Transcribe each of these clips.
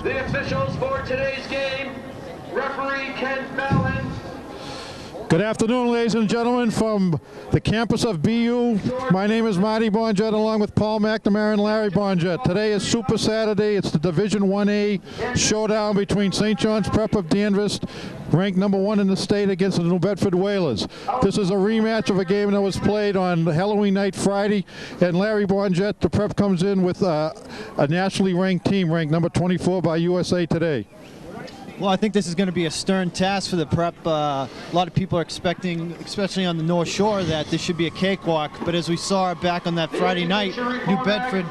The officials for today's game, referee Ken Fallon. Good afternoon, ladies and gentlemen, from the campus of BU. My name is Marty Bonjet, along with Paul McNamara and Larry Bonjet. Today is Super Saturday. It's the Division 1A showdown between St. John's Prep of Danvers, ranked #1 in the state, against the New Bedford Whalers. This is a rematch of a game that was played on Halloween night Friday, and Larry Bonjet, the Prep, comes in with a nationally ranked team, ranked number 24 by USA Today. Well, I think this is going to be a stern task for the Prep. A lot of people are expecting, especially on the North Shore, that this should be a cakewalk. But as we saw back on that Friday night, New Bedford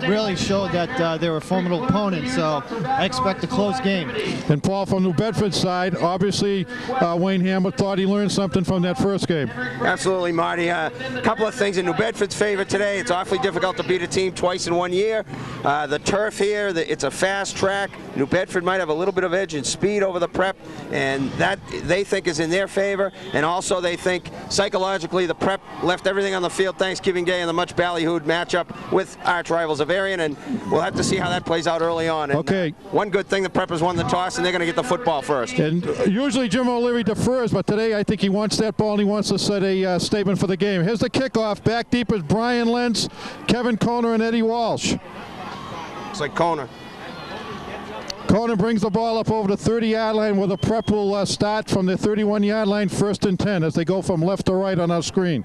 really showed that they were a formidable opponent. So I expect a close game. And Paul, from New Bedford's side, obviously Wayne Hammer thought he learned something from that first game. Absolutely, Marty. A couple of things in New Bedford's favor today. It's awfully difficult to beat a team twice in 1 year. The turf here, it's a fast track. New Bedford might have a little bit of edge and speed over the Prep, and that they think is in their favor. And also they think psychologically the Prep left everything on the field Thanksgiving Day in the much ballyhooed matchup with arch rivals of Arian, and we'll have to see how that plays out early on. And, okay. One good thing, the Prep has won the toss, and they're going to get the football first. And usually Jim O'Leary defers, but today I think he wants that ball and he wants to set a statement for the game. Here's the kickoff. Back deep is Brian Lentz, Kevin Koner, and Eddie Walsh. It's like Koner. Koner brings the ball up over the 30-yard line, where the Prep will start from the 31-yard line, 1st and 10, as they go from left to right on our screen.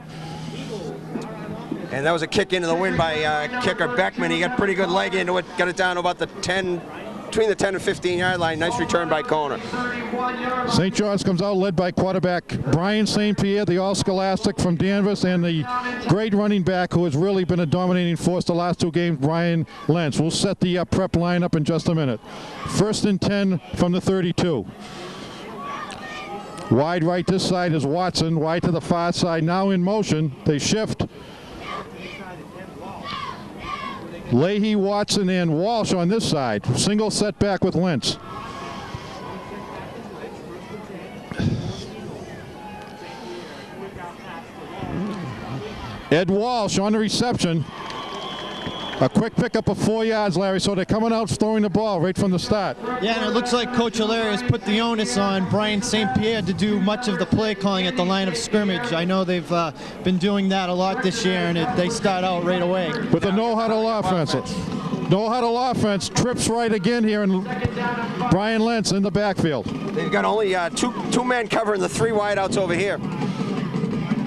And that was a kick into the wind by kicker Beckman. He got pretty good leg into it, got it down to about the 10, between the 10 and 15-yard line. Nice return by Koner. St. John's comes out led by quarterback Brian St. Pierre, the all-scholastic from Danvers, and the great running back who has really been a dominating force the last 2 games, Brian Lentz. We'll set the Prep lineup in just a minute. 1st and 10 from the 32. Wide right this side is Watson. Wide to the far side. Now in motion. They shift. Leahy, Watson, and Walsh on this side. Single setback with Lentz. Ed Walsh on the reception. A quick pickup of 4 yards, Larry, so they're coming out throwing the ball right from the start. Yeah, and it looks like Coach O'Leary has put the onus on Brian St. Pierre to do much of the play calling at the line of scrimmage. I know they've been doing that a lot this year, and they start out right away. With a no-huddle offense. No-huddle offense, trips right again here, and Brian Lentz in the backfield. They've got only two men covering the 3 wideouts over here.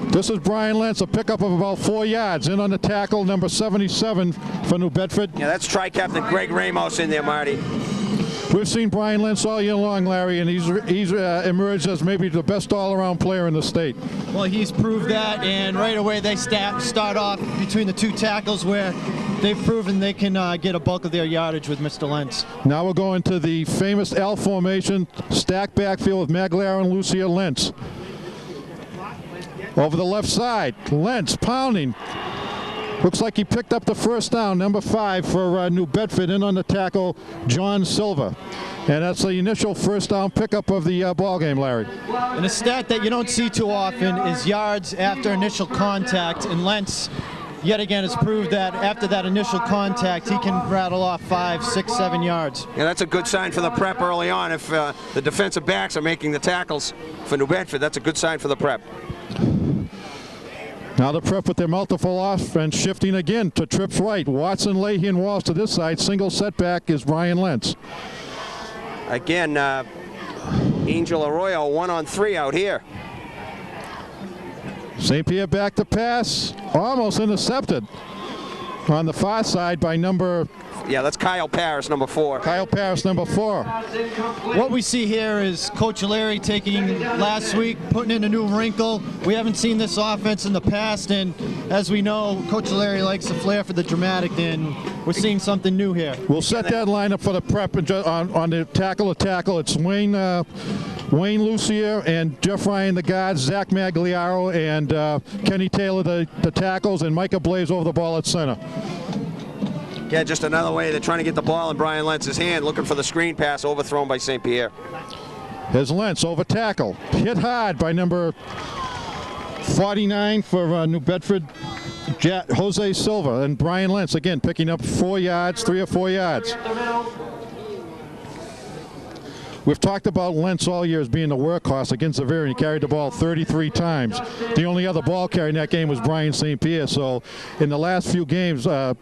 This is Brian Lentz, a pickup of about 4 yards. In on the tackle, number 77 for New Bedford. Yeah, that's Tri-Captain Greg Ramos in there, Marty. We've seen Brian Lentz all year long, Larry, and he's emerged as maybe the best all-around player in the state. Well, he's proved that, and right away they start off between the 2 tackles where they've proven they can get a bulk of their yardage with Mr. Lentz. Now we're going to the famous L formation, stacked backfield with Maglar and Lucia Lentz. Over the left side, Lentz pounding. Looks like he picked up the first down, number 5 for New Bedford. In on the tackle, John Silva. And that's the initial first down pickup of the ball game, Larry. And a stat that you don't see too often is yards after initial contact. And Lentz, yet again, has proved that after that initial contact, he can rattle off 5, 6, 7 yards. Yeah, that's a good sign for the Prep early on. If the defensive backs are making the tackles for New Bedford, that's a good sign for the Prep. Now the Prep with their multiple offense shifting again to trips right. Watson, Leahy, and Walsh to this side. Single setback is Brian Lentz. Again, Angel Arroyo 1-on-3 out here. St. Pierre back to pass. Almost intercepted on the far side by number... Yeah, that's Kyle Paris, number 4. Kyle Paris, number 4. What we see here is Coach O'Leary taking last week, putting in a new wrinkle. We haven't seen this offense in the past, and as we know, Coach O'Leary likes the flair for the dramatic, and we're seeing something new here. We'll set that lineup for the Prep on the tackle to tackle. It's Wayne Lucier and Jeff Ryan, the guards, Zach Magliaro and Kenny Taylor, the tackles, and Micah Blaze over the ball at center. Yeah, just another way they're trying to get the ball in Brian Lentz's hand, looking for the screen pass overthrown by St. Pierre. Here's Lentz over tackle. Hit hard by number 49 for New Bedford, Jose Silva and Brian Lentz, again, picking up 4 yards, 3 or 4 yards. We've talked about Lentz all year as being the workhorse against Xavier. He carried the ball 33 times. The only other ball carrier in that game was Brian St. Pierre. So in the last few games, the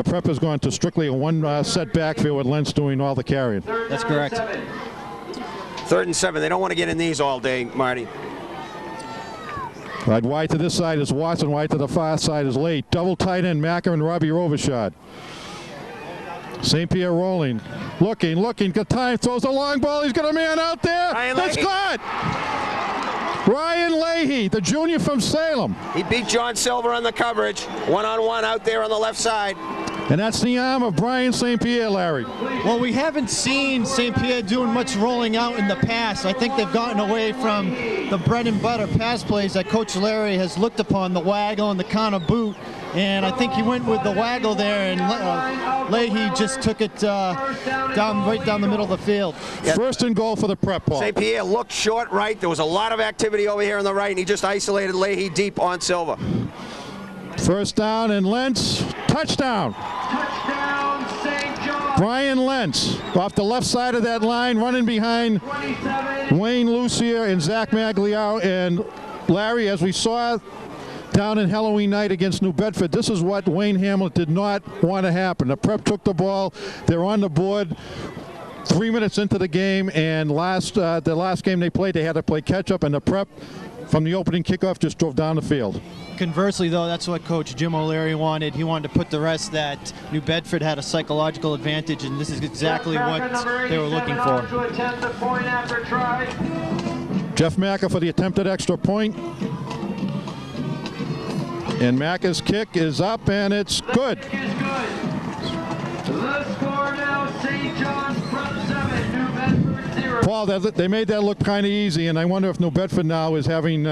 Prep has gone to strictly a one-set backfield with Lentz doing all the carrying. That's correct. 3rd and 7. They don't want to get in these all day, Marty. Right, wide to this side is Watson. Wide to the far side is Late. Double tight end, Macker and Robbie Rovershot. St. Pierre rolling. Looking, got time, throws a long ball. He's got a man out there. It's caught. Ryan Leahy, the junior from Salem. He beat John Silver on the coverage. One-on-one out there on the left side. And that's the arm of Brian St. Pierre, Larry. Well, we haven't seen St. Pierre doing much rolling out in the past. I think they've gotten away from the bread and butter pass plays that Coach Larry has looked upon, the waggle and the counter boot. And I think he went with the waggle there, and Leahy just took it right down the middle of the field. Yep. 1st and goal for the Prep, Paul. St. Pierre looked short right. There was a lot of activity over here on the right, and he just isolated Leahy deep on Silva. 1st down, and Lentz, touchdown. Touchdown, St. John. Brian Lentz off the left side of that line, running behind 27. Wayne Lucier and Zach Magliao. And Larry, as we saw down in Halloween night against New Bedford, this is what Wayne Hamlet did not want to happen. The Prep took the ball. They're on the board 3 minutes into the game, and the last game they played, they had to play catch-up, and the Prep, from the opening kickoff, just drove down the field. Conversely, though, that's what Coach Jim O'Leary wanted. He wanted to put the rest that New Bedford had a psychological advantage, and this is exactly what they were looking for. Jeff Macker for the attempted extra point. And Macker's kick is up, and it's good. The score now, St. John's Prep 7, New Bedford 0. Paul, they made that look kind of easy, and I wonder if New Bedford now is having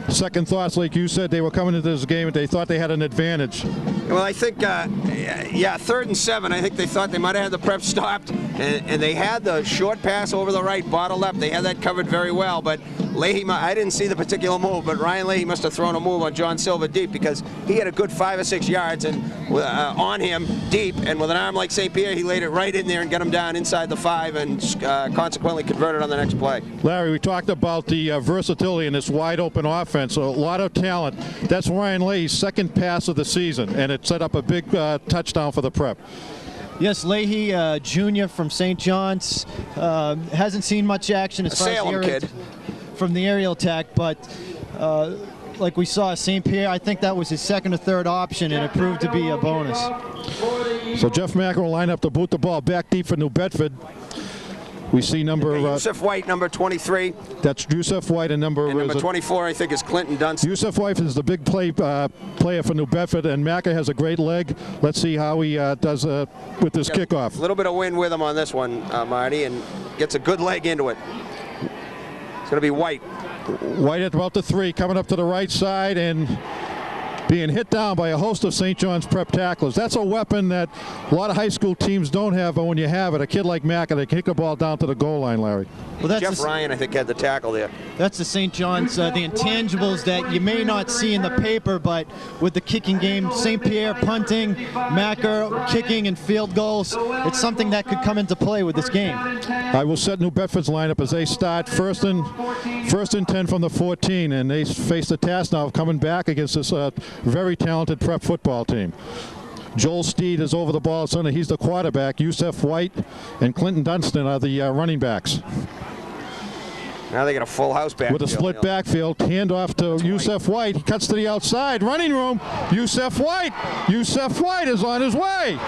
second thoughts. Like you said, they were coming into this game and they thought they had an advantage. Well, I think, 3rd and 7, I think they thought they might have had the Prep stopped, and they had the short pass over the right, bottled up. They had that covered very well, but Leahy, I didn't see the particular move, but Ryan Leahy must have thrown a move on John Silver deep, because he had a good 5 or 6 yards and on him deep, and with an arm like St. Pierre, he laid it right in there and got him down inside the 5 and consequently converted on the next play. Larry, we talked about the versatility in this wide open offense, so a lot of talent. That's Ryan Leahy's 2nd pass of the season, and it set up a big touchdown for the Prep. Yes, Leahy, junior from St. John's, hasn't seen much action as far Salem as kid. From the aerial attack, but like we saw, St. Pierre, I think that was his 2nd or 3rd option, and it proved to be a bonus. So Jeff Macker will line up to boot the ball back deep for New Bedford. We see Yusuf White, number 23. That's Yusuf White, and number 24, I think, is Clinton Dunstan. Yusuf White is the big player for New Bedford, and Macker has a great leg. Let's see how he does with this kickoff. A little bit of wind with him on this one, Marty, and gets a good leg into it. It's going to be White. White at about the 3, coming up to the right side and being hit down by a host of St. John's Prep tacklers. That's a weapon that a lot of high school teams don't have, but when you have it, a kid like Macker, they kick the ball down to the goal line, Larry. Well, that's Jeff Ryan, I think, had the tackle there. That's the St. John's, the intangibles that you may not see in the paper, but with the kicking game, St. Pierre punting, Macker kicking and field goals, it's something that could come into play with this game. I will set New Bedford's lineup as they start first and 10 from the 14, and they face the task now of coming back against this very talented Prep football team. Joel Steed is over the ball. He's the quarterback. Yusuf White and Clinton Dunstan are the running backs. Now they got a full house backfield. With a split backfield, handoff to Yusuf White. He cuts to the outside. Running room. Yusuf White. Yusuf White is on his way.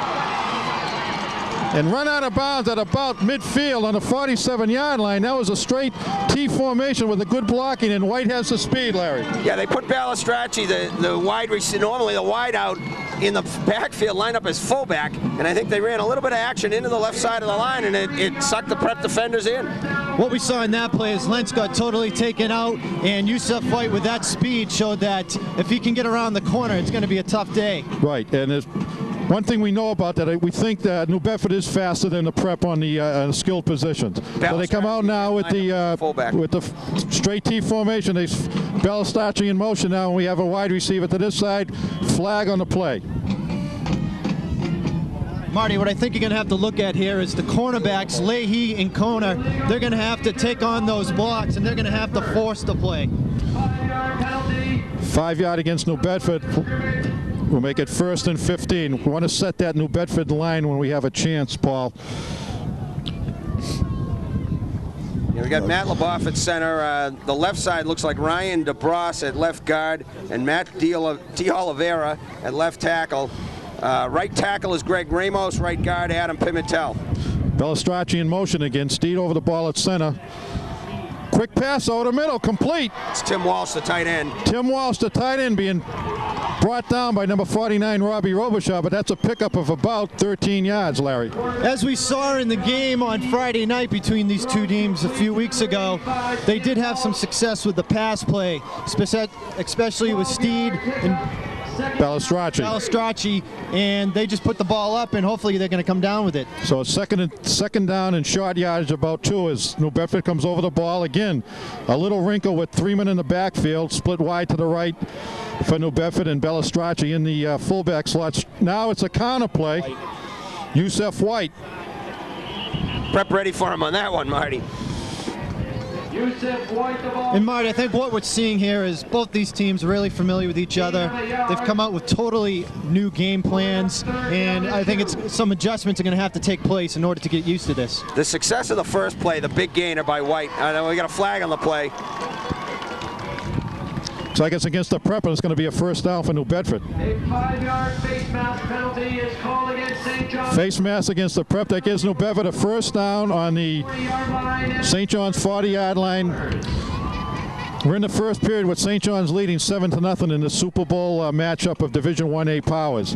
And run out of bounds at about midfield on the 47-yard line. That was a straight T formation with a good blocking, and White has the speed, Larry. Yeah, they put Balistracci, the wide receiver, normally the wide out, in the backfield lineup as fullback, and I think they ran a little bit of action into the left side of the line, and it sucked the Prep defenders in. What we saw in that play is Lentz got totally taken out, and Yusuf White with that speed showed that if he can get around the corner, it's going to be a tough day. Right, and One thing we know about that, we think that New Bedford is faster than the prep on the skilled positions. So they come out now with the straight T formation. They Bellastacci in motion now, and we have a wide receiver to this side. Flag on the play. Marty, what I think you're going to have to look at here is the cornerbacks, Leahy and Kona. They're going to have to take on those blocks, and they're going to have to force the play. 5 yard against New Bedford. We'll make it 1st and 15. We want to set that New Bedford line when we have a chance, Paul. Yeah, we got Matt LeBoff at center. The left side looks like Ryan DeBross at left guard and Matt D'Oliveira at left tackle. Right tackle is Greg Ramos. Right guard, Adam Pimentel. Bellastacci in motion again. Steed over the ball at center. Quick pass over the middle, complete. It's Tim Walsh, the tight end. Tim Walsh, the tight end, being brought down by number 49, Robbie Robichaud, but that's a pickup of about 13 yards, Larry. As we saw in the game on Friday night between these two teams a few weeks ago, they did have some success with the pass play, especially with Steed and Bellastacci, and they just put the ball up, and hopefully they're going to come down with it. So second down and short yardage about 2 as New Bedford comes over the ball again. A little wrinkle with 3 men in the backfield, split wide to the right for New Bedford and Bellastacci in the fullback slots. Now it's a counter play. Yusef White. Prep ready for him on that one, Marty. And Marty, I think what we're seeing here is both these teams really familiar with each other. They've come out with totally new game plans, and I think some adjustments are going to have to take place in order to get used to this. The success of the first play, the big gainer by White. I know we got a flag on the play. So I guess against the prep, it's going to be a 1st down for New Bedford. A 5-yard face mask penalty is called against St. John's. Face mask against the prep. That gives New Bedford a 1st down on the St. John's 40-yard line. We're in the first period with St. John's leading 7-0 in the Super Bowl matchup of Division 1A powers.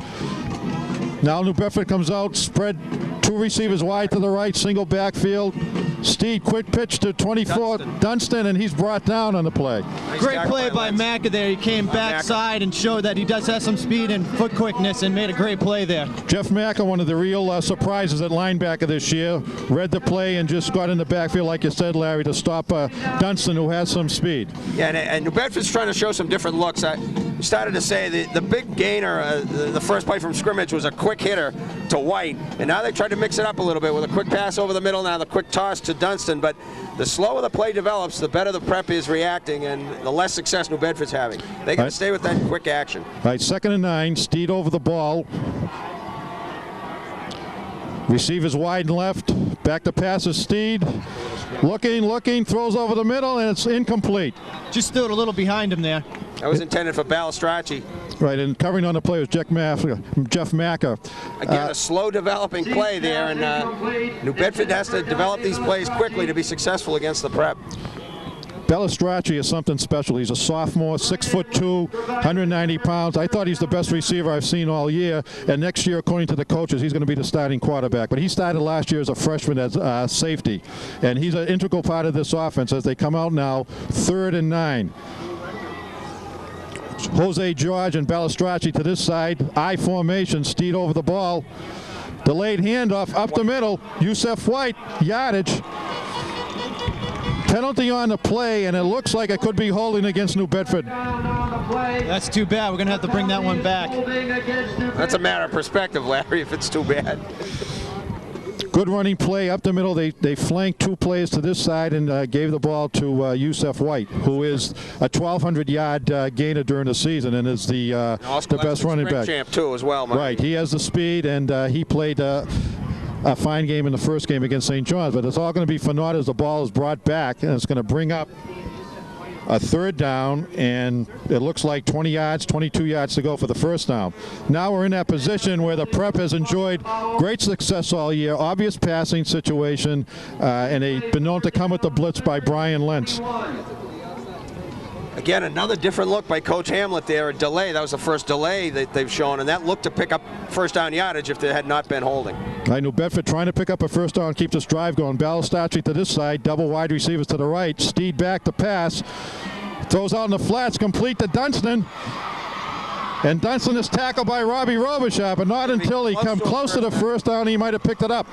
Now New Bedford comes out, spread 2 receivers wide to the right, single backfield. Steed, quick pitch to 24, Dunstan, and he's brought down on the play. Great play by Macca there. He came backside and showed that he does have some speed and foot quickness and made a great play there. Jeff Macca, one of the real surprises at linebacker this year, read the play and just got in the backfield, like you said, Larry, to stop Dunstan, who has some speed. Yeah, and New Bedford's trying to show some different looks. I started to say the big gainer, the first play from scrimmage was a quick hitter to White, and now they tried to mix it up a little bit with a quick pass over the middle, now the quick toss to Dunstan, but the slower the play develops, the better the prep is reacting and the less success New Bedford's having. They got to stay with that quick action. All right, 2nd and 9, Steed over the ball. Receivers wide and left, back to pass is Steed. Looking, throws over the middle, and it's incomplete. Just stood a little behind him there. That was intended for Ballastacci. Right, and covering on the play was Jeff Macca. Again, a slow developing play there, and New Bedford has to develop these plays quickly to be successful against the prep. Bellastacci is something special. He's a sophomore, 6'2", 190 pounds. I thought he's the best receiver I've seen all year. And next year, according to the coaches, he's going to be the starting quarterback. But he started last year as a freshman as safety. And he's an integral part of this offense as they come out now, 3rd and 9. Jose George and Bellastacci to this side. I formation, Steed over the ball. Delayed handoff up the middle. Yusef White, yardage. Penalty on the play, and it looks like it could be holding against New Bedford. That's too bad. We're going to have to bring that one back. That's a matter of perspective, Larry, if it's too bad. Good running play up the middle. They flanked 2 players to this side and gave the ball to Yusef White, who is a 1,200-yard gainer during the season and is the best running back. Champ too, as well, Mike. Right. He has the speed, and he played a fine game in the first game against St. John's. But it's all going to be for naught as the ball is brought back, and it's going to bring up a 3rd down, and it looks like 20 yards, 22 yards to go for the 1st down. Now we're in that position where the prep has enjoyed great success all year, obvious passing situation, and they've been known to come with the blitz by Brian Lentz. Again, another different look by Coach Hamlet there, a delay. That was the first delay that they've shown, and that looked to pick up 1st down yardage if they had not been holding. New Bedford trying to pick up a 1st down, keep this drive going. Ballastacci to this side, double wide receivers to the right. Steed back to pass. Throws out in the flats, complete to Dunstan. And Dunston is tackled by Robbie Robichaud, but not until he come close to the first down, he might have picked it up.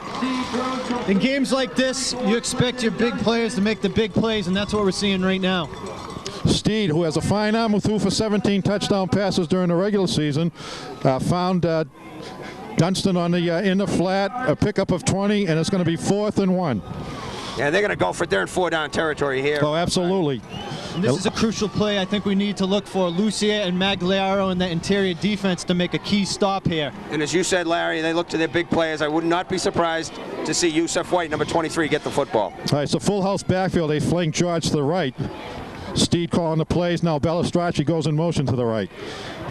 In games like this, you expect your big players to make the big plays, and that's what we're seeing right now. Steed, who has a fine arm, who threw for 17 touchdown passes during the regular season, found Dunston on the in the flat, a pickup of 20, and it's going to be 4th and 1. Yeah, they're going to go for it. They're in 4-down territory here. Oh, absolutely. And this is a crucial play. I think we need to look for Lucia and Magliaro in the interior defense to make a key stop here. And as you said, Larry, they look to their big players. I would not be surprised to see Yusuf White, number 23, get the football. All right, so full house backfield. They flank George to the right. Steed calling the plays. Now Balistracci goes in motion to the right.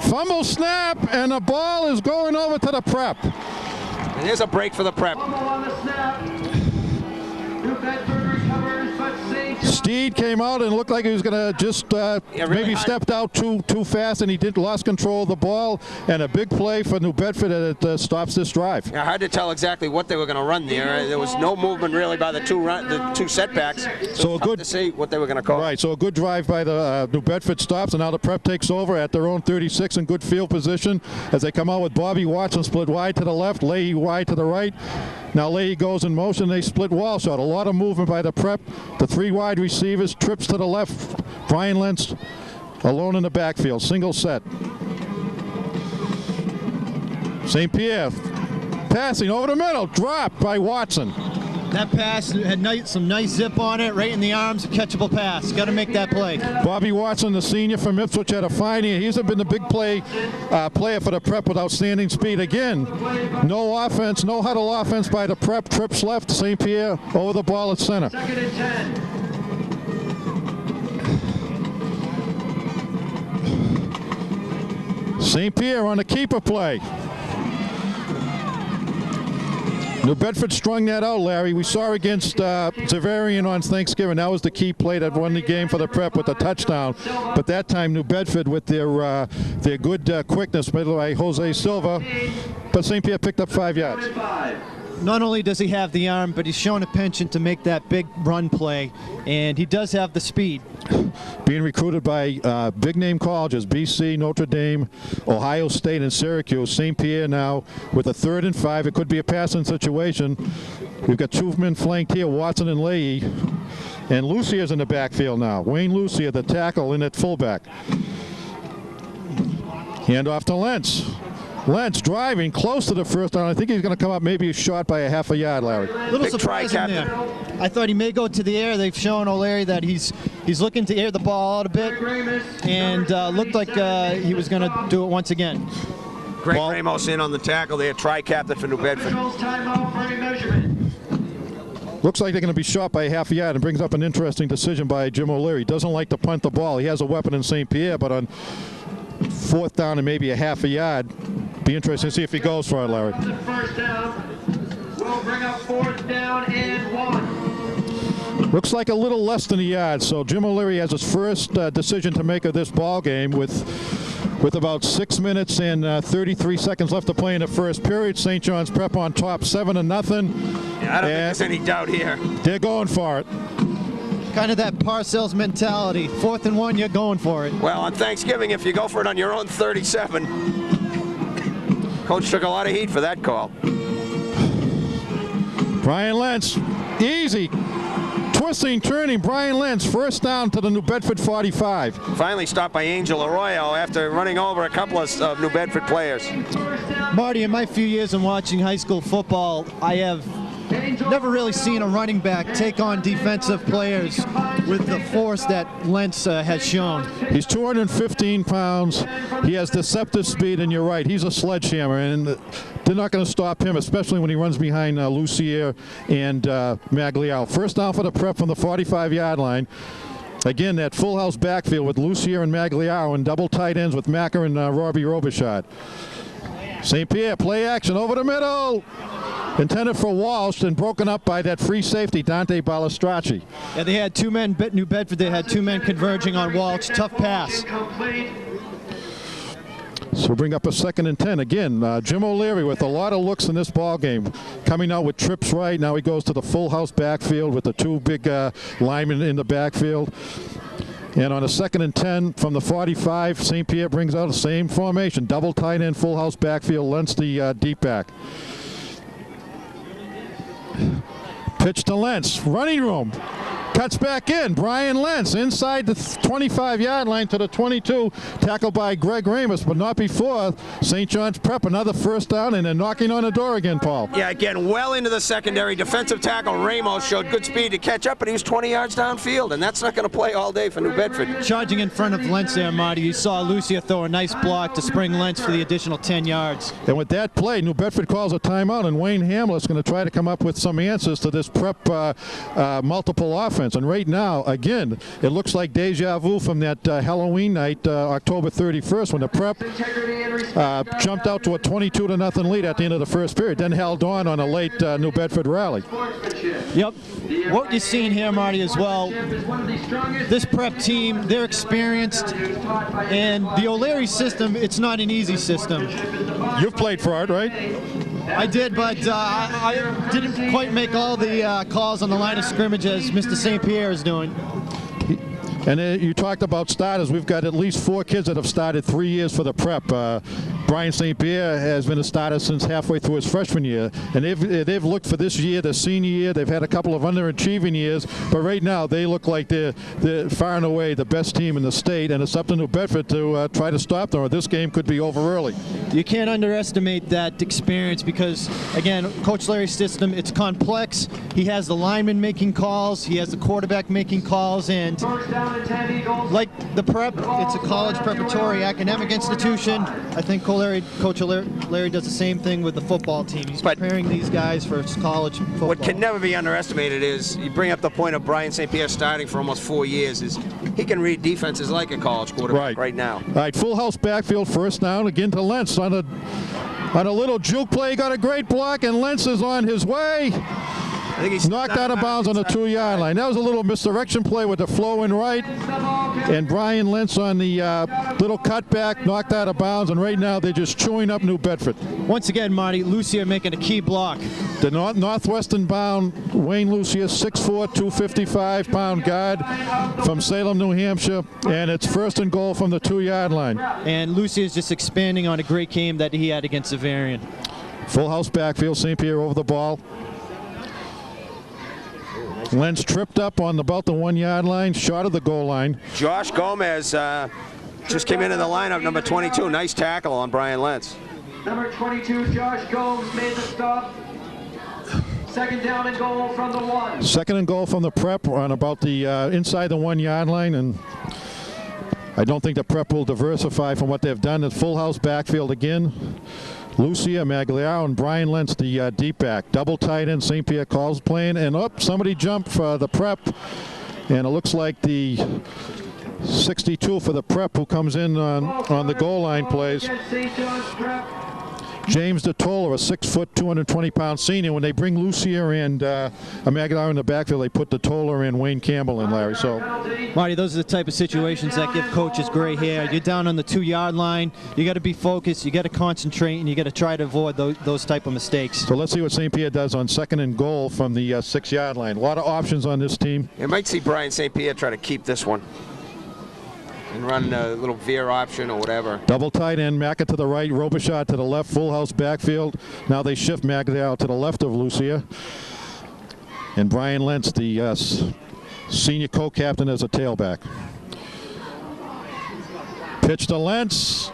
Fumble snap, and the ball is going over to the prep. And here's a break for the prep. On the snap. New Bedford recovers, but safe. Steed came out and looked like he was going to just maybe stepped out too fast, and he lost control of the ball. And a big play for New Bedford, and it stops this drive. Yeah, hard to tell exactly what they were going to run there. There was no movement really by the two setbacks. So good to see what they were going to call. Right. So a good drive by the New Bedford stops, and now the prep takes over at their own 36 in good field position as they come out with Bobby Watson split wide to the left, Leahy wide to the right. Now Leahy goes in motion. They split wall shot. A lot of movement by the prep. The 3 wide receivers, trips to the left. Brian Lentz alone in the backfield. Single set. St. Pierre passing over the middle. Dropped by Watson. That pass had some nice zip on it, right in the arms, a catchable pass. Got to make that play. Bobby Watson, the senior from Ipswich, had a fine year. He's been the big player for the prep with outstanding speed. Again, no offense, no huddle offense by the prep. Trips left, St. Pierre over the ball at center. 2nd and 10. St. Pierre on the keeper play. New Bedford strung that out, Larry. We saw against Zavarian on Thanksgiving. That was the key play that won the game for the prep with the touchdown. But that time, New Bedford with their good quickness, made by Jose Silva. But St. Pierre picked up 5 yards. Not only does he have the arm, but he's shown a penchant to make that big run play, and he does have the speed. Being recruited by big-name colleges, BC, Notre Dame, Ohio State, and Syracuse. St. Pierre now with a 3rd and 5. It could be a passing situation. We've got 2 men flanked here, Watson and Leahy. And Lucia's in the backfield now. Wayne Lucia, the tackle, in at fullback. Hand off to Lentz. Lentz driving close to the first down. I think he's going to come up maybe shot by a half a yard, Larry. Little surprising there. I thought he may go to the air. They've shown O'Leary that he's looking to air the ball out a bit, and looked like he was going to do it once again. Greg Ramos in on the tackle there, tri-captain for New Bedford. Looks like they're going to be shot by a half a yard, and brings up an interesting decision by Jim O'Leary. Doesn't like to punt the ball. He has a weapon in St. Pierre, but on 4th down and maybe a half a yard, be interesting to see if he goes for it, Larry. First down. We'll bring up 4th down and 1. Looks like a little less than a yard. So Jim O'Leary has his first decision to make of this ball game with about 6 minutes and 33 seconds left to play in the first period. St. John's Prep on top, 7-0. Yeah, I don't think there's any doubt here. They're going for it. Kind of that Parcells mentality. 4th and 1, you're going for it. Well, on Thanksgiving, if you go for it on your own 37, Coach took a lot of heat for that call. Brian Lentz, easy. Twisting, turning, Brian Lentz, first down to the New Bedford 45. Finally stopped by Angel Arroyo after running over a couple of New Bedford players. Marty, in my few years in watching high school football, I have never really seen a running back take on defensive players with the force that Lentz has shown. He's 215 pounds. He has deceptive speed, and you're right, he's a sledgehammer, and they're not going to stop him, especially when he runs behind Lucier and Magliao. First down for the prep from the 45-yard line. Again, that full house backfield with Lucier and Magliao and double tight ends with Macker and Robbie Robichaud. St. Pierre, play action over the middle. Intended for Walsh and broken up by that free safety, Dante Balistracci. Yeah, they had 2 men, New Bedford, they had 2 men converging on Walsh. Tough pass. So bring up a 2nd and 10. Again, Jim O'Leary with a lot of looks in this ball game. Coming out with trips right. Now he goes to the full house backfield with the 2 big linemen in the backfield. And on a 2nd and 10 from the 45, St. Pierre brings out the same formation. Double tight end, full house backfield, Lentz the deep back. Pitch to Lentz, running room. Cuts back in. Brian Lentz inside the 25-yard line to the 22. Tackled by Greg Ramos, but not before. St. John's Prep, another first down, and they're knocking on the door again, Paul. Yeah, again, well into the secondary. Defensive tackle Ramos showed good speed to catch up, but he was 20 yards downfield, and that's not going to play all day for New Bedford. Charging in front of Lentz there, Marty. You saw Lucia throw a nice block to spring Lentz for the additional 10 yards. And with that play, New Bedford calls a timeout, and Wayne Hamlet's going to try to come up with some answers to this Prep multiple offense. And right now, again, it looks like deja vu from that Halloween night, October 31st, when the Prep jumped out to a 22-0 lead at the end of the first period, then held on a late New Bedford rally. Yep. What you're seeing here, Marty, as well, this Prep team, they're experienced, and the O'Leary system, it's not an easy system. You've played for it, right? I did, but I didn't quite make all the calls on the line of scrimmage as Mr. St. Pierre is doing. And you talked about starters. We've got at least 4 kids that have started 3 years for the Prep. Brian St. Pierre has been a starter since halfway through his freshman year. And they've looked for this year, the senior year. They've had a couple of underachieving years. But right now, they look like they're far and away the best team in the state. And it's up to New Bedford to try to stop them, or this game could be over early. You can't underestimate that experience because, again, Coach Larry's system, it's complex. He has the lineman making calls. He has the quarterback making calls. And like the Prep, it's a college preparatory academic institution. I think Coach Larry does the same thing with the football team. He's preparing these guys for college football. What can never be underestimated is, you bring up the point of Brian St. Pierre starting for almost 4 years, is he can read defenses like a college quarterback right now. All right, full house backfield, first down again to Lentz on a little juke play. Got a great block, and Lentz is on his way. I think he's knocked out of bounds on the 2-yard line. That was a little misdirection play with the flow in right. And Brian Lentz on the little cutback, knocked out of bounds. And right now they're just chewing up New Bedford. Once again, Marty, Lucia making a key block. The northwestern bound Wayne Lucia, 6'4", 255-pound guard from Salem, New Hampshire. And it's first and goal from the 2-yard line. And Lucia is just expanding on a great game that he had against Zavarian. Full house backfield, St. Pierre over the ball. Lentz tripped up on about the 1-yard line, short of the goal line. Josh Gomez just came into the lineup, number 22. Nice tackle on Brian Lentz. Number 22, Josh Gomes made the stop. Second down and goal from the 1. Second and goal from the Prep on about the inside the 1-yard line, and I don't think the Prep will diversify from what they've done. It's full house backfield again. Lucia Magliaro and Brian Lentz, the deep back. Double tight end, St. Pierre calls playing, and somebody jumped for the Prep, and it looks like the 62 for the Prep who comes in on the goal line plays. James DeToller, a 6', 220-pound senior. When they bring Lucia and Magliaro in the backfield, they put DeToller and Wayne Campbell in, Larry. So, Marty, those are the type of situations that give coaches gray hair. You're down on the 2-yard line. You got to be focused. You got to concentrate, and you got to try to avoid those type of mistakes. So let's see what St. Pierre does on second and goal from the 6-yard line. A lot of options on this team. You might see Brian St. Pierre try to keep this one and run a little veer option or whatever. Double tight end, Macca to the right, Robichaud to the left, full house backfield. Now they shift Magliaro to the left of Lucia. And Brian Lentz, the senior co-captain, as a tailback. Pitch to Lentz.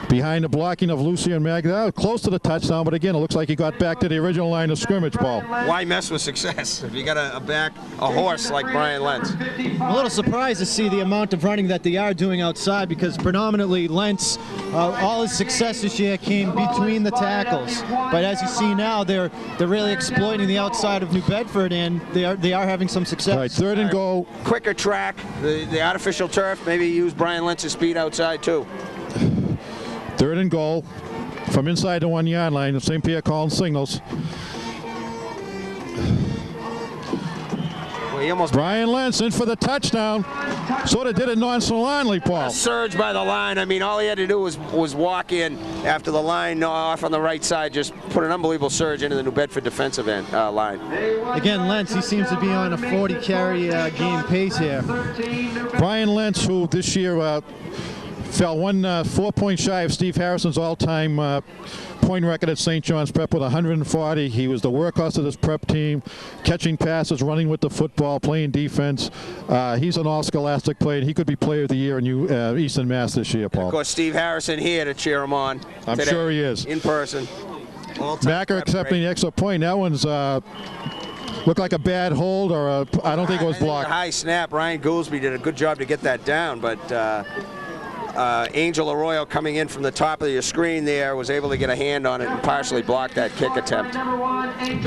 Behind the blocking of Lucia and Magliaro, close to the touchdown, but again, it looks like he got back to the original line of scrimmage, Paul. Why mess with success if you got a horse like Brian Lentz? I'm a little surprised to see the amount of running that they are doing outside, because predominantly Lentz, all his success this year came between the tackles. But as you see now, they're really exploiting the outside of New Bedford, and they are having some success. All right, third and goal. Quicker track, the artificial turf, maybe use Brian Lentz's speed outside too. Third and goal from inside the 1-yard line. St. Pierre calling signals. Well, he almost Brian Lentz in for the touchdown. Sort of did it nonchalantly, Paul. surge by the line. I mean, all he had to do was walk in after the line off on the right side, just put an unbelievable surge into the New Bedford defensive end line. Again, Lentz, he seems to be on a 40-carry game pace here. Brian Lentz, who this year fell 4 points shy of Steve Harrison's all-time point record at St. John's Prep with 140. He was the workhorse of this prep team, catching passes, running with the football, playing defense. He's an all-scholastic player. He could be Player of the Year in Eastern Mass this year, Paul. Of course, Steve Harrison here to cheer him on. I'm today, sure he is. in person. Macker accepting the extra point. That one's looked like a bad hold, or I don't think it was blocked. A high snap. Ryan Goolsby did a good job to get that down, but Angel Arroyo coming in from the top of your screen there was able to get a hand on it and partially block that kick attempt.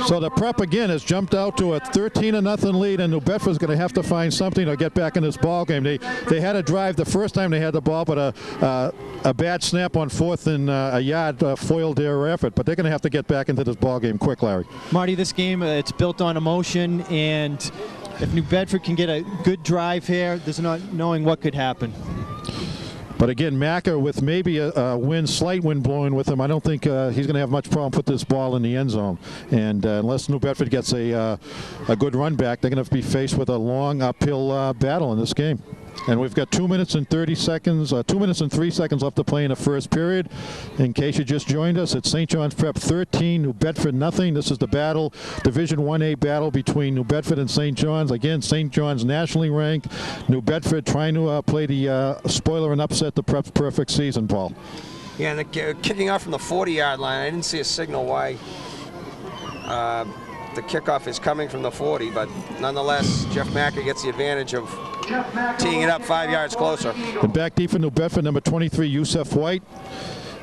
So the prep again has jumped out to a 13-0 lead, and New Bedford's going to have to find something to get back in this ball game. They had a drive the first time they had the ball, but a bad snap on 4th and a yard foiled their effort. But they're going to have to get back into this ball game quick, Larry. Marty, this game, it's built on emotion, and if New Bedford can get a good drive here, there's not knowing what could happen. But again, Macker with maybe a slight wind blowing with him, I don't think he's going to have much problem put this ball in the end zone. And unless New Bedford gets a good run back, they're going to be faced with a long uphill battle in this game. And we've got 2 minutes and 30 seconds, 2 minutes and 3 seconds left to play in the first period. In case you just joined us, it's St. John's Prep 13, New Bedford nothing. This is the battle, Division 1A battle between New Bedford and St. John's. Again, St. John's nationally ranked. New Bedford trying to play the spoiler and upset the Prep's perfect season, Paul. Yeah, and the kicking off from the 40-yard line, I didn't see a signal why the kickoff is coming from the 40, but nonetheless, Jeff Macker gets the advantage of teeing it up 5 yards closer. And back deep for New Bedford, number 23, Yusef White,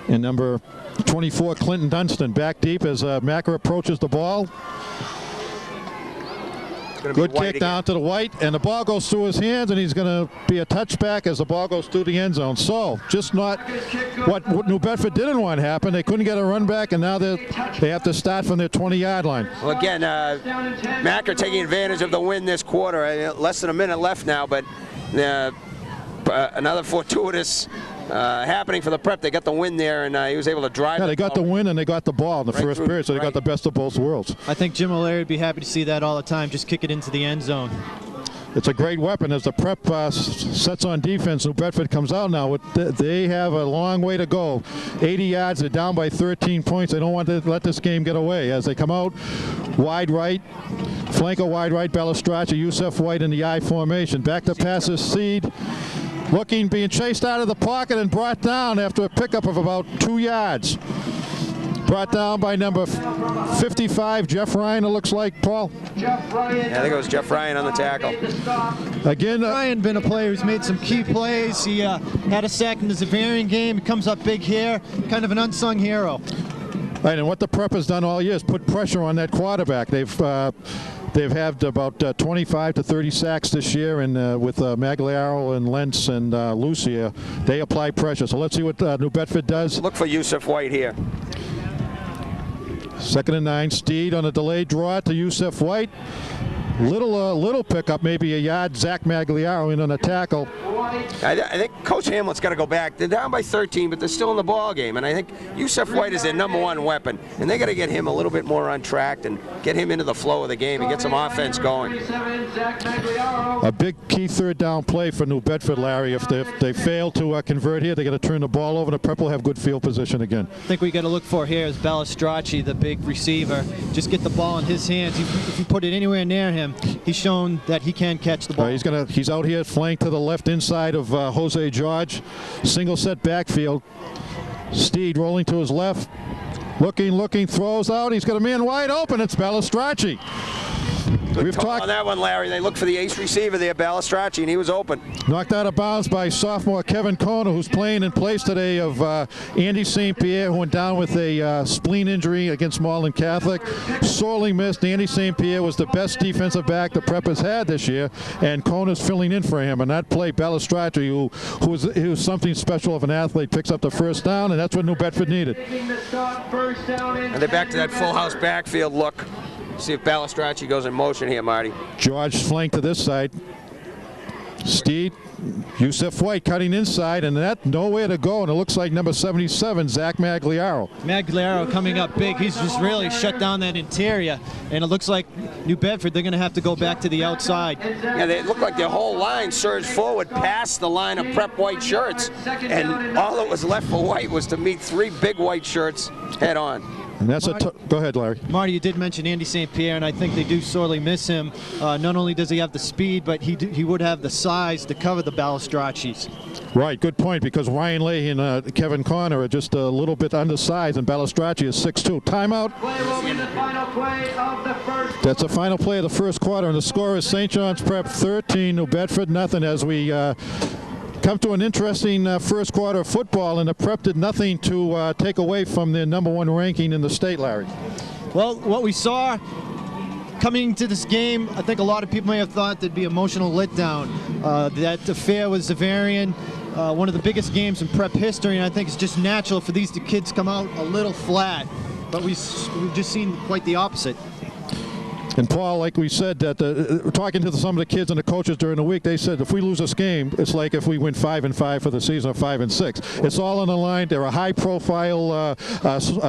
and number 24, Clinton Dunstan. Back deep as Macker approaches the ball. Good kick down to the White, and the ball goes through his hands, and he's going to be a touchback as the ball goes through the end zone. So, just not what New Bedford didn't want to happen. They couldn't get a run back, and now they have to start from their 20-yard line. Well, again, Macker taking advantage of the win this quarter. Less than a minute left now, but another fortuitous happening for the Prep. They got the win there, and he was able to drive. Yeah, they got the win and they got the ball in the first period, so they got the best of both worlds. I think Jim O'Leary would be happy to see that all the time. Just kick it into the end zone. It's a great weapon as the Prep sets on defense. New Bedford comes out now. They have a long way to go. 80 yards. They're down by 13 points. They don't want to let this game get away. As they come out wide right, flanker wide right, Balistraci, Yusef White in the I formation. Back to passes Seed. Looking, being chased out of the pocket and brought down after a pickup of about 2 yards. Brought down by number 55, Jeff Ryan, it looks like, Paul. Yeah, I think it was Jeff Ryan on the tackle. Again, Ryan been a player who's made some key plays. He had a sack in the Zavarian game. He comes up big here, kind of an unsung hero. Right, and what the Prep has done all year is put pressure on that quarterback. They've had about 25 to 30 sacks this year, and with Magliaro and Lentz and Lucia, they apply pressure. So let's see what New Bedford does. Look for Yusef White here. 2nd and 9. Steed on a delayed draw to Yusef White. Little pickup, maybe a yard. Zach Magliaro in on a tackle. I think Coach Hamlet's got to go back. They're down by 13, but they're still in the ball game, and I think Yusef White is their #1 weapon, and they got to get him a little bit more on track and get him into the flow of the game and get some offense going. A big key 3rd down play for New Bedford, Larry. If they fail to convert here, they got to turn the ball over. The Prep will have good field position again. I think we got to look for here is Balistraci, the big receiver. Just get the ball in his hands. If you put it anywhere near him, he's shown that he can catch the ball. He's out here flanked to the left inside of Jose George. Single set backfield. Steed rolling to his left. Looking, throws out. He's got a man wide open. It's Balistraci. We've talked on that one, Larry. They looked for the ace receiver there, Balistraci, and he was open. Knocked out of bounds by sophomore Kevin Kona, who's playing in place today of Andy St. Pierre, who went down with a spleen injury against Malden Catholic. Sorely missed. Andy St. Pierre was the best defensive back the Prep has had this year, and Kona's filling in for him. And that play, Balistraci, who was something special of an athlete, picks up the 1st down, and that's what New Bedford needed. And they're back to that full house backfield look. See if Balistracci goes in motion here, Marty. George flank to this side. Steed, Yusef White cutting inside, and that nowhere to go, and it looks like number 77, Zach Magliaro. Magliaro coming up big. He's just really shut down that interior, and it looks like New Bedford, they're going to have to go back to the outside. Yeah, they look like their whole line surged forward past the line of prep white shirts, and all that was left for White was to meet 3 big white shirts head on. And that's go ahead, Larry. Marty, you did mention Andy St. Pierre, and I think they do sorely miss him. Not only does he have the speed, but he would have the size to cover the Balistraccis. Right, good point, because Ryan Leahy and Kevin Connor are just a little bit undersized, and Balistracci is 6'2". Timeout. That's the final play of the first quarter, and the score is St. John's Prep 13, New Bedford nothing, as we come to an interesting first quarter of football, and the Prep did nothing to take away from their #1 ranking in the state, Larry. Well, what we saw coming to this game, I think a lot of people may have thought there'd be emotional letdown. That affair with Zavarian, one of the biggest games in Prep history, and I think it's just natural for these two kids to come out a little flat. But we've just seen quite the opposite. And Paul, like we said, that talking to some of the kids and the coaches during the week, they said if we lose this game, it's like if we win 5-5 for the season or 5-6. It's all on the line. They're a high-profile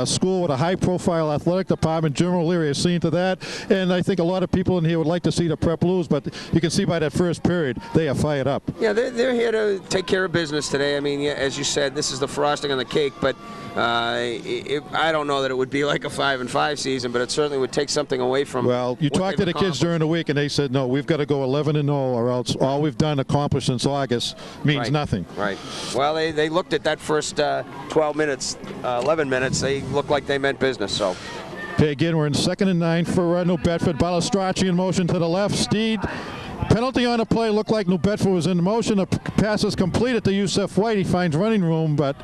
school with a high-profile athletic department. Jim O'Leary has seen to that, and I think a lot of people in here would like to see the Prep lose, but you can see by that first period they are fired up. Yeah, they're here to take care of business today. I mean, yeah, as you said, this is the frosting on the cake, but I don't know that it would be like a 5-5 season, but it certainly would take something away from. Well, you talked to the kids during the week, and they said, no, we've got to go 11-0, or else all we've done accomplished since August means nothing. Right. Well, they looked at that first 12 minutes, 11 minutes. They looked like they meant business. So. Okay, again, we're in 2nd and 9 for New Bedford. Balistracci in motion to the left. Steed. Penalty on the play. Looked like New Bedford was in motion. The pass is completed to Yusef White. He finds running room, but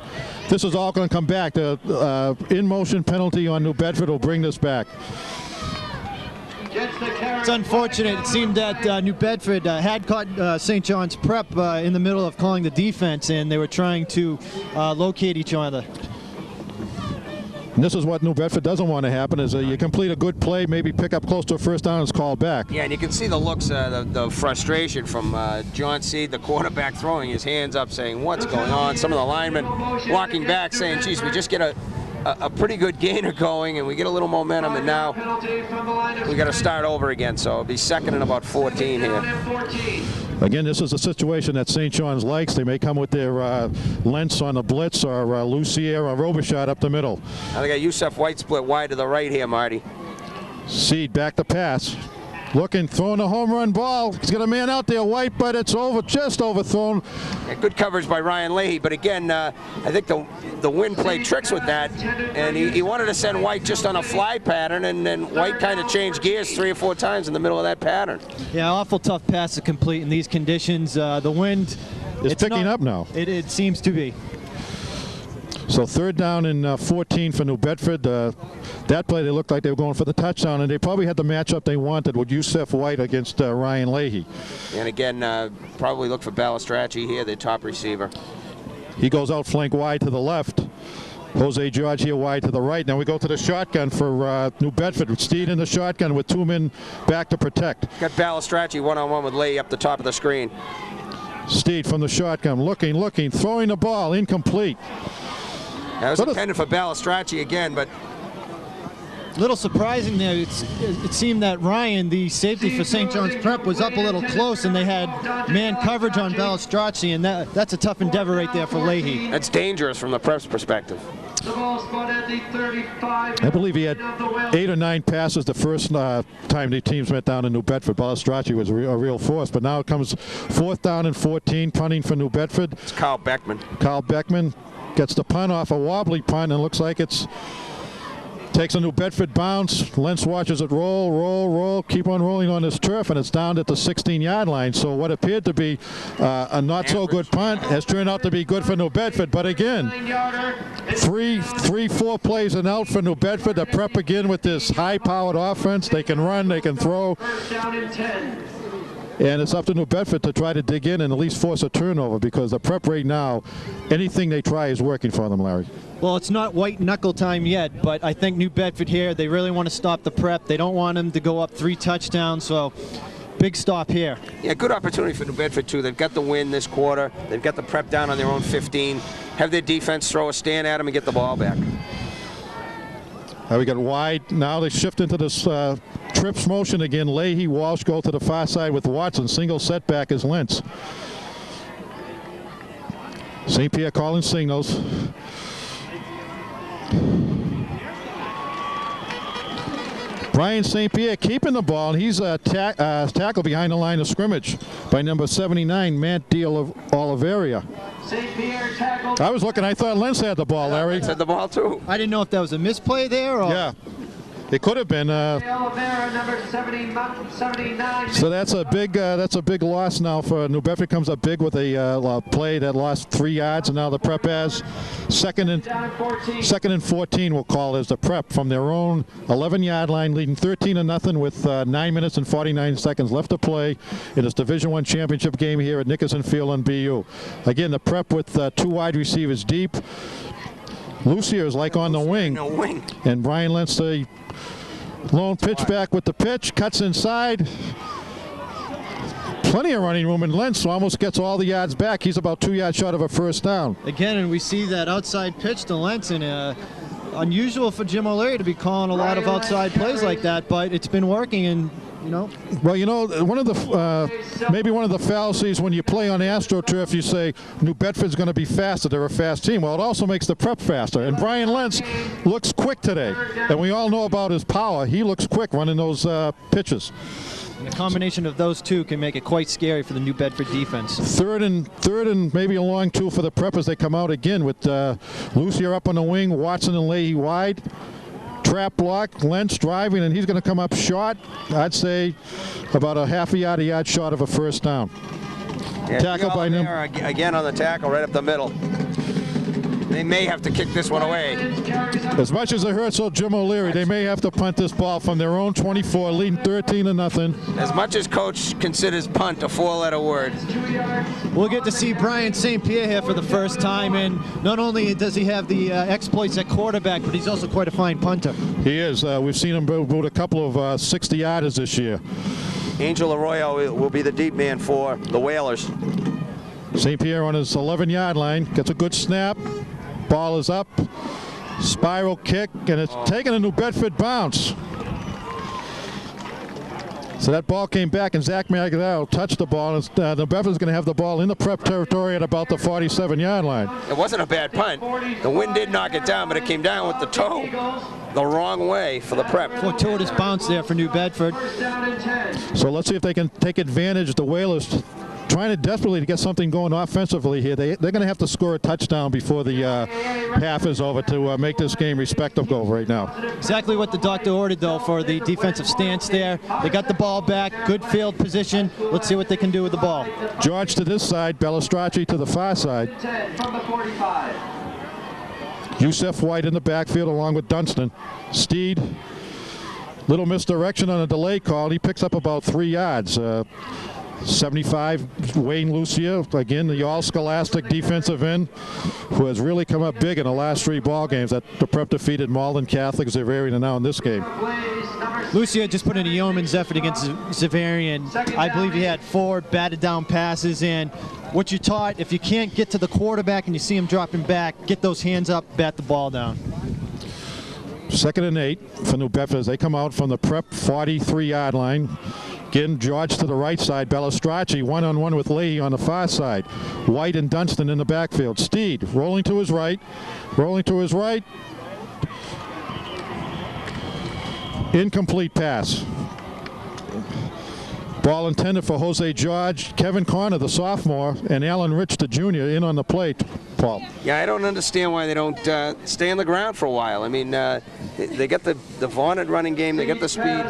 this is all going to come back. The in-motion penalty on New Bedford will bring this back. It's unfortunate. It seemed that New Bedford had caught St. John's Prep in the middle of calling the defense, and they were trying to locate each other. And this is what New Bedford doesn't want to happen, is you complete a good play, maybe pick up close to a first down, and it's called back. Yeah, and you can see the looks, the frustration from John Seed, the quarterback, throwing his hands up saying, what's going on? Some of the linemen walking back saying, geez, we just get a pretty good gainer going, and we get a little momentum, and now we got to start over again. So it'll be 2nd and about 14 here. Again, this is a situation that St. John's likes. They may come with their Lentz on the blitz, or Lucier or Robichaud up the middle. Now they got Yusef White split wide to the right here, Marty. Seed back to pass. Looking, throwing a home run ball. He's got a man out there, White, but it's just overthrown. Yeah, good coverage by Ryan Leahy, but again, I think the wind played tricks with that, and he wanted to send White just on a fly pattern, and then White kind of changed gears 3 or 4 times in the middle of that pattern. Yeah, awful tough pass to complete in these conditions. The wind is picking up now. It seems to be. So 3rd down and 14 for New Bedford. That play, they looked like they were going for the touchdown, and they probably had the matchup they wanted with Yusef White against Ryan Leahy. And again, probably look for Balistracci here, the top receiver. He goes out flank wide to the left. Jose George here wide to the right. Now we go to the shotgun for New Bedford. Steed in the shotgun with 2 men back to protect. Got Balistracci one-on-one with Leahy up the top of the screen. Steed from the shotgun, looking, throwing the ball, incomplete. That was intended for Balistracci again, but a little surprising there. It seemed that Ryan, the safety for St. John's Prep, was up a little close, and they had man coverage on Balistracci, and that's a tough endeavor right there for Leahy. That's dangerous from the Prep's perspective. I believe he had 8 or 9 passes the first time the teams went down in New Bedford. Balistracci was a real force, but now it comes 4th down and 14, punting for New Bedford. It's Kyle Beckman. Kyle Beckman gets the punt off a wobbly punt, and looks like it's takes a New Bedford bounce. Lentz watches it roll, keep on rolling on this turf, and it's down at the 16-yard line. So what appeared to be a not-so-good punt has turned out to be good for New Bedford. But again, 4 plays and out for New Bedford. The Prep again with this high-powered offense. They can run, they can throw. And it's up to New Bedford to try to dig in and at least force a turnover, because the prep right now, anything they try is working for them, Larry. Well, it's not white knuckle time yet, but I think New Bedford here, they really want to stop the prep. They don't want them to go up 3 touchdowns, so big stop here. Yeah, good opportunity for New Bedford, too. They've got the win this quarter. They've got the prep down on their own 15. Have their defense throw a stand at them and get the ball back. We got wide. Now they shift into this trips motion again. Leahy, Walsh go to the far side with Watson. Single setback is Lentz. St. Pierre calling signals. Brian St. Pierre keeping the ball. He's tackled behind the line of scrimmage by number 79, Matt Oliveria. St. Pierre tackled. I was looking. I thought Lentz had the ball, Larry. Lentz had the ball, too. I didn't know if that was a misplay there or... Yeah. It could have been. Oliveira, number 79. So that's a big loss now for New Bedford. Comes up big with a play that lost 3 yards, and now the prep has second and 14. We'll call as the prep from their own 11-yard line, leading 13-0 with 9 minutes and 49 seconds left to play in this Division I championship game here at Nickerson Field on BU. Again, the prep with 2 wide receivers deep. Lucia is like on the wing, and Brian Lentz, the lone pitch back with the pitch, cuts inside. Plenty of running room, and Lentz almost gets all the yards back. He's about 2 yards short of a first down. Again, and we see that outside pitch to Lentz, and unusual for Jim O'Leary to be calling a lot of outside plays like that, but it's been working, and you know. Well, you know, one of the maybe one of the fallacies when you play on AstroTurf, you say New Bedford's going to be faster. They're a fast team. Well, it also makes the prep faster. And Brian Lentz looks quick today, and we all know about his power. He looks quick running those pitches. And the combination of those two can make it quite scary for the New Bedford defense. Third and maybe a long 2 for the prep as they come out again with Lucia up on the wing, Watson and Leahy wide. Trap block, Lentz driving, and he's going to come up short. I'd say about a half a yard short of a first down. Yeah, tackle by number again on the tackle right up the middle. They may have to kick this one away. As much as it hurts old Jim O'Leary, they may have to punt this ball from their own 24, leading 13-0. As much as coach considers punt a 4-letter word. We'll get to see Brian St. Pierre here for the first time, and not only does he have the exploits at quarterback, but he's also quite a fine punter. He is. We've seen him boot a couple of 60-yarders this year. Angel Arroyo will be the deep man for the Whalers. St. Pierre on his 11-yard line, gets a good snap. Ball is up, spiral kick, and it's taking a New Bedford bounce. So that ball came back, and Zach Magadao touched the ball. And New Bedford's going to have the ball in the prep territory at about the 47-yard line. It wasn't a bad punt. The wind did knock it down, but it came down with the toe the wrong way for the prep. Fortuitous bounce there for New Bedford. So let's see if they can take advantage of the Whalers trying to desperately to get something going offensively here. They're going to have to score a touchdown before the half is over to make this game respectable right now. Exactly what the doctor ordered, though, for the defensive stance there. They got the ball back, good field position. Let's see what they can do with the ball. George to this side, Bellistracci to the far side. From the 45. Yusef White in the backfield along with Dunstan. Steed, little misdirection on a delay call. He picks up about 3 yards. 75, Wayne Lucia, again, the all-scholastic defensive end, who has really come up big in the last 3 ball games. That the prep defeated Malden Catholic, Xaverian, and now in this game. Lucia just put in a yeoman's effort against Xaverian. I believe he had 4 batted down passes, and what you taught, if you can't get to the quarterback and you see him dropping back, get those hands up, bat the ball down. 2nd and 8 for New Bedford as they come out from the prep 43-yard line. Again, George to the right side. Bellistracci one-on-one with Leahy on the far side. White and Dunstan in the backfield. Steed rolling to his right. Rolling to his right. Incomplete pass. Ball intended for Jose George. Kevin Connor, the sophomore, and Alan Rich, the junior, in on the plate, Paul. Yeah, I don't understand why they don't stay on the ground for a while. I mean, They get the vaunted running game. They get the speed.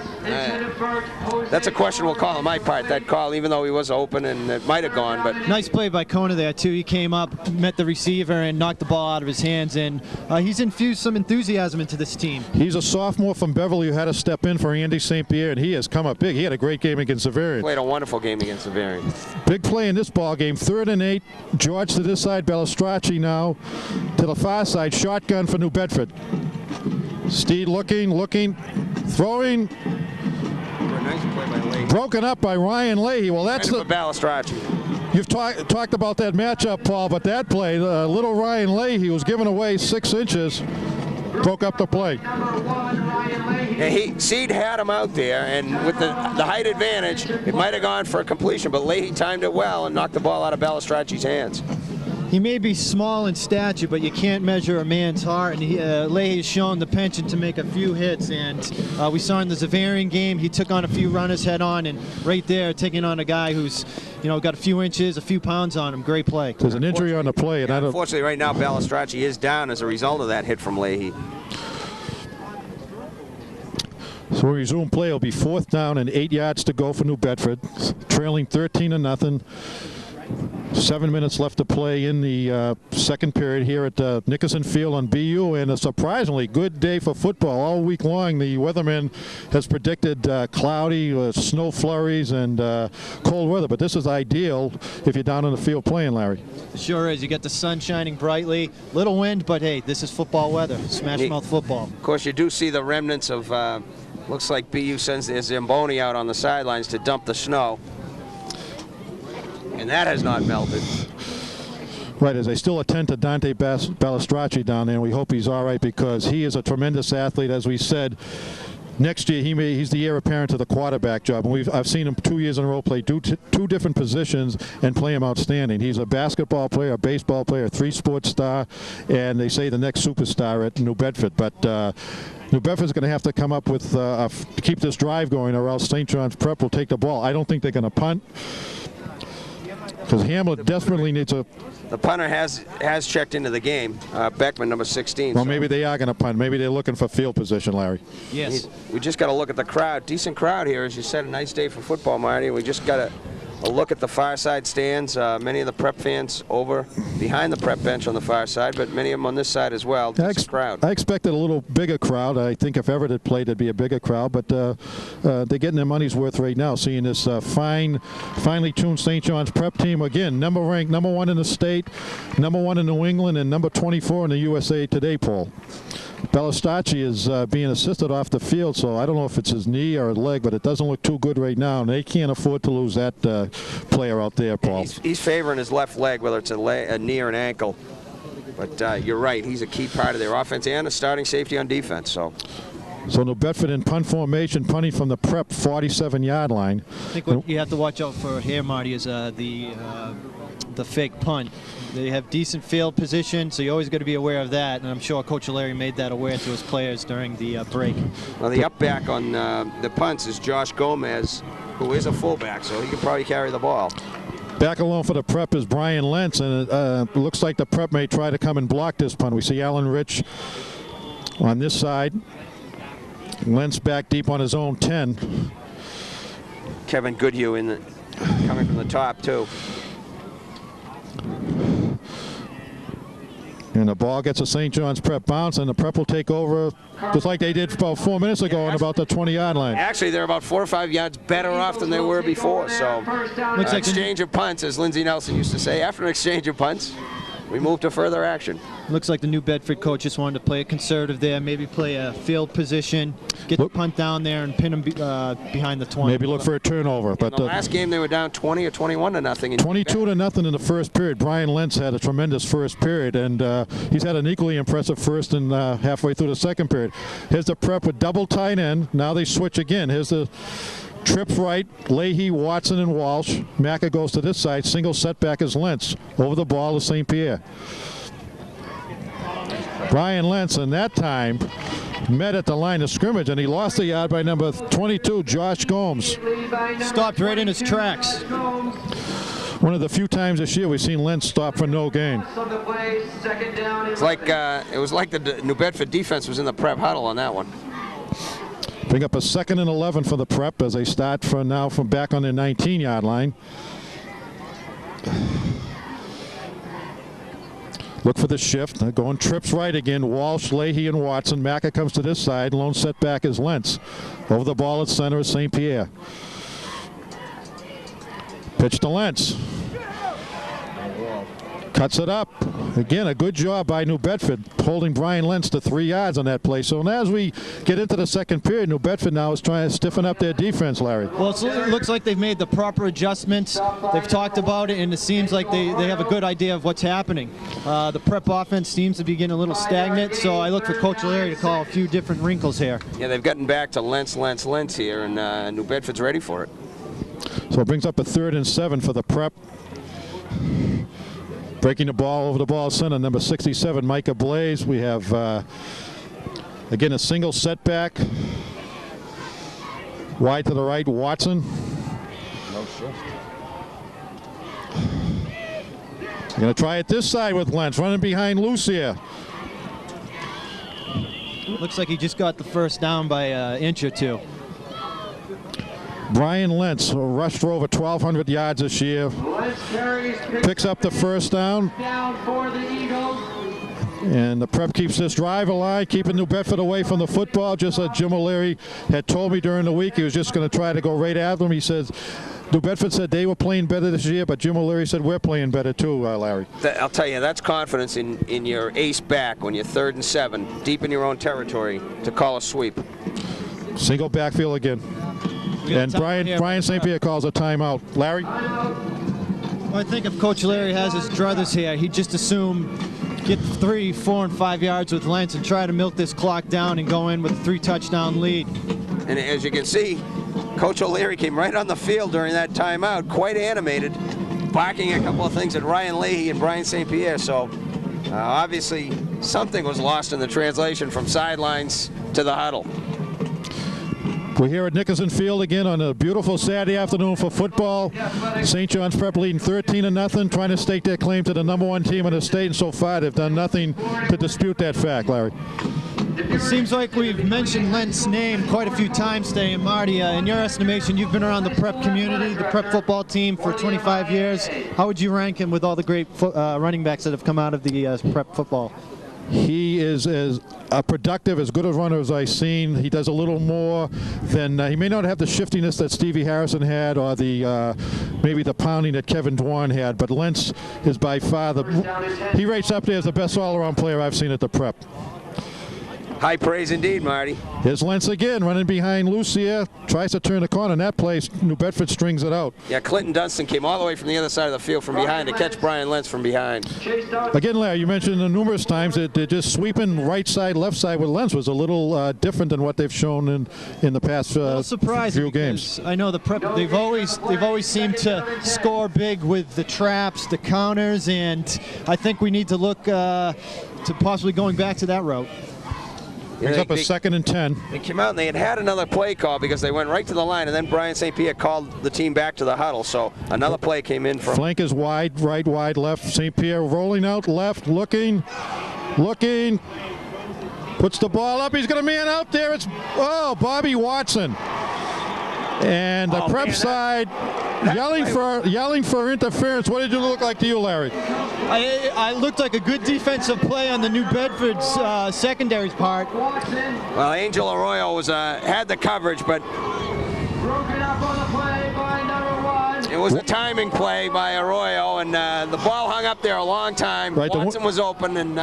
That's a questionable call on my part, that call, even though he was open and it might have gone. But nice play by Kona there, too. He came up, met the receiver, and knocked the ball out of his hands. And he's infused some enthusiasm into this team. He's a sophomore from Beverly who had to step in for Andy St. Pierre, and he has come up big. He had a great game against Severian. Played a wonderful game against Severian. Big play in this ball game. 3rd and 8. George to this side. Bellistracci now to the far side. Shotgun for New Bedford. Steed looking, throwing. Nice play by Leahy. Broken up by Ryan Leahy. Well, that's the Bellistracci. You've talked about that matchup, Paul, but that play, little Ryan Leahy was giving away 6 inches, broke up the play. Yeah, Seed had him out there, and with the height advantage, it might have gone for a completion, but Leahy timed it well and knocked the ball out of Bellistracci's hands. He may be small in stature, but you can't measure a man's heart. And Leahy has shown the penchant to make a few hits. And we saw in the Zavarian game, he took on a few runners head on, and right there, taking on a guy who's, got a few inches, a few pounds on him. Great play. There's an injury on the play, and unfortunately, right now, Bellistracci is down as a result of that hit from Leahy. So we resume play. It'll be 4th down and 8 yards to go for New Bedford, trailing 13-0. 7 minutes left to play in the second period here at Nickerson Field on BU, and a surprisingly good day for football. All week long, the weatherman has predicted cloudy, snow flurries, and cold weather, but this is ideal if you're down on the field playing, Larry. Sure is. You get the sun shining brightly, little wind, but hey, this is football weather, smash mouth football. Of course, you do see the remnants of, looks like BU sends their Zamboni out on the sidelines to dump the snow. And that has not melted. Right, as they still attend to Dante Bellistracci down there, and we hope he's all right because he is a tremendous athlete. As we said, next year he's the heir apparent to the quarterback job. And I've seen him 2 years in a row play two different positions and play him outstanding. He's a basketball player, a baseball player, a 3-sport star, and they say the next superstar at New Bedford. But New Bedford's going to have to come up with to keep this drive going, or else St. John's Prep will take the ball. I don't think they're going to punt, because Hamlet desperately needs a... The punter has checked into the game, Beckman, number 16. Well, maybe they are going to punt. Maybe they're looking for field position, Larry. Yes. We just got to look at the crowd. Decent crowd here, as you said. A nice day for football, Marty. We just got a look at the far side stands. Many of the Prep fans over behind the Prep bench on the far side, but many of them on this side as well. Decent crowd. I expected a little bigger crowd. I think if Everett had played, it'd be a bigger crowd, but they're getting their money's worth right now, seeing this finely tuned St. John's Prep team. Again, ranked number 1 in the state, number 1 in New England, and number 24 in the USA Today poll. Bellistracci is being assisted off the field, so I don't know if it's his knee or his leg, but it doesn't look too good right now, and they can't afford to lose that player out there, Paul. He's favoring his left leg, whether it's a knee or an ankle. But you're right, he's a key part of their offense and a starting safety on defense. So New Bedford in punt formation, punting from the Prep 47-yard line. I think what you have to watch out for here, Marty, is the fake punt. They have decent field position, so you always got to be aware of that. And I'm sure Coach O'Leary made that aware to his players during the break. Well, the up back on the punts is Josh Gomez, who is a fullback, so he can probably carry the ball. Back alone for the Prep is Brian Lentz, and it looks like the Prep may try to come and block this punt. We see Alan Rich on this side. Lentz back deep on his own 10. Kevin Goodhue coming from the top, too. And the ball gets a St. John's Prep bounce, and the Prep will take over just like they did about 4 minutes ago on about the 20-yard line. Actually, they're about 4 or 5 yards better off than they were before. So, looks like exchange of punts, as Lindsey Nelson used to say. After an exchange of punts, we move to further action. Looks like the New Bedford coach just wanted to play a conservative there, maybe play a field position, get the punt down there and pin them behind the 20. Maybe look for a turnover. But in the last game, they were down 20 or 21 to nothing. 22-0 in the first period. Brian Lentz had a tremendous first period, and he's had an equally impressive first and halfway through the second period. Here's the Prep with double tight end. Now they switch again. Here's the trips right, Leahy, Watson, and Walsh. Macca goes to this side. Single setback is Lentz. Over the ball to St. Pierre. Brian Lentz, and that time met at the line of scrimmage, and he lost the yard by number 22, Josh Gomes. Stopped right in his tracks. One of the few times this year we've seen Lentz stop for no gain. Of the play, second down. It's like it was like the New Bedford defense was in the prep huddle on that one. Bring up a 2nd and 11 for the Prep as they start from back on their 19-yard line. Look for the shift. They're going trips right again. Walsh, Leahy, and Watson. Macca comes to this side. Lone setback is Lentz. Over the ball at center is St. Pierre. Pitch to Lentz. Cuts it up. Again, a good job by New Bedford holding Brian Lentz to 3 yards on that play. So as we get into the second period, New Bedford now is trying to stiffen up their defense, Larry. Well, it looks like they've made the proper adjustments. They've talked about it, and it seems like they have a good idea of what's happening. The Prep offense seems to be getting a little stagnant, so I look for Coach O'Leary to call a few different wrinkles here. Yeah, they've gotten back to Lentz here, and New Bedford's ready for it. So it brings up a 3rd and 7 for the Prep. Breaking the ball over the ball center, number 67, Micah Blaze. We have, again, a single setback. Wide to the right, Watson. No shift. They're going to try it this side with Lentz, running behind Lucia. Looks like he just got the first down by an inch or two. Brian Lentz rushed for over 1,200 yards this year. Picks up the first down. Down for the Eagles. And the Prep keeps this drive alive, keeping New Bedford away from the football. Just like Jim O'Leary had told me during the week, he was just going to try to go right at them. He says, New Bedford said they were playing better this year, but Jim O'Leary said we're playing better too, Larry. I'll tell you, that's confidence in your ace back when you're 3rd and 7, deep in your own territory, to call a sweep. Single backfield again. And Brian St. Pierre calls a timeout. Larry? Well, I think if Coach O'Leary has his druthers here, he'd just assume get 3, 4, and 5 yards with Lentz and try to milk this clock down and go in with a 3-touchdown lead. And as you can see, Coach O'Leary came right on the field during that timeout, quite animated, barking a couple of things at Ryan Leahy and Brian St. Pierre. So obviously something was lost in the translation from sidelines to the huddle. We're here at Nickerson Field again on a beautiful Saturday afternoon for football. St. John's Prep leading 13-0, trying to stake their claim to the #1 team in the state, and so far they've done nothing to dispute that fact, Larry. It seems like we've mentioned Lentz's name quite a few times today. And Marty, in your estimation, you've been around the Prep community, the Prep football team for 25 years. How would you rank him with all the great running backs that have come out of the Prep football? He is as productive, as good a runner as I've seen. He does a little more than he may not have the shiftiness that Stevie Harrison had, or the maybe the pounding that Kevin Dwan had. But Lentz is by far he rates up there as the best all-around player I've seen at the Prep. High praise indeed, Marty. Here's Lentz again, running behind Lucia. Tries to turn the corner. In that place, New Bedford strings it out. Yeah, Clinton Dunstan came all the way from the other side of the field from behind to catch Brian Lentz from behind. Again, Larry, you mentioned numerous times that they're just sweeping right side, left side with Lentz was a little different than what they've shown in the past few games. I know the Prep, they've always seemed to score big with the traps, the counters, and I think we need to look to possibly going back to that route. Brings up a 2nd and 10. They came out and they had another play call because they went right to the line, and then Brian St. Pierre called the team back to the huddle. So another play came in from. Flank is wide, right, wide, left. St. Pierre rolling out left, looking, puts the ball up. He's got a man out there. It's Bobby Watson. And the Prep side yelling for interference. What did it look like to you, Larry? I looked like a good defensive play on the New Bedford's secondary's part. Well, Angel Arroyo had the coverage, but Broken up on the play by #1. it was a timing play by Arroyo, and the ball hung up there a long time. Right, Watson was open, and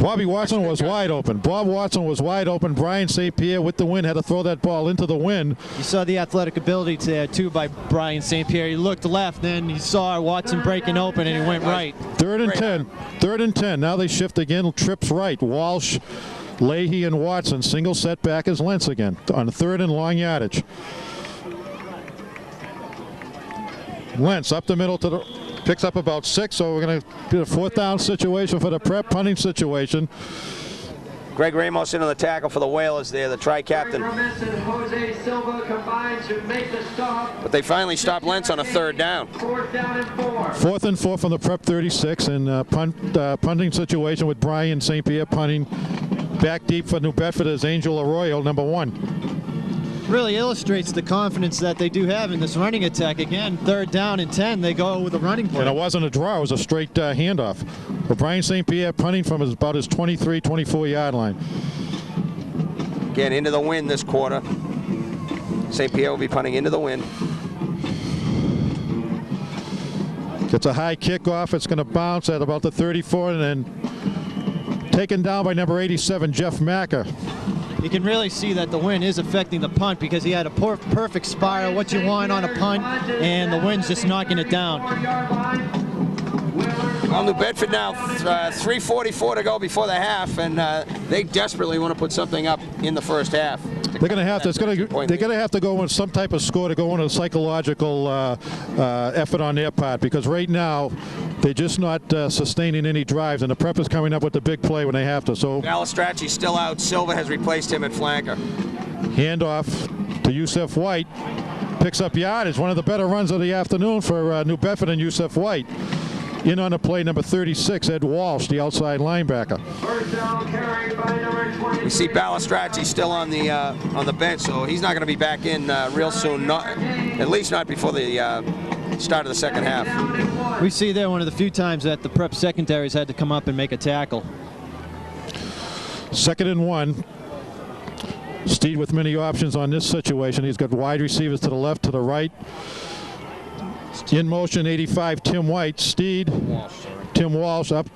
Bobby Watson was wide open. Bob Watson was wide open. Brian St. Pierre with the wind had to throw that ball into the wind. You saw the athletic ability there too by Brian St. Pierre. He looked left, then he saw Watson breaking open, and he went right. 3rd and 10. 3rd and 10. Now they shift again. Trips right. Walsh, Leahy, and Watson. Single setback is Lentz again on 3rd and long yardage. Lentz up the middle to the. Picks up about 6, so we're going to get a 4th down situation for the Prep, punting situation. Greg Ramos in on the tackle for the Whalers there, the tri-captain. Jose Silva combined to make the stop. But they finally stopped Lentz on a 3rd down. 4th down and 4. 4th and 4 from the Prep 36, and punting situation with Brian St. Pierre punting. Back deep for New Bedford is Angel Arroyo, number 1. Really illustrates the confidence that they do have in this running attack. Again, 3rd down and 10, they go with a running play. And it wasn't a draw, it was a straight handoff. But Brian St. Pierre punting from about his 23, 24-yard line. Again, into the wind this quarter. St. Pierre will be punting into the wind. Gets a high kickoff. It's going to bounce at about the 34 and then taken down by number 87, Jeff Macker. You can really see that the wind is affecting the punt because he had a perfect spiral, what you want on a punt, and the wind's just knocking it down. Well, New Bedford now, 3:44 to go before the half, and they desperately want to put something up in the first half. They're going to have to. They're going to have to go with some type of score to go on a psychological effort on their part, because right now they're just not sustaining any drives, and the Prep is coming up with the big play when they have to. So Balistracci's still out. Silva has replaced him at flanker. Handoff to Yusef White. Picks up yardage. One of the better runs of the afternoon for New Bedford and Yusef White. In on the play, number 36, Ed Walsh, the outside linebacker. First down carried by number 20. We see Balistracci still on the bench, so he's not going to be back in real soon. At least not before the start of the second half. We see there one of the few times that the Prep secondaries had to come up and make a tackle. 2nd and 1. Steed with many options on this situation. He's got wide receivers to the left, to the right. In motion, 85, Tim White. Steed, Tim Walsh up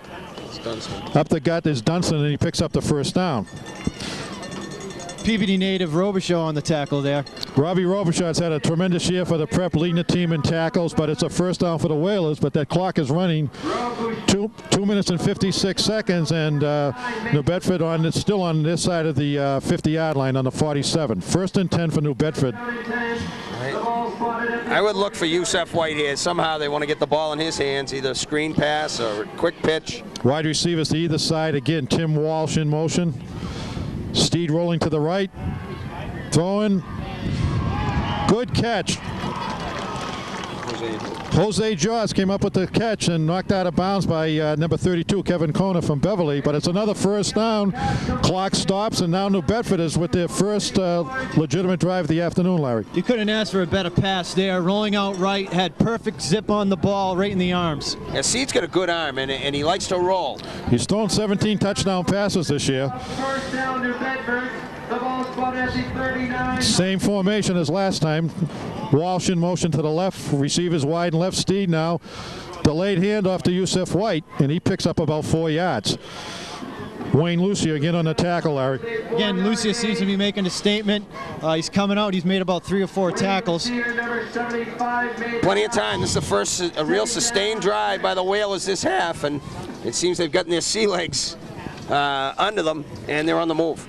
the gut is Dunstan, and he picks up the first down. Peabody native Robichaud on the tackle there. Robbie Robichaud's had a tremendous year for the Prep, leading the team in tackles, but it's a first down for the Whalers, but that clock is running 2 minutes and 56 seconds, and New Bedford still on this side of the 50-yard line on the 47. 1st and 10 for New Bedford. I would look for Yusef White here. Somehow they want to get the ball in his hands, either screen pass or quick pitch. Wide receivers to either side. Again, Tim Walsh in motion. Steed rolling to the right. Throwing. Good catch. Jose Jaws came up with the catch and knocked out of bounds by number 32, Kevin Kona from Beverly. But it's another first down. Clock stops, and now New Bedford is with their first legitimate drive of the afternoon, Larry. You couldn't ask for a better pass there. Rolling out right, had perfect zip on the ball, right in the arms. Yeah, Steed's got a good arm, and he likes to roll. He's thrown 17 touchdown passes this year. First down, New Bedford. The ball spotted at the 39. Same formation as last time. Walsh in motion to the left. Receivers wide and left. Steed now. Delayed handoff to Yusef White, and he picks up about 4 yards. Wayne Lucia again on the tackle, Larry. Again, Lucia seems to be making a statement. He's coming out. He's made about 3 or 4 tackles. Plenty of time. This is the first real sustained drive by the Whalers this half, and it seems they've gotten their sea legs under them, and they're on the move.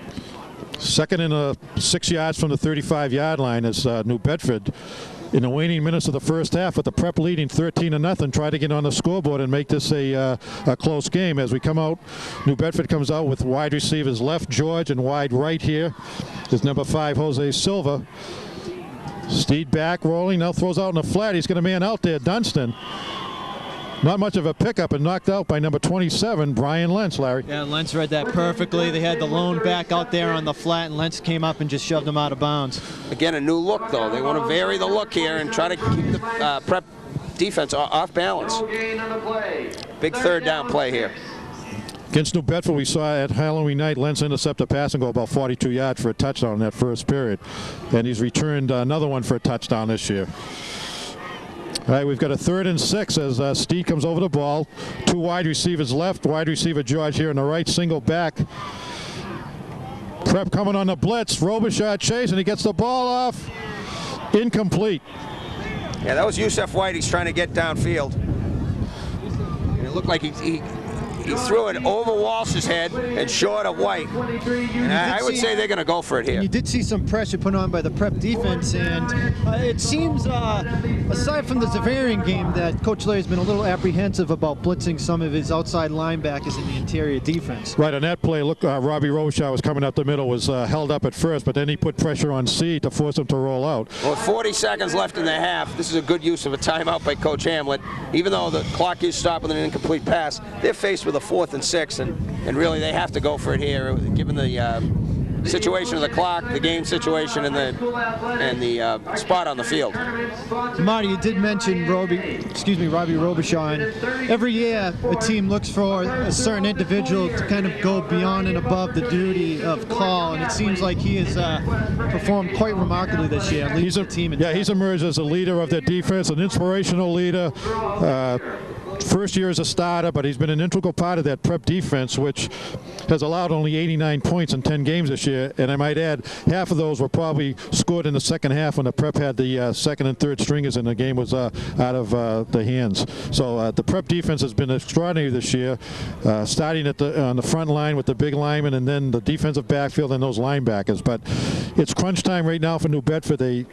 2nd and 6 yards from the 35-yard line as New Bedford, in the waning minutes of the first half, with the Prep leading 13-0, try to get on the scoreboard and make this a close game. As we come out, New Bedford comes out with wide receivers left, George, and wide right here is number 5, Jose Silva. Steed back, rolling, now throws out in the flat. He's going to man out there, Dunstan. Not much of a pickup, and knocked out by number 27, Brian Lentz, Larry. Yeah, Lentz read that perfectly. They had the lone back out there on the flat, and Lentz came up and just shoved him out of bounds. Again, a new look, though. They want to vary the look here and try to keep the Prep defense off balance. Big 3rd down play here. Against New Bedford, we saw at Halloween night, Lentz intercept a pass and go about 42 yards for a touchdown in that first period. And he's returned another one for a touchdown this year. All right, we've got a 3rd and 6 as Steed comes over the ball. 2 wide receivers left. Wide receiver George here on the right, single back. Prep coming on the blitz. Robichaud chase, and he gets the ball off. Incomplete. Yeah, that was Yusef White. He's trying to get downfield. And it looked like he he threw it over Walsh's head and short of White. And I would say they're going to go for it here. You did see some pressure put on by the prep defense, and it seems, aside from the Zavarian game, that Coach Larry's been a little apprehensive about blitzing some of his outside linebackers in the interior defense. Right, on that play, look, Robbie Robichaud was coming up the middle, was held up at first, but then he put pressure on C to force him to roll out. Well, with 40 seconds left in the half, this is a good use of a timeout by Coach Hamlet. Even though the clock is stopped with an incomplete pass, they're faced with a 4th and 6, and really they have to go for it here, given the situation of the clock, the game situation, and the spot on the field. Marty, you did mention Robbie Robichaud. Every year, a team looks for a certain individual to kind of go beyond and above the duty of call, and it seems like he has performed quite remarkably this year. He's he's emerged as a leader of their defense, an inspirational leader. First year as a starter, but he's been an integral part of that prep defense, which has allowed only 89 points in 10 games this year. And I might add, half of those were probably scored in the second half when the prep had the second and third stringers and the game was out of the hands. So the prep defense has been extraordinary this year, starting on the front line with the big linemen and then the defensive backfield and those linebackers. But it's crunch time right now for New Bedford. They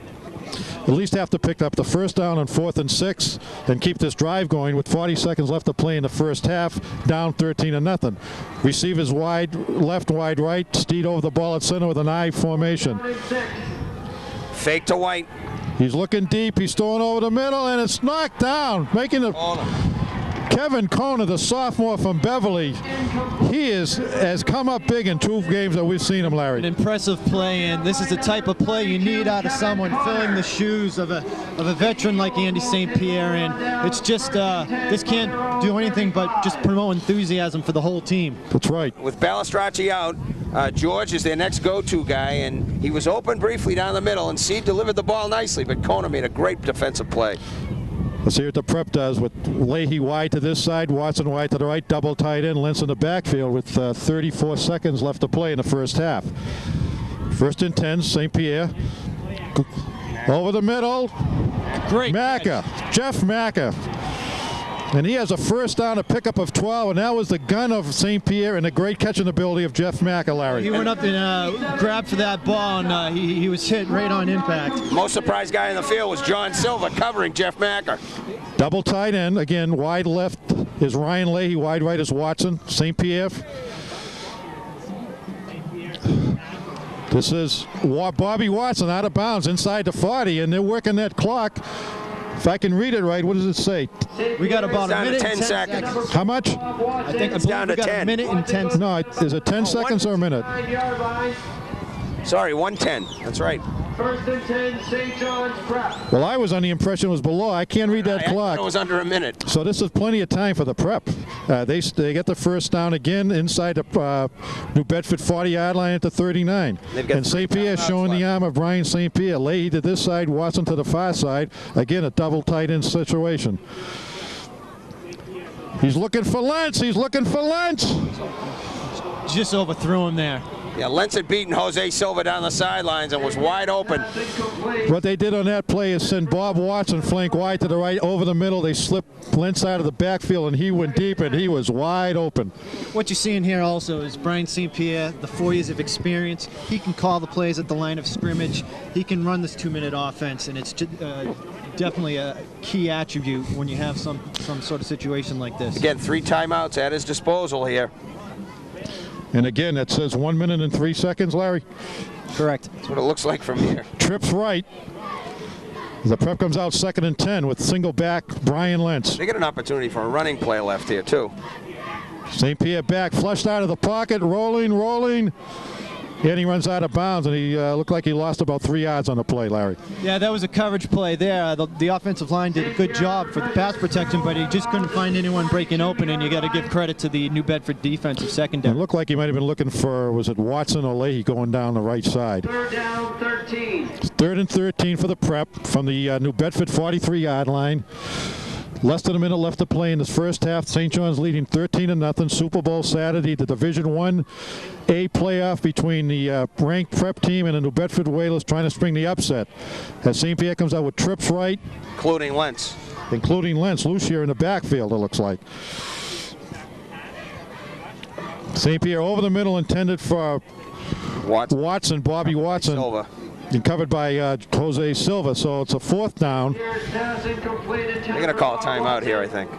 at least have to pick up the first down on 4th and 6 and keep this drive going with 40 seconds left to play in the first half, down 13-0. Receivers wide left, wide right. Steed over the ball at center with an I formation. Fake to White. He's looking deep. He's throwing over the middle, and it's knocked down, making the Kevin Kona, the sophomore from Beverly, he has come up big in 2 games that we've seen him, Larry. An impressive play, and this is the type of play you need out of someone filling the shoes of a veteran like Andy St. Pierre, and it's just this can't do anything but just promote enthusiasm for the whole team. That's right. With Balistracci out, George is their next go-to guy, and he was open briefly down the middle, and Seed delivered the ball nicely, but Kona made a great defensive play. Let's see what the prep does with Leahy wide to this side, Watson wide to the right, double tight end, Lentz in the backfield with 34 seconds left to play in the first half. 1st and 10, St. Pierre. Over the middle. Great Macca, Jeff Macca. And he has a first down, a pickup of 12, and that was the gun of St. Pierre and the great catching ability of Jeff Macca, Larry. He went up and grabbed for that ball, and he was hit right on impact. Most surprised guy in the field was John Silva covering Jeff Macca. Double tight end, again, wide left is Ryan Leahy, wide right is Watson. St. Pierre. This is Bobby Watson out of bounds inside the 40, and they're working that clock. If I can read it right, what does it say? We got about a minute and 10 seconds. How much? I think it's down to 10. A minute and 10 seconds. No, is it 10 seconds or a minute? Sorry, 1:10. That's right. 1st and 10, St. John's prep. Well, I was on the impression it was below. I can't read that clock. It was under a minute. So this is plenty of time for the prep. They get the first down again inside the New Bedford 40-yard line at the 39. And St. Pierre showing the arm of Brian St. Pierre. Leahy to this side, Watson to the far side. Again, a double tight end situation. He's looking for Lentz. He's looking for Lentz. Just overthrew him there. Yeah, Lentz had beaten Jose Silva down the sidelines and was wide open. What they did on that play is send Bob Watson flank wide to the right over the middle. They slipped Lentz out of the backfield, and he went deep, and he was wide open. What you're seeing here also is Brian St. Pierre, the 4 years of experience. He can call the plays at the line of scrimmage. He can run this 2-minute offense, and it's definitely a key attribute when you have some sort of situation like this. Again, 3 timeouts at his disposal here. And again, that says 1 minute and 3 seconds, Larry. Correct. That's what it looks like from here. Trips right. The prep comes out 2nd and 10 with single back Brian Lentz. They get an opportunity for a running play left here, too. St. Pierre back, flushed out of the pocket, rolling. And he runs out of bounds, and he looked like he lost about 3 yards on the play, Larry. Yeah, that was a coverage play there. The offensive line did a good job for the pass protection, but he just couldn't find anyone breaking open, and you got to give credit to the New Bedford defensive secondary. It looked like he might have been looking for, was it Watson or Leahy going down the right side? 3rd down, 13. 3rd and 13 for the prep from the New Bedford 43-yard line. Less than a minute left to play in this first half. St. John's leading 13-0. Super Bowl Saturday, the Division I-A playoff between the ranked prep team and the New Bedford Whalers trying to spring the upset. As St. Pierre comes out with trips right. Including Lentz. Loose here in the backfield, it looks like. St. Pierre over the middle, intended for Watson, Bobby Watson. Silva. And covered by Jose Silva, so it's a 4th down. They're going to call a timeout here, I think.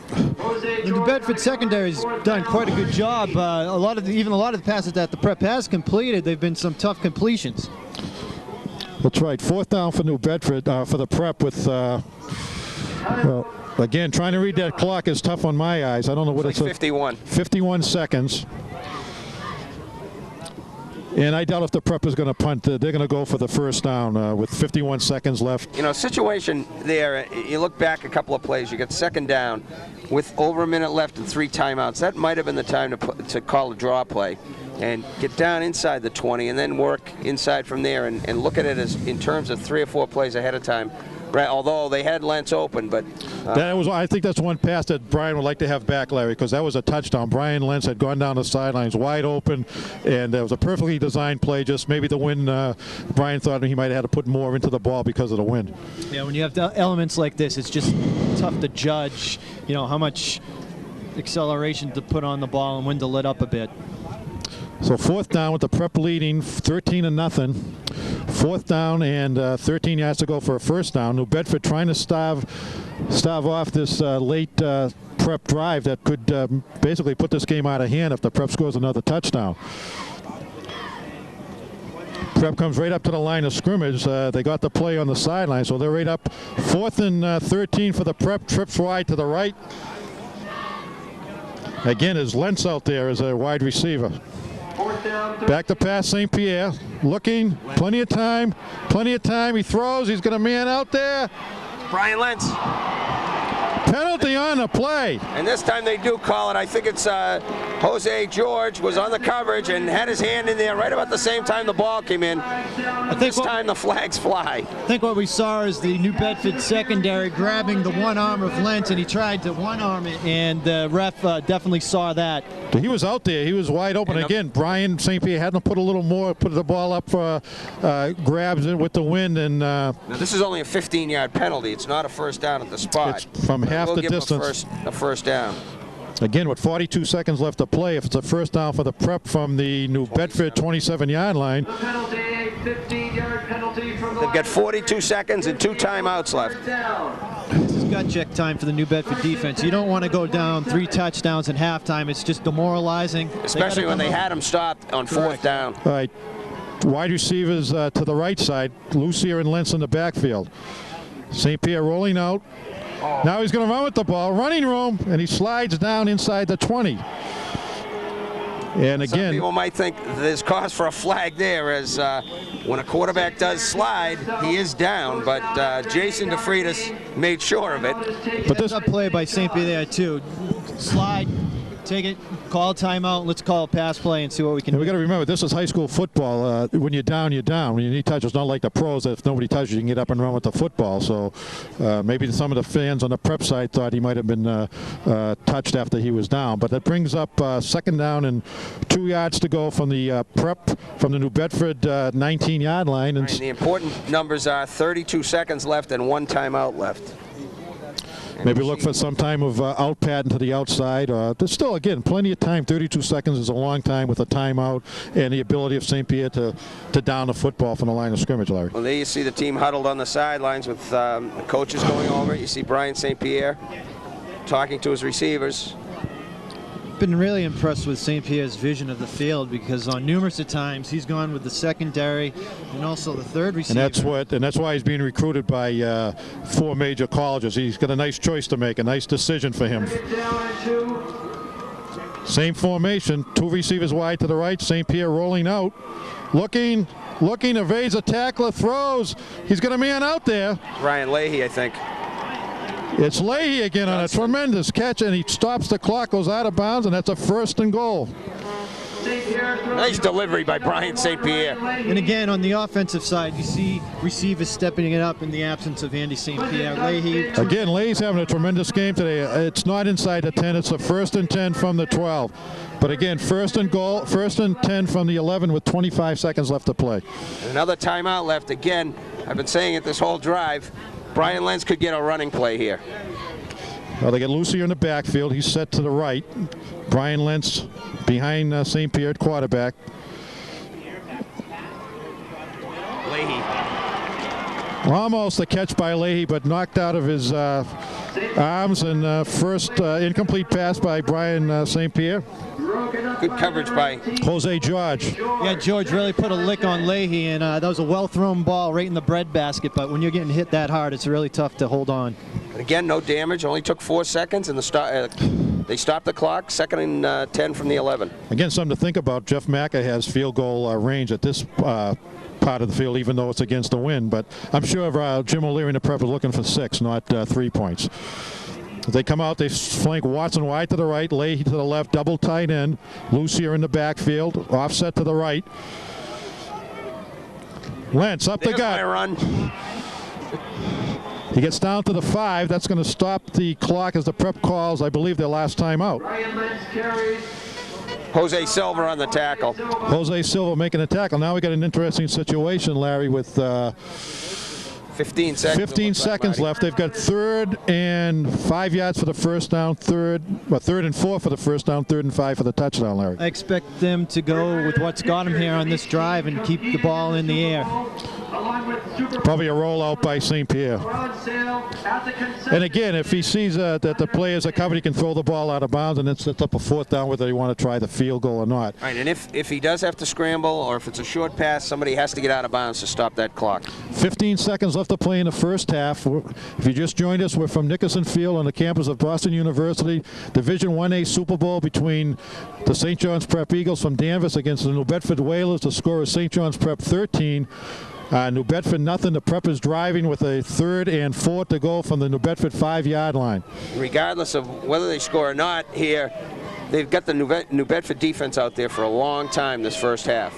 The New Bedford secondary's done quite a good job. A lot of the passes that the Prep has completed, they've been some tough completions. That's right. 4th down for New Bedford for the Prep with. Well, again, trying to read that clock is tough on my eyes. I don't know what it's. 51. 51 seconds. And I doubt if the Prep is going to punt. They're going to go for the 1st down with 51 seconds left. You know, situation there, you look back a couple of plays, you get 2nd down with over a minute left and 3 timeouts. That might have been the time to call a draw play and get down inside the 20 and then work inside from there and look at it as in terms of 3 or 4 plays ahead of time. Right, although they had Lentz open, but I think that's one pass that Brian would like to have back, Larry, because that was a touchdown. Brian Lentz had gone down the sidelines wide open, and it was a perfectly designed play. Just maybe the wind, Brian thought he might have had to put more into the ball because of the wind. Yeah, when you have elements like this, it's just tough to judge, you know, how much acceleration to put on the ball and when to let up a bit. So 4th down with the Prep leading 13-0. 4th down and 13 yards to go for a 1st down. New Bedford trying to stave off this late Prep drive that could basically put this game out of hand if the Prep scores another touchdown. Prep comes right up to the line of scrimmage. They got the play on the sideline, so they're right up. 4th and 13 for the Prep. Trips wide to the right. Again, is Lentz out there as a wide receiver. Back to pass, St. Pierre. Looking, plenty of time. He throws. He's going to man out there. Brian Lentz. Penalty on the play. And this time they do call it. I think it's Jose George was on the coverage and had his hand in there right about the same time the ball came in. This time the flags fly. I think what we saw is the New Bedford secondary grabbing the one arm of Lentz, and he tried to one arm it, and the ref definitely saw that. He was out there. He was wide open. Again, Brian St. Pierre had to put a little more, put the ball up for grabs it with the wind. And now this is only a 15-yard penalty. It's not a 1st down at the spot. It's from half the distance. A first down. Again, with 42 seconds left to play, if it's a 1st down for the Prep from the New Bedford 27-yard line. The penalty, a 15-yard penalty from the They've got 42 seconds and 2 timeouts left. This is gut check time for the New Bedford defense. You don't want to go down 3 touchdowns at halftime. It's just demoralizing. Especially when they had them stopped on 4th down. All right, wide receivers to the right side. Lucier and Lentz in the backfield. St. Pierre rolling out. Now he's going to run with the ball. Running room, and he slides down inside the 20. And again, some people might think there's cause for a flag there, as when a quarterback does slide, he is down. But Jason DeFreitas made sure of it. But this play by St. Pierre there too. Slide, take it, call a timeout. Let's call a pass play and see what we can do. We got to remember, this is high school football. When you're down, you're down. When you need touches, not like the pros. If nobody touches you, can get up and run with the football. So maybe some of the fans on the Prep side thought he might have been touched after he was down. But that brings up 2nd down and 2 yards to go from the Prep, from the New Bedford 19-yard line. And the important numbers are 32 seconds left and 1 timeout left. Maybe look for some time of out pattern to the outside. There's still, again, plenty of time. 32 seconds is a long time with a timeout and the ability of St. Pierre to down the football from the line of scrimmage, Larry. Well, there you see the team huddled on the sidelines with the coaches going over it. You see Brian St. Pierre talking to his receivers. Been really impressed with St. Pierre's vision of the field, because on numerous of times he's gone with the secondary and also the 3rd receiver. And that's why he's being recruited by 4 major colleges. He's got a nice choice to make, a nice decision for him. Same formation, 2 receivers wide to the right. St. Pierre rolling out, looking, evades a tackler, throws. He's going to man out there. Ryan Leahy, I think. It's Leahy again on a tremendous catch, and he stops the clock, goes out of bounds, and that's a 1st and goal. Nice delivery by Brian St. Pierre. And again, on the offensive side, you see receivers stepping it up in the absence of Andy St. Pierre. Leahy. Again, Leahy's having a tremendous game today. It's not inside the 10. It's a 1st and 10 from the 12. But again, 1st and goal, 1st and 10 from the 11 with 25 seconds left to play. Another timeout left. Again, I've been saying it this whole drive. Brian Lentz could get a running play here. Well, they get Lucier in the backfield. He's set to the right. Brian Lentz behind St. Pierre at quarterback. Leahy. Almost a catch by Leahy, but knocked out of his arms, and first incomplete pass by Brian St. Pierre. Good coverage by Jose George. Yeah, George really put a lick on Leahy, and that was a well-thrown ball right in the breadbasket, but when you're getting hit that hard, it's really tough to hold on. Again, no damage. Only took 4 seconds, and they stopped the clock. 2nd and 10 from the 11. Again, something to think about. Jeff Macca has field goal range at this part of the field, even though it's against the wind. But I'm sure Jim O'Leary in the prep is looking for 6, not 3 points. As they come out, they flank Watson wide to the right, Leahy to the left, double tight end. Lucier in the backfield, offset to the right. Lentz up the gut. Run. He gets down to the 5. That's going to stop the clock as the prep calls, I believe, their last time out. Jose Silva on the tackle. Jose Silva making a tackle. Now we got an interesting situation, Larry, with 15 seconds. 15 seconds left. They've got 3rd and 5 yards for the first down, 3rd and 4 for the first down, 3rd and 5 for the touchdown, Larry. I expect them to go with what's got them here on this drive and keep the ball in the air. Probably a rollout by St. Pierre. And again, if he sees that the players are covered, he can throw the ball out of bounds, and it sets up a 4th down whether they want to try the field goal or not. Right, and if he does have to scramble, or if it's a short pass, somebody has to get out of bounds to stop that clock. 15 seconds left to play in the first half. If you just joined us, we're from Nickerson Field on the campus of Boston University. Division 1A Super Bowl between the St. John's Prep Eagles from Danvers against the New Bedford Whalers. The score is St. John's Prep 13. New Bedford nothing. The prep is driving with a 3rd and 4 to go from the New Bedford 5-yard line. Regardless of whether they score or not here, they've got the New Bedford defense out there for a long time this first half.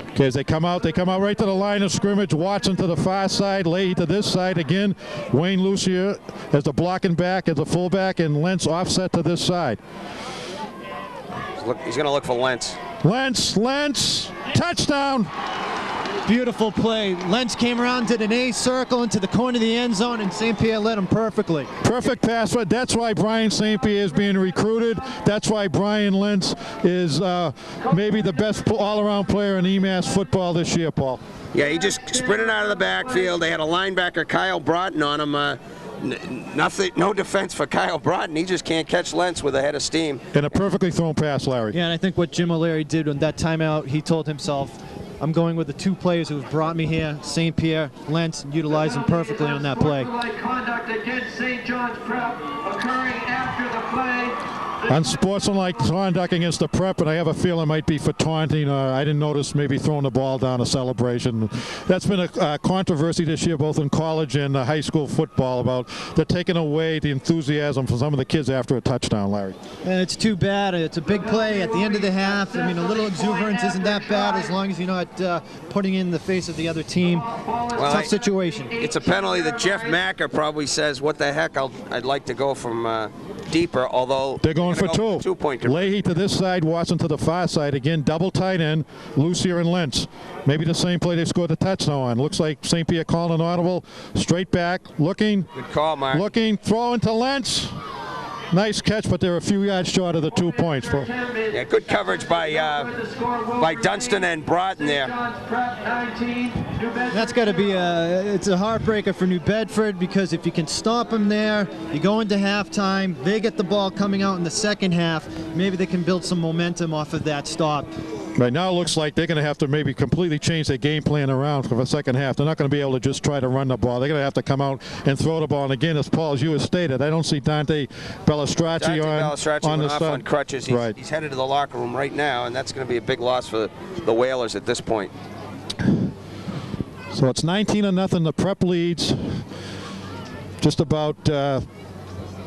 Okay, as they come out right to the line of scrimmage. Watson to the far side, Leahy to this side again. Wayne Lucier as the blocking back, as the fullback, and Lentz offset to this side. He's going to look for Lentz. Lentz, touchdown! Beautiful play. Lentz came around, did an A circle into the corner of the end zone, and St. Pierre led him perfectly. Perfect pass. That's why Brian St. Pierre is being recruited. That's why Brian Lentz is maybe the best all-around player in EMAS football this year, Paul. Yeah, he just sprinted out of the backfield. They had a linebacker, Kyle Broughton, on him. No defense for Kyle Broughton. He just can't catch Lentz with a head of steam. And a perfectly thrown pass, Larry. Yeah, and I think what Jim O'Leary did on that timeout, he told himself, I'm going with the 2 players who have brought me here, St. Pierre, Lentz, and utilize them perfectly on that play. Conduct against St. John's Prep occurring after the play. Unsportsmanlike conduct against the prep, and I have a feeling it might be for taunting. I didn't notice maybe throwing the ball down a celebration. That's been a controversy this year, both in college and high school football, about they're taking away the enthusiasm from some of the kids after a touchdown, Larry. And it's too bad. It's a big play at the end of the half. I mean, a little exuberance isn't that bad as long as you're not putting in the face of the other team. Well, tough situation. It's a penalty that Jeff Macker probably says, what the heck, I'd like to go from deeper, although they're going for 2. 2-point. Leahy to this side, Watson to the far side. Again, double tight end, Lucier and Lentz. Maybe the same play they scored the touchdown on. Looks like St. Pierre calling an audible. Straight back, looking. Good call, Mark. Looking, throwing to Lentz. Nice catch, but they're a few yards short of the 2 points. Yeah, good coverage by Dunston and Broughton there. That's got to be it's a heartbreaker for New Bedford, because if you can stop them there, you go into halftime, they get the ball coming out in the second half, maybe they can build some momentum off of that stop. Right now it looks like they're going to have to maybe completely change their game plan around for the second half. They're not going to be able to just try to run the ball. They're going to have to come out and throw the ball. And again, as Paul, as you have stated, I don't see Dante Bellistracci on the on crutches. He's headed to the locker room right now, and that's going to be a big loss for the Whalers at this point. So it's 19-0. The prep leads. Just about.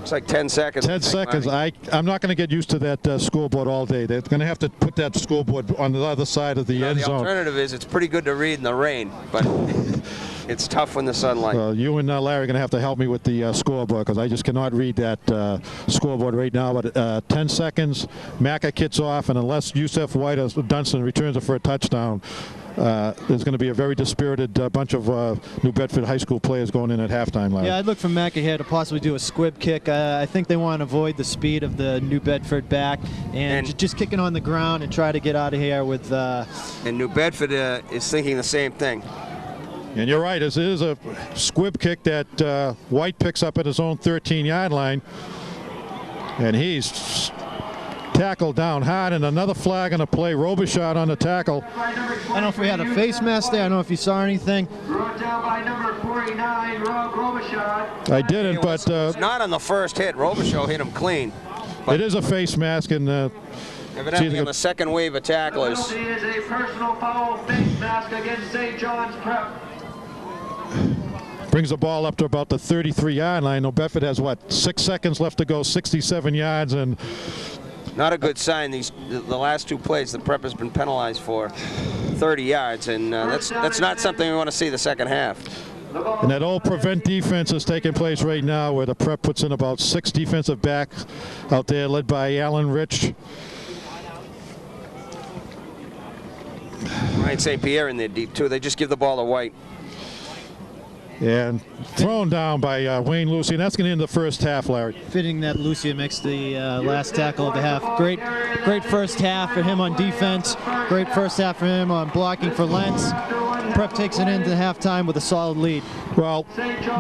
It's like 10 seconds. 10 seconds. I'm not going to get used to that scoreboard all day. They're going to have to put that scoreboard on the other side of the end zone. The alternative is it's pretty good to read in the rain, but it's tough when the sunlight. You and Larry are going to have to help me with the scoreboard, because I just cannot read that scoreboard right now. But 10 seconds, Macca kicks off, and unless Yusef White or Dunston returns it for a touchdown, there's going to be a very dispirited bunch of New Bedford high school players going in at halftime, Larry. Yeah, I'd look for Mack here to possibly do a squib kick. I think they want to avoid the speed of the New Bedford back and just kicking on the ground and try to get out of here with... And New Bedford is thinking the same thing. And you're right, this is a squib kick that White picks up at his own 13-yard line. And he's tackled down hard, and another flag on the play. Robichaud on the tackle. I don't know if we had a face mask there. I don't know if you saw anything. Brought down by number 49, Rob Robichaud. I didn't, but... It's not on the first hit. Robichaud hit him clean. It is a face mask, and... evidently on the second wave of tacklers. The penalty is a personal foul face mask against St. John's Prep. Brings the ball up to about the 33-yard line. New Bedford has, what, 6 seconds left to go, 67 yards, and... Not a good sign. The last two plays, the Prep has been penalized for 30 yards, and that's not something we want to see the second half. And that old prevent defense is taking place right now, where the Prep puts in about 6 defensive backs out there, led by Alan Rich. Ryan St. Pierre in there deep, too. They just give the ball to White. And thrown down by Wayne Lucy, and that's going to end the first half, Larry. Fitting that Lucia makes the last tackle of the half. Great first half for him on defense. Great first half for him on blocking for Lentz. Prep takes it into halftime with a solid lead. Well,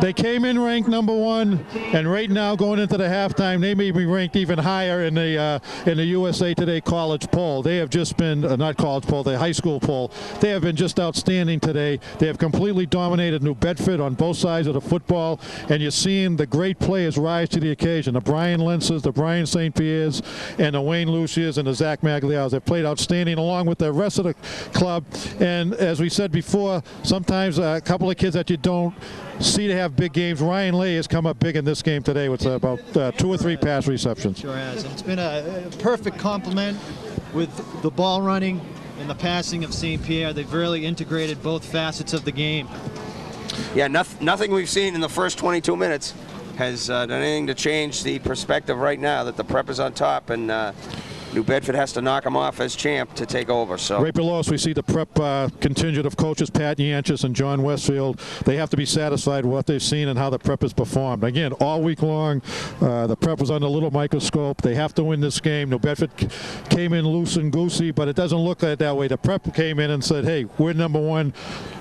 they came in ranked #1, and right now going into the halftime, they may be ranked even higher in the USA Today college poll. They have just been, not college poll, the high school poll. They have been just outstanding today. They have completely dominated New Bedford on both sides of the football, and you're seeing the great players rise to the occasion. The Brian Lentzes, the Brian St. Pierre's, and the Wayne Lucias, and the Zach Magliaos. They've played outstanding along with the rest of the club, and as we said before, sometimes a couple of kids that you don't see to have big games. Ryan Lay has come up big in this game today with about 2 or 3 pass receptions. Sure has. And it's been a perfect complement with the ball running and the passing of St. Pierre. They've really integrated both facets of the game. Yeah, nothing we've seen in the first 22 minutes has done anything to change the perspective right now that the Prep is on top, and New Bedford has to knock them off as champ to take over. So right below us, we see the Prep contingent of coaches, Pat Yanchis and John Westfield. They have to be satisfied with what they've seen and how the Prep has performed. Again, all week long, the Prep was under a little microscope. They have to win this game. New Bedford came in loose and goosey, but it doesn't look like that way. The Prep came in and said, hey, we're #1.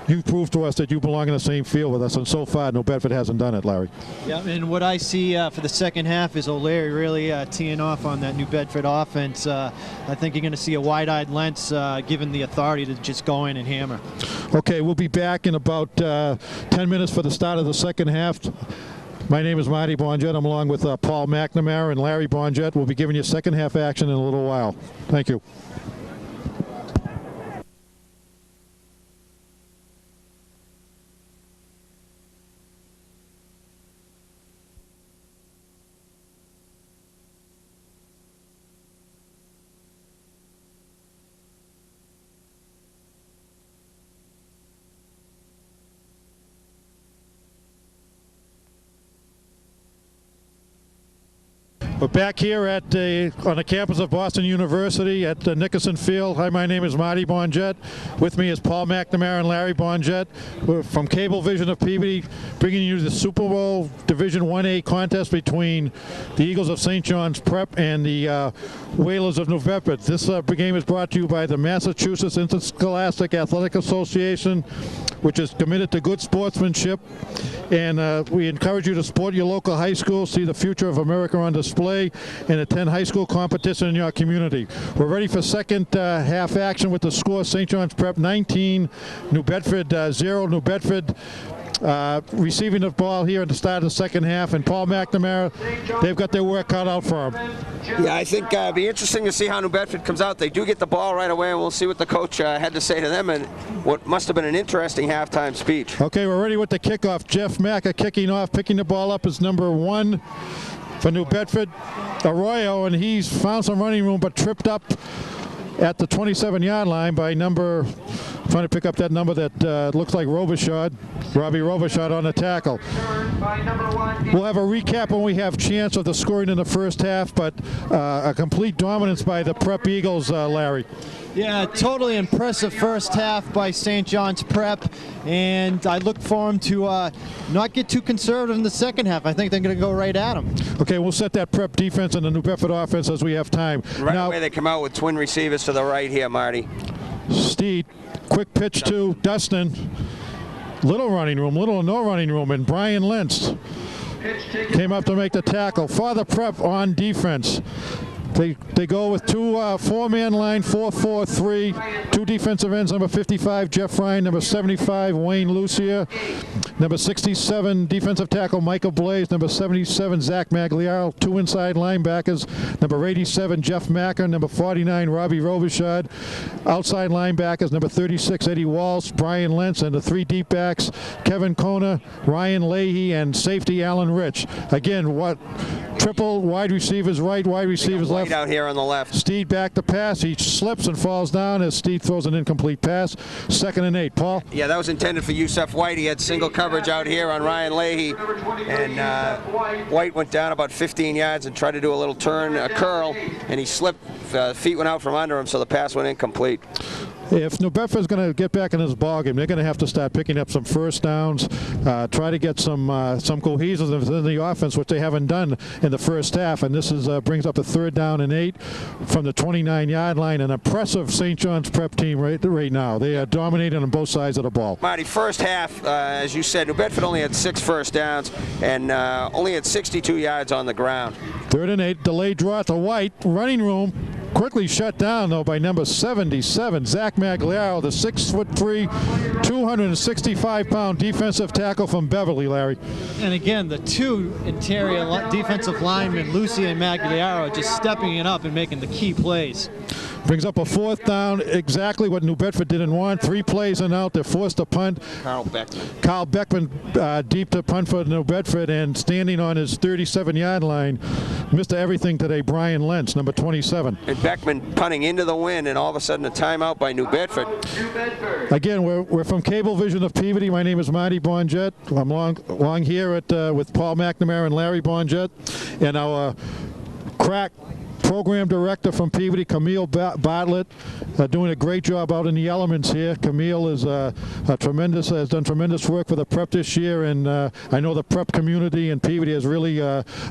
You proved to us that you belong in the same field with us, and so far, New Bedford hasn't done it, Larry. Yeah, and what I see for the second half is O'Leary really teeing off on that New Bedford offense. I think you're going to see a wide-eyed Lentz given the authority to just go in and hammer. Okay, we'll be back in about 10 minutes for the start of the second half. My name is Marty Bonjet. I'm along with Paul McNamara and Larry Bonjet. We'll be giving you second half action in a little while. Thank you. We're back here on the campus of Boston University at Nickerson Field. Hi, my name is Marty Bonjet. With me is Paul McNamara and Larry Bonjet. We're from Cablevision of Peabody, bringing you the Super Bowl Division 1A contest between the Eagles of St. John's Prep and the Whalers of New Bedford. This game is brought to you by the Massachusetts Interscholastic Athletic Association, which is committed to good sportsmanship. And we encourage you to support your local high school, see the future of America on display, and attend high school competition in your community. We're ready for second half action with the score: St. John's Prep 19, New Bedford 0. New Bedford receiving the ball here at the start of the second half, and Paul McNamara, they've got their work cut out for them. Yeah, I think it'll be interesting to see how New Bedford comes out. They do get the ball right away, and we'll see what the coach had to say to them, and what must have been an interesting halftime speech. Okay, we're ready with the kickoff. Jeff Macca kicking off, picking the ball up is #1 for New Bedford, Arroyo, and he's found some running room but tripped up at the 27-yard line by number trying to pick up that number that looks like Robichaud. Robbie Robichaud on the tackle. We'll have a recap when we have chance of the scoring in the first half, but a complete dominance by the Prep Eagles, Larry. Yeah, totally impressive first half by St. John's Prep, and I look for them to not get too conservative in the second half. I think they're going to go right at them. Okay, we'll set that Prep defense and the New Bedford offense as we have time. Right away they come out with twin receivers to the right here, Marty. Steed, quick pitch to Dustin. Little running room, little or no running room, and Brian Lentz came up to make the tackle. For the Prep on defense. They go with two four-man line, 4-4-3. Two defensive ends, number 55, Jeff Ryan, number 75, Wayne Lucia, number 67, defensive tackle, Michael Blaze, number 77, Zach Magliaro. Two inside linebackers, number 87, Jeff Macker, number 49, Robbie Robichaud. Outside linebackers, number 36, Eddie Walsh, Brian Lentz, and the three deep backs, Kevin Kona, Ryan Leahy, and safety Alan Rich. Again, what triple wide receivers right, wide receivers left. Out here on the left. Steed back to pass. He slips and falls down as Steed throws an incomplete pass. 2nd and 8. Paul? Yeah, that was intended for Yusuf White. He had single coverage out here on Ryan Leahy. And White went down about 15 yards and tried to do a little turn, a curl, and he slipped. Feet went out from under him, so the pass went incomplete. If New Bedford's going to get back in this ballgame, they're going to have to start picking up some first downs, try to get some cohesiveness in the offense, which they haven't done in the first half. And this is brings up a 3rd down and 8 from the 29-yard line. An impressive St. John's Prep team right now. They are dominating on both sides of the ball. Marty, first half, as you said, New Bedford only had 6 first downs and only had 62 yards on the ground. 3rd and 8, delayed draw to White, running room. Quickly shut down, though, by number 77, Zach Magliaro, the 6'3", 265-pound defensive tackle from Beverly, Larry. And again, the two interior defensive linemen, Lucy and Magliaro, just stepping it up and making the key plays. Brings up a 4th down, exactly what New Bedford didn't want. 3 plays and out. They're forced to punt. Carl Beckman deep to punt for New Bedford, and standing on his 37-yard line, Mr. Everything today, Brian Lentz, number 27. And Beckman punting into the wind, and all of a sudden a timeout by New Bedford. Again, we're from Cablevision of Peabody. My name is Marty Bonjet. I'm along here with Paul McNamara and Larry Bonjet, and our crack program director from Peabody, Camille Bartlett, doing a great job out in the elements here. Camille is has done tremendous work for the Prep this year, and I know the Prep community in Peabody has really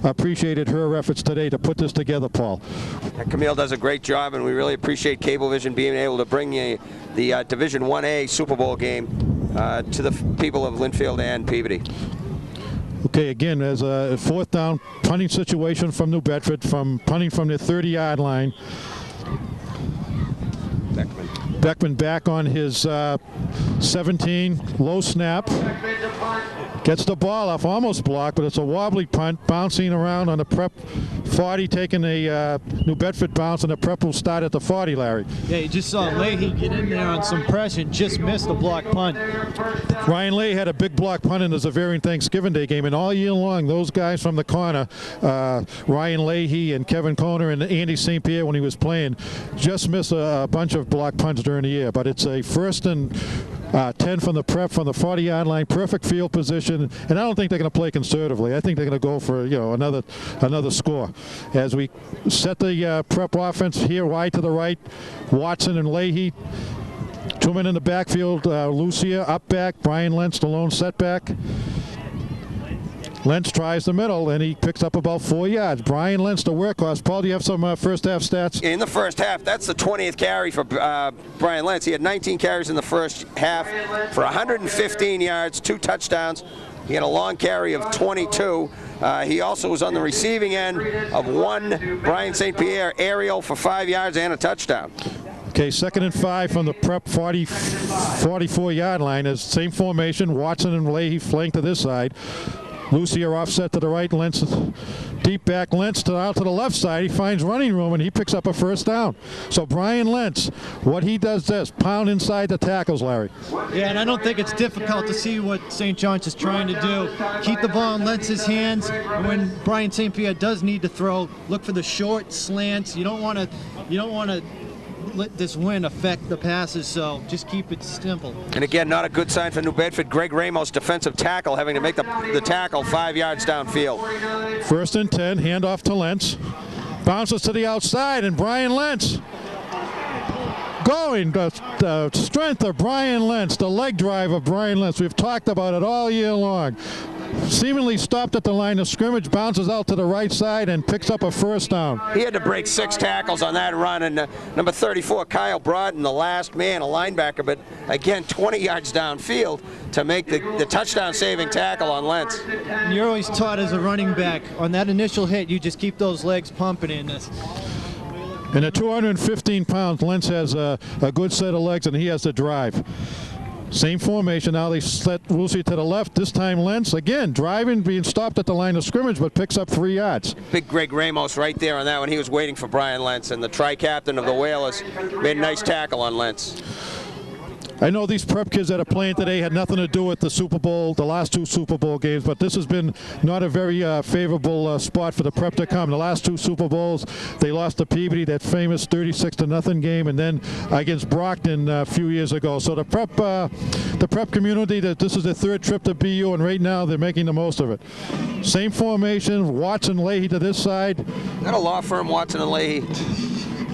appreciated her efforts today to put this together, Paul. Camille does a great job, and we really appreciate Cablevision being able to bring the Division 1A Super Bowl game to the people of Linfield and Peabody. Okay, again, as a 4th down punting situation from New Bedford, punting from the 30-yard line. Beckman back on his 17, low snap. Gets the ball off, almost blocked, but it's a wobbly punt, bouncing around on the Prep 40, taking a New Bedford bounce, and the Prep will start at the 40, Larry. Yeah, you just saw Leahy get in there on some pressure, just missed the block punt. Ryan Leahy had a big block punt in the Zavarian Thanksgiving Day game, and all year long, those guys from the corner, Ryan Leahy and Kevin Kona and Andy St. Pierre, when he was playing, just missed a bunch of block punts during the year. But it's a 1st and 10 from the Prep from the 40-yard line, perfect field position, and I don't think they're going to play conservatively. I think they're going to go for another score. As we set the Prep offense here wide to the right, Watson and Leahy. 2 men in the backfield, Lucia up back, Brian Lentz the lone setback. Lentz tries the middle, and he picks up about 4 yards. Brian Lentz, the workhorse. Paul, do you have some first half stats? In the first half, that's the 20th carry for Brian Lentz. He had 19 carries in the first half for 115 yards, 2 touchdowns. He had a long carry of 22. He also was on the receiving end of 1 Brian St. Pierre aerial for 5 yards and a touchdown. Okay, 2nd and 5 from the Prep 44-yard line. As same formation, Watson and Leahy flank to this side. Lucia offset to the right, Lentz deep back, Lentz out to the left side. He finds running room, and he picks up a 1st down. So Brian Lentz, what he does this, pound inside the tackles, Larry. Yeah, and I don't think it's difficult to see what St. John's is trying to do. Keep the ball in Lentz's hands, and when Brian St. Pierre does need to throw, look for the short slants. You don't want to let this win affect the passes, so just keep it simple. And again, not a good sign for New Bedford. Greg Ramos, defensive tackle, having to make the tackle 5 yards downfield. 1st and 10, handoff to Lentz. Bounces to the outside, and Brian Lentz going. The strength of Brian Lentz, the leg drive of Brian Lentz. We've talked about it all year long. Seemingly stopped at the line of scrimmage, bounces out to the right side, and picks up a 1st down. He had to break 6 tackles on that run, and number 34, Kyle Broughton, the last man, a linebacker, but again, 20 yards downfield to make the touchdown-saving tackle on Lentz. And you're always taught as a running back, on that initial hit, you just keep those legs pumping in this. And at 215 pounds, Lentz has a good set of legs, and he has to drive. Same formation. Now they set Lucy to the left. This time Lentz, again, driving, being stopped at the line of scrimmage, but picks up 3 yards. Big Greg Ramos right there on that one. He was waiting for Brian Lentz, and the tri-captain of the Whalers made a nice tackle on Lentz. I know these prep kids that are playing today had nothing to do with the Super Bowl, the last 2 Super Bowl games, but this has been not a very favorable spot for the prep to come. The last 2 Super Bowls, they lost to Peabody, that famous 36-0 game, and then against Brockton a few years ago. So the prep community, this is their 3rd trip to BU, and right now they're making the most of it. Same formation, Watson, Leahy to this side. Got a law firm, Watson and Leahy.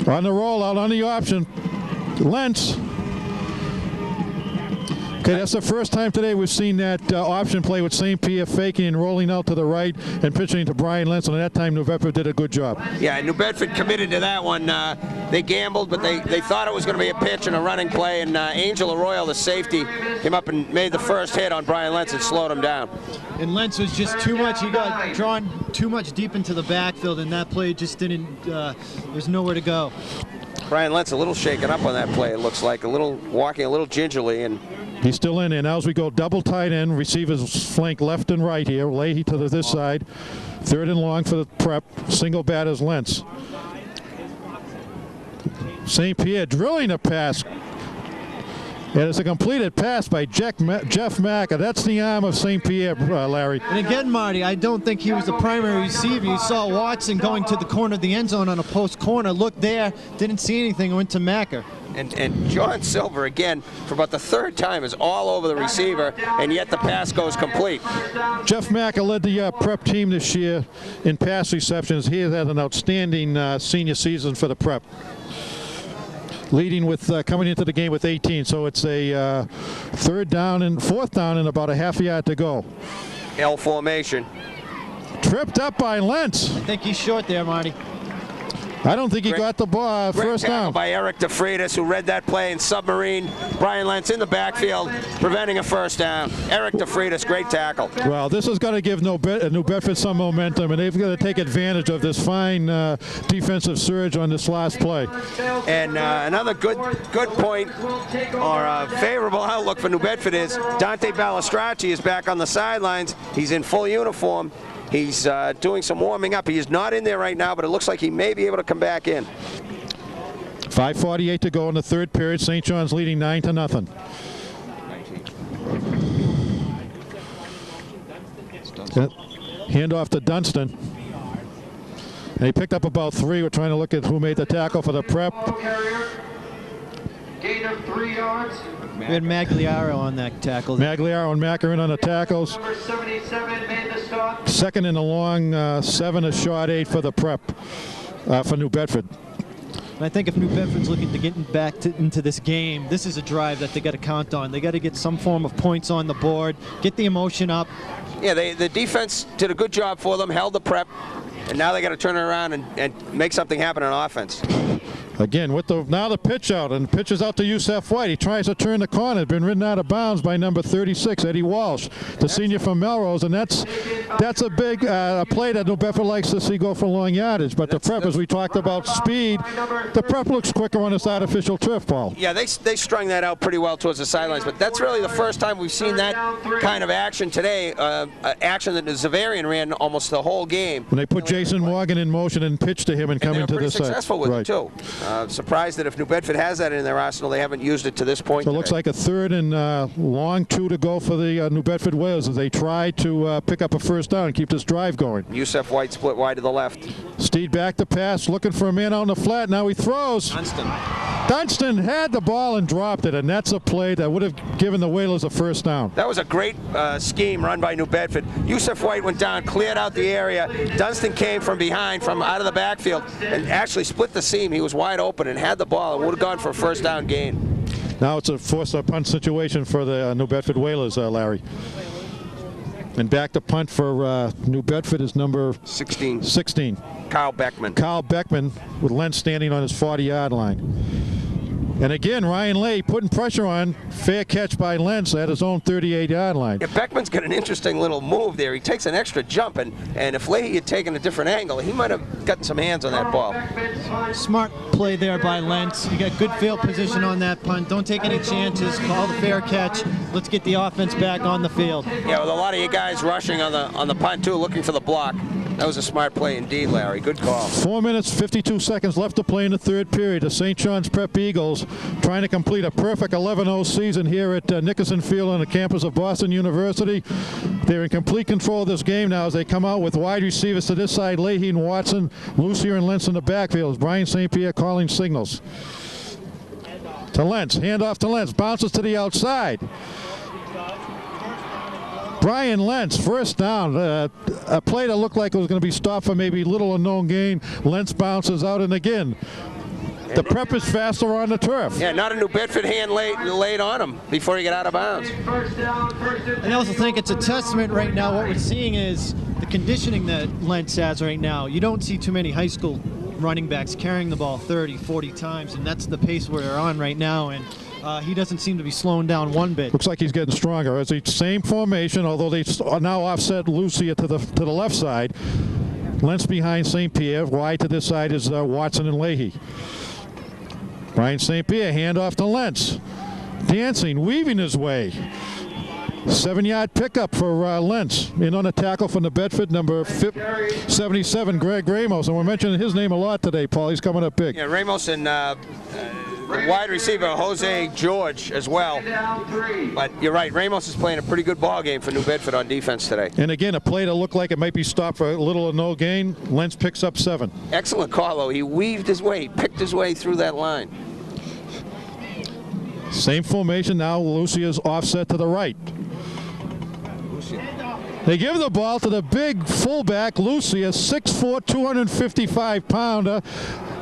On the rollout, on the option, Lentz. Okay, that's the first time today we've seen that option play with St. Pierre faking and rolling out to the right and pitching to Brian Lentz, and at that time New Bedford did a good job. Yeah, New Bedford committed to that one. They gambled, but they thought it was going to be a pitch and a running play, and Angel Arroyo, the safety, came up and made the first hit on Brian Lentz and slowed him down. And Lentz was just too much. He got drawn too much deep into the backfield, and that play just didn't, there's nowhere to go. Brian Lentz a little shaken up on that play, it looks like, walking a little gingerly, and he's still in there. Now as we go double tight end, receivers flank left and right here. Leahy to this side. 3rd and long for the prep. Single batters Lentz. St. Pierre drilling a pass. And it's a completed pass by Jeff Macker. That's the arm of St. Pierre, Larry. And again, Marty, I don't think he was the primary receiver. You saw Watson going to the corner of the end zone on a post corner. Looked there, didn't see anything, went to Macker. And John Silver, again, for about the 3rd time, is all over the receiver, and yet the pass goes complete. Jeff Macker led the prep team this year in pass receptions. He has had an outstanding senior season for the prep, leading with coming into the game with 18. So it's a 4th down and about a half yard to go. L formation. Tripped up by Lentz. I think he's short there, Marty. I don't think he got the ball first down. By Eric DeFreitas, who read that play in submarine. Brian Lentz in the backfield, preventing a 1st down. Eric DeFreitas, great tackle. Well, this is going to give New Bedford some momentum, and they've got to take advantage of this fine defensive surge on this last play. And another good point, or a favorable outlook for New Bedford, is Dante Balistracci is back on the sidelines. He's in full uniform. He's doing some warming up. He is not in there right now, but it looks like he may be able to come back in. 5:48 to go in the 3rd period. St. John's leading 9-0. Hand off to Dunstan. And he picked up about 3. We're trying to look at who made the tackle for the prep. Gain of 3 yards. We had Magliaro on that tackle. Magliaro and Macarin on the tackles. Number 77 made the stop. 2nd and a long, 7 a short 8 for the prep for New Bedford. And I think if New Bedford's looking to get back into this game, this is a drive that they got to count on. They got to get some form of points on the board, get the emotion up. Yeah, the defense did a good job for them, held the prep, and now they got to turn it around and make something happen on offense. Again, with now the pitch out, and pitch is out to Yusef White. He tries to turn the corner. Been ridden out of bounds by number 36, Eddie Walsh, the senior from Melrose, and that's a big play that New Bedford likes to see go for long yardage. But the prep, as we talked about speed, the prep looks quicker on this artificial turf, Paul. Yeah, they strung that out pretty well towards the sidelines, but that's really the first time we've seen that kind of action today, action that Zavarian ran almost the whole game. When they put Jason Morgan in motion and pitch to him and come into this side. They're successful with it, too. Surprised that if New Bedford has that in their arsenal, they haven't used it to this point. So it looks like a 3rd and long 2 to go for the New Bedford Whalers as they try to pick up a 1st down and keep this drive going. Yusef White split wide to the left. Steed back to pass, looking for a man out in the flat. Now he throws. Dunstan. Dunston had the ball and dropped it, and that's a play that would have given the Whalers a first down. That was a great scheme run by New Bedford. Yusuf White went down, cleared out the area. Dunston came from behind, from out of the backfield, and actually split the seam. He was wide open and had the ball. It would have gone for a first down gain. Now it's a forced punt situation for the New Bedford Whalers, Larry. And back to punt for New Bedford is number 16. Kyle Beckman. Kyle Beckman with Lentz standing on his 40-yard line. And again, Ryan Lay putting pressure on. Fair catch by Lentz at his own 38-yard line. Yeah, Beckman's got an interesting little move there. He takes an extra jump, and if Leahy had taken a different angle, he might have gotten some hands on that ball. Smart play there by Lentz. You got good field position on that punt. Don't take any chances. Call the fair catch. Let's get the offense back on the field. Yeah, with a lot of you guys rushing on the punt too, looking for the block. That was a smart play indeed, Larry. Good call. 4 minutes, 52 seconds left to play in the third period. The St. John's Prep Eagles trying to complete a perfect 11-0 season here at Nickerson Field on the campus of Boston University. They're in complete control of this game now as they come out with wide receivers to this side, Leahy and Watson, Lucier and Lentz in the backfield. Brian St. Pierre calling signals. To Lentz, handoff to Lentz, bounces to the outside. Brian Lentz, first down. A play that looked like it was going to be stopped for maybe little or no gain. Lentz bounces out, and again, the prep is faster on the turf. Yeah, not a New Bedford hand laid on him before he got out of bounds. I also think it's a testament right now. What we're seeing is the conditioning that Lentz has right now. You don't see too many high school running backs carrying the ball 30, 40 times, and that's the pace we're on right now. And he doesn't seem to be slowing down one bit. Looks like he's getting stronger. It's the same formation, although they now offset Lucia to the left side. Lentz behind St. Pierre. Wide to this side is Watson and Leahy. Brian St. Pierre, handoff to Lentz. Dancing, weaving his way. 7-yard pickup for Lentz. In on a tackle from the Bedford, number 77, Greg Ramos. And we're mentioning his name a lot today, Paul. He's coming up big. Yeah, Ramos and wide receiver Jose George as well. But you're right, Ramos is playing a pretty good ball game for New Bedford on defense today. And again, a play that looked like it might be stopped for little or no gain. Lentz picks up 7. Excellent call, though. He weaved his way, he picked his way through that line. Same formation now. Lucia's offset to the right. They give the ball to the big fullback, Lucia, 6'4", 255-pounder.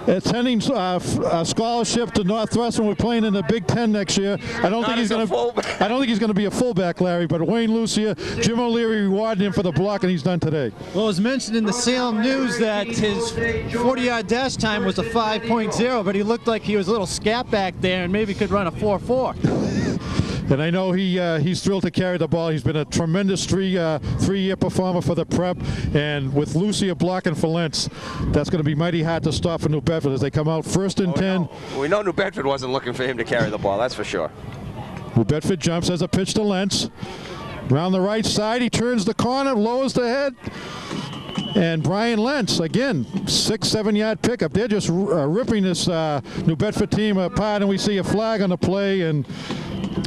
Attending a scholarship to Northwestern. We're playing in the Big Ten next year. I don't think he's going to be a fullback, Larry. But Wayne Lucia, Jim O'Leary rewarded him for the block, and he's done today. Well, it was mentioned in the Salem News that his 40-yard dash time was a 5.0, but he looked like he was a little scat back there and maybe could run a 4.4. And I know he's thrilled to carry the ball. He's been a tremendous three-year performer for the prep. And with Lucia blocking for Lentz, that's going to be mighty hard to stop for New Bedford as they come out first and 10. No. We know New Bedford wasn't looking for him to carry the ball, that's for sure. New Bedford jumps as a pitch to Lentz. Around the right side, he turns the corner, lowers the head. And Brian Lentz, again, 6-7-yard pickup. They're just ripping this New Bedford team apart, and we see a flag on the play, and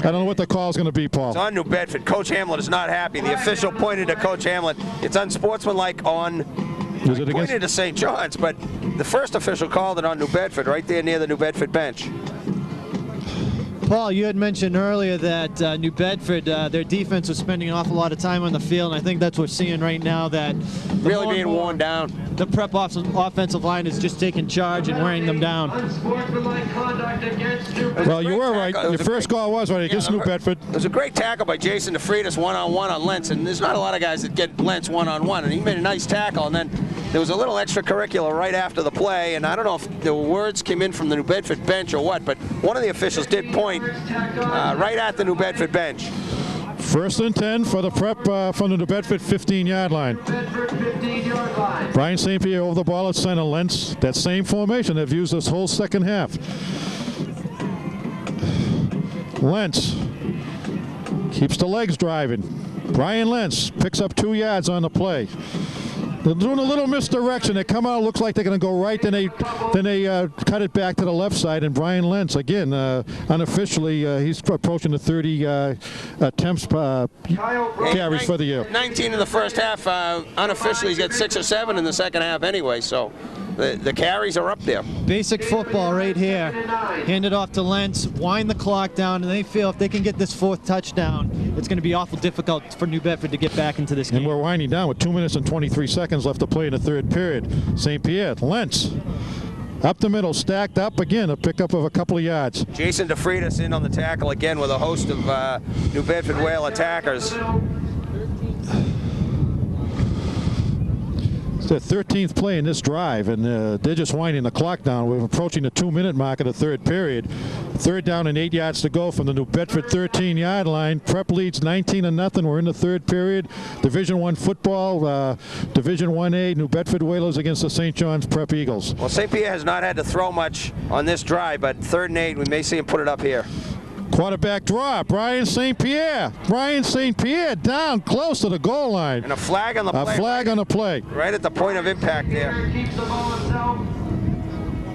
I don't know what the call is going to be, Paul. It's on New Bedford. Coach Hamlin is not happy. The official pointed to Coach Hamlin. It's unsportsmanlike on pointed to St. John's, but the first official called it on New Bedford, right there near the New Bedford bench. Paul, you had mentioned earlier that New Bedford, their defense was spending an awful lot of time on the field, and I think that's what we're seing right now, that really being worn down. The prep offensive line is just taking charge and wearing them down. Well, you were right. Your first call was right against New Bedford. It was a great tackle by Jason DeFreitas one-on-one on Lentz, and there's not a lot of guys that get Lentz one-on-one, and he made a nice tackle, and then there was a little extracurricular right after the play, and I don't know if the words came in from the New Bedford bench or what, but one of the officials did point right at the New Bedford bench. First and 10 for the prep from the New Bedford 15-yard line. Brian St. Pierre over the ball at center. Lentz, that same formation they've used this whole second half. Lentz keeps the legs driving. Brian Lentz picks up 2 yards on the play. They're doing a little misdirection. They come out, looks like they're going to go right, then they cut it back to the left side. And Brian Lentz, again, unofficially, he's approaching the 30 attempts carries for the year. 19 in the first half. Unofficially, he's got 6 or 7 in the second half anyway. So The carries are up there. Basic football right here. Hand it off to Lentz, wind the clock down, and they feel if they can get this 4th touchdown, it's going to be awful difficult for New Bedford to get back into this game. And we're winding down with 2 minutes and 23 seconds left to play in the 3rd period. St. Pierre, Lentz, up the middle, stacked up again, a pickup of a couple of yards. Jason DeFreitas in on the tackle again with a host of New Bedford Whale attackers. It's their 13th play in this drive, and they're just winding the clock down. We're approaching the 2-minute mark of the 3rd period. 3rd down and 8 yards to go from the New Bedford 13-yard line. Prep leads 19-0. We're in the 3rd period. Division I football, Division 1A, New Bedford Whalers against the St. John's Prep Eagles. Well, St. Pierre has not had to throw much on this drive, but 3rd and 8, we may see him put it up here. Quarterback draw, Brian St. Pierre. Brian St. Pierre down close to the goal line. And a flag on the play. A flag on the play. Right at the point of impact there. Keeps the ball himself.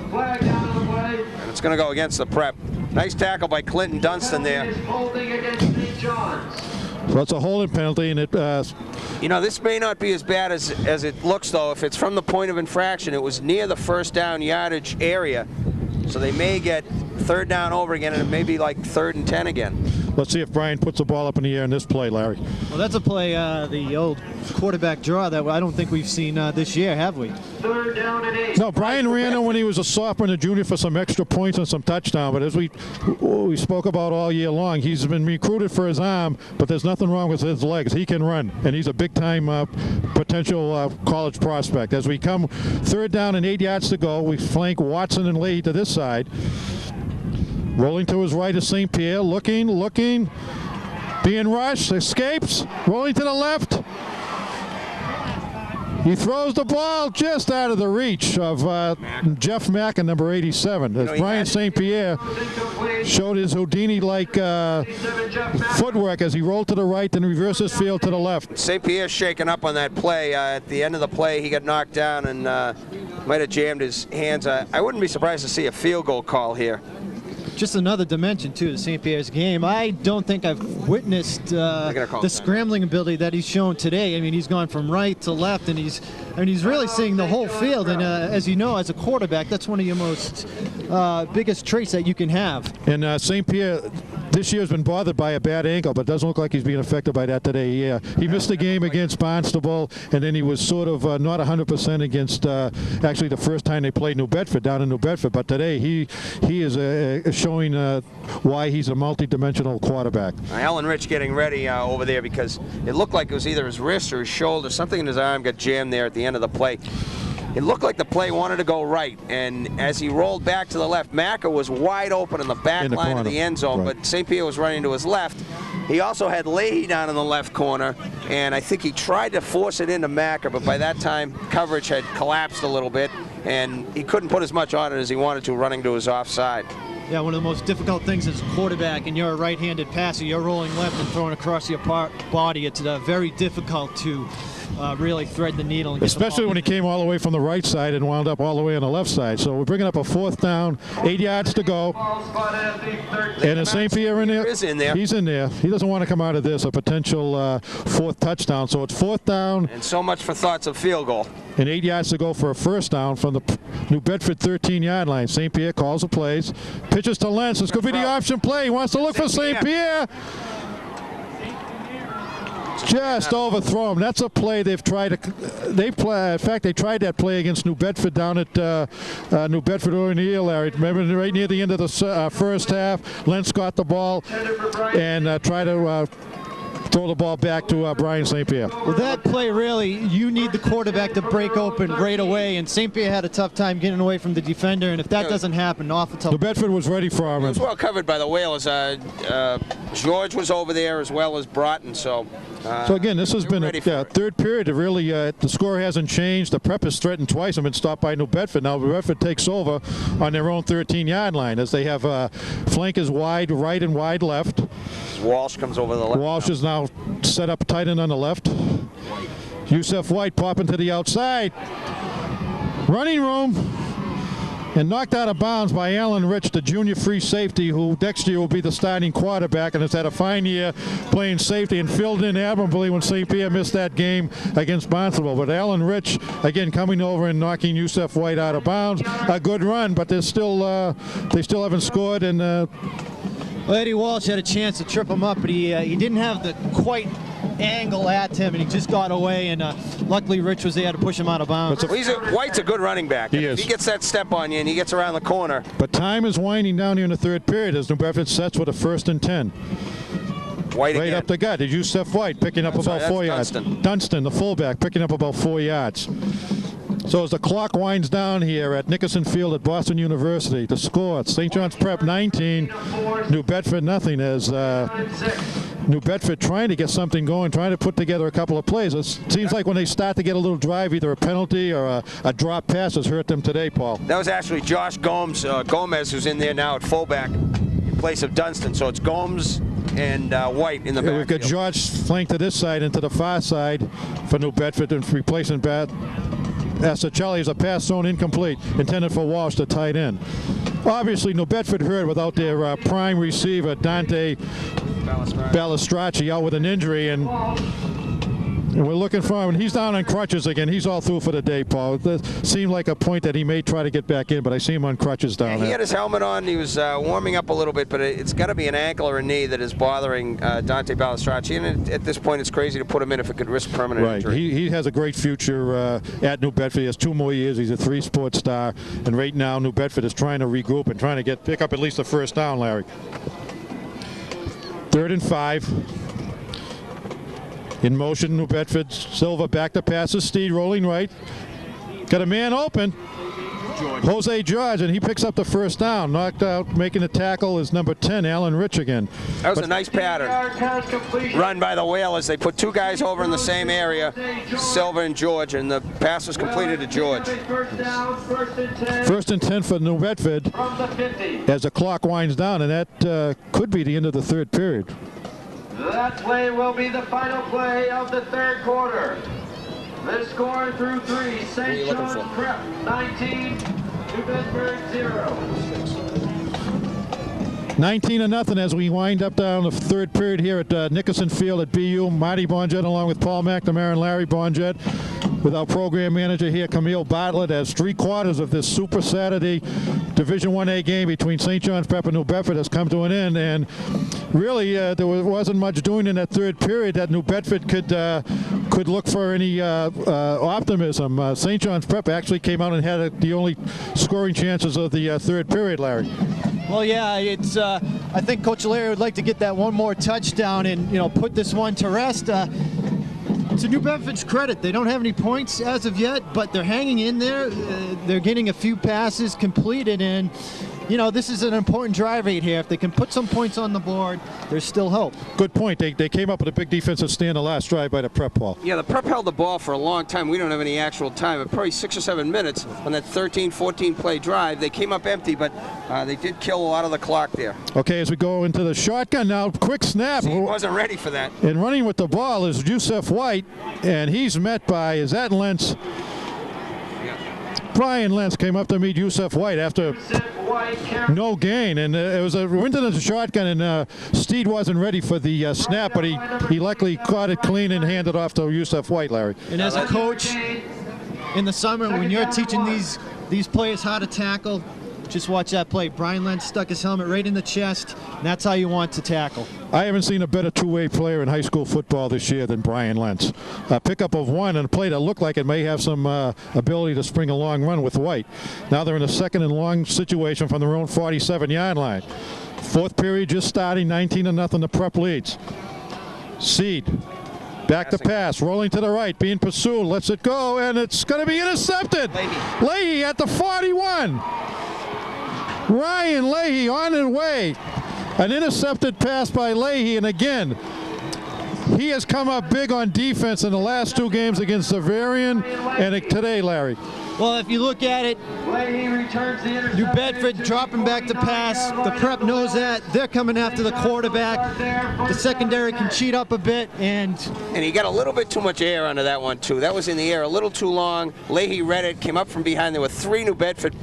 Flag down on the play. And it's going to go against the Prep. Nice tackle by Clinton Dunstan there. Is holding against St. John's. So it's a holding penalty, and it. You know, this may not be as bad as it looks, though. If it's from the point of infraction, it was near the 1st down yardage area. So they may get 3rd down over again, and it may be like 3rd and 10 again. Let's see if Brian puts the ball up in the air in this play, Larry. Well, that's a play, the old quarterback draw that I don't think we've seen this year, have we? 3rd down and 8. No, Brian ran in when he was a sophomore and a junior for some extra points and some touchdown. But as we spoke about all year long, he's been recruited for his arm, but there's nothing wrong with his legs. He can run, and he's a big-time potential college prospect. As we come 3rd down and 8 yards to go, we flank Watson and Leahy to this side. Rolling to his right is St. Pierre, looking, being rushed, escapes, rolling to the left. He throws the ball just out of the reach of Jeff Mackin, number 87. As Brian St. Pierre showed his Houdini-like footwork as he rolled to the right, then reverses field to the left. St. Pierre shaken up on that play. At the end of the play, he got knocked down and might have jammed his hands. I wouldn't be surprised to see a field goal call here. Just another dimension, too, to St. Pierre's game. I don't think I've witnessed the scrambling ability that he's shown today. I mean, he's gone from right to left, and he's really seeing the whole field. And as you know, as a quarterback, that's one of your most biggest traits that you can have. And St. Pierre this year has been bothered by a bad ankle, but it doesn't look like he's being affected by that today. He missed the game against Barnstable, and then he was sort of not 100% against actually the first time they played New Bedford, down in New Bedford. But today he is showing why he's a multi-dimensional quarterback. Alan Rich getting ready over there because it looked like it was either his wrist or his shoulder. Something in his arm got jammed there at the end of the play. It looked like the play wanted to go right, and as he rolled back to the left, Macker was wide open in the back line of the end zone, right. But St. Pierre was running to his left. He also had Leahy down in the left corner, and I think he tried to force it into Macker, but by that time, coverage had collapsed a little bit, and he couldn't put as much on it as he wanted to, running to his offside. Yeah, one of the most difficult things as a quarterback, and you're a right-handed passer, you're rolling left and throwing across your body. It's very difficult to really thread the needle. And especially when he came all the way from the right side and wound up all the way on the left side. So we're bringing up a 4th down, 8 yards to go. And is St. Pierre in there? He's in there. He's in there. He doesn't want to come out of this, a potential 4th touchdown. So it's 4th down. And so much for thoughts of field goal. And 8 yards to go for a 1st down from the New Bedford 13-yard line. St. Pierre calls the plays. Pitches to Lentz. This could be the option play. He wants to look for St. Pierre. Just overthrow him. That's a play they've tried to. In fact, they tried that play against New Bedford down at New Bedford O'Neill area. Remember, right near the end of the first half, Lentz got the ball and tried to throw the ball back to Brian St. Pierre. Well, that play really, you need the quarterback to break open right away, and St. Pierre had a tough time getting away from the defender, and if that doesn't happen, awful tough. New Bedford was ready for him. It was well covered by the Whalers. George was over there as well as Broughton, so again, this has been a 3rd period. Really, the score hasn't changed. The Prep has threatened twice and been stopped by New Bedford. Now New Bedford takes over on their own 13-yard line as they have flankers wide right and wide left. Walsh comes over the left. Walsh is now set up tight end on the left. Yusef White popping to the outside. Running room. and knocked out of bounds by Alan Rich, the junior free safety, who next year will be the starting quarterback and has had a fine year playing safety and filled in admirably when St. Pierre missed that game against Barnstable. But Alan Rich, again, coming over and knocking Yusef White out of bounds. A good run, but they still haven't scored. And well, Eddie Walsh had a chance to trip him up, but he didn't have the quite angle at him, and he just got away, and luckily Rich was there to push him out of bounds. Well, White's a good running back. He is. If he gets that step on you and he gets around the corner. But time is winding down here in the third period as New Bedford sets with a 1st and 10. White Right again. up the gut is Yusef White, picking up about 4 yards. Dunston, the fullback, picking up about 4 yards. So as the clock winds down here at Nickerson Field at Boston University, the score, St. John's Prep 19, New Bedford nothing, as New Bedford trying to get something going, trying to put together a couple of plays. It seems like when they start to get a little drive, either a penalty or a drop pass has hurt them today, Paul. That was actually Josh Gomez, who's in there now at fullback in place of Dunston. So it's Gomes and White in the backfield. We've got George flanked to this side and to the far side for New Bedford, and replacing Asacelli is a pass thrown incomplete, intended for Walsh, the tight end. Obviously, New Bedford hurt without their prime receiver, Dante Balistracci, out with an injury, and we're looking for him. And he's down on crutches again. He's all through for the day, Paul. It seemed like a point that he may try to get back in, but I see him on crutches down there. He had his helmet on. He was warming up a little bit, but it's got to be an ankle or a knee that is bothering Dante Balistracci. And at this point, it's crazy to put him in if it could risk permanent injury. He has a great future at New Bedford. He has 2 more years. He's a 3-sport star. And right now, New Bedford is trying to regroup and trying to pick up at least the first down, Larry. 3rd and 5. In motion, New Bedford. Silva back to passes. Steed rolling right. Got a man open. Jose George, and he picks up the first down. Knocked out, making the tackle is number 10, Alan Rich again. That was a nice pattern run by the Whalers. They put 2 guys over in the same area, Silva and George, and the pass was completed to George. 1st and 10 for New Bedford as the clock winds down, and that could be the end of the third period. That play will be the final play of the third quarter. The score through 3, St. John's Prep 19, New Bedford 0. 19-0 as we wind up down the third period here at Nickerson Field at BU. Marty Bonjet along with Paul McNamara and Larry Bonjet, with our program manager here, Camille Bartlett, as 3/4 of this Super Saturday Division 1A game between St. John's Prep and New Bedford has come to an end. And really, there wasn't much doing in that third period that New Bedford could look for any optimism. St. John's Prep actually came out and had the only scoring chances of the third period, Larry. Well, yeah, it's. I think Coach O'Leary would like to get that one more touchdown and put this one to rest. To New Bedford's credit, they don't have any points as of yet, but they're hanging in there. They're getting a few passes completed, and this is an important drive right here. If they can put some points on the board, there's still hope. Good point. They came up with a big defensive stand the last drive by the Prep, Paul. Yeah, the Prep held the ball for a long time. We don't have any actual time, but probably 6 or 7 minutes on that 13, 14 play drive. They came up empty, but they did kill a lot of the clock there. Okay, as we go into the shotgun now, quick snap. He wasn't ready for that. And running with the ball is Yusef White, and he's met by, is that Lentz? Brian Lentz came up to meet Yusef White after no gain, and it was a went into the shotgun, and Steed wasn't ready for the snap, but he luckily caught it clean and handed off to Yusef White, Larry. And as a coach in the summer, when you're teaching these players how to tackle, just watch that play. Brian Lentz stuck his helmet right in the chest, and that's how you want to tackle. I haven't seen a better two-way player in high school football this year than Brian Lentz. A pickup of 1 and a play that looked like it may have some ability to spring a long run with White. Now they're in a 2nd and long situation from their own 47-yard line. Fourth period just starting, 19-0, the Prep leads. Seed. Back to pass, rolling to the right, being pursued, lets it go, and it's going to be intercepted. Leahy at the 41. Ryan Leahy on his way. An intercepted pass by Leahy, and again, he has come up big on defense in the last 2 games against Zavarian and today, Larry. Well, if you look at it, Leahy returns the interception. New Bedford dropping back to pass. The prep knows that. They're coming after the quarterback. The secondary can cheat up a bit, and he got a little bit too much air under that one, too. That was in the air a little too long. Leahy read it, came up from behind. There were 3 New Bedford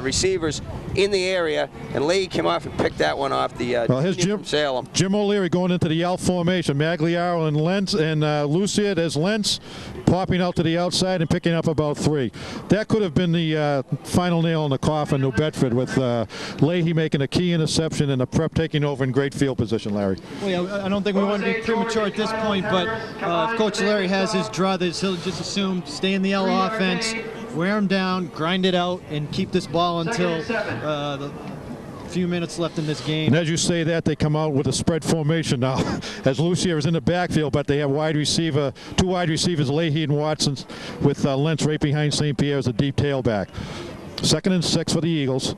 receivers in the area, and Leahy came off and picked that one off the well, here's from Salem. Jim O'Leary going into the L formation. Magliaro and Lentz and Lucia. There's Lentz popping out to the outside and picking up about 3. That could have been the final nail in the coffin, New Bedford, with Leahy making a key interception and the prep taking over in great field position, Larry. Well, yeah, I don't think we want to be premature at this point, but if Coach Larry has his druthers, he'll just assume stay in the L offense, wear him down, grind it out, and keep this ball until the few minutes left in this game. And as you say that, they come out with a spread formation now, as Lucia is in the backfield, but they have 2 wide receivers, Leahy and Watson, with Lentz right behind St. Pierre as a deep tailback. 2nd and 6 for the Eagles.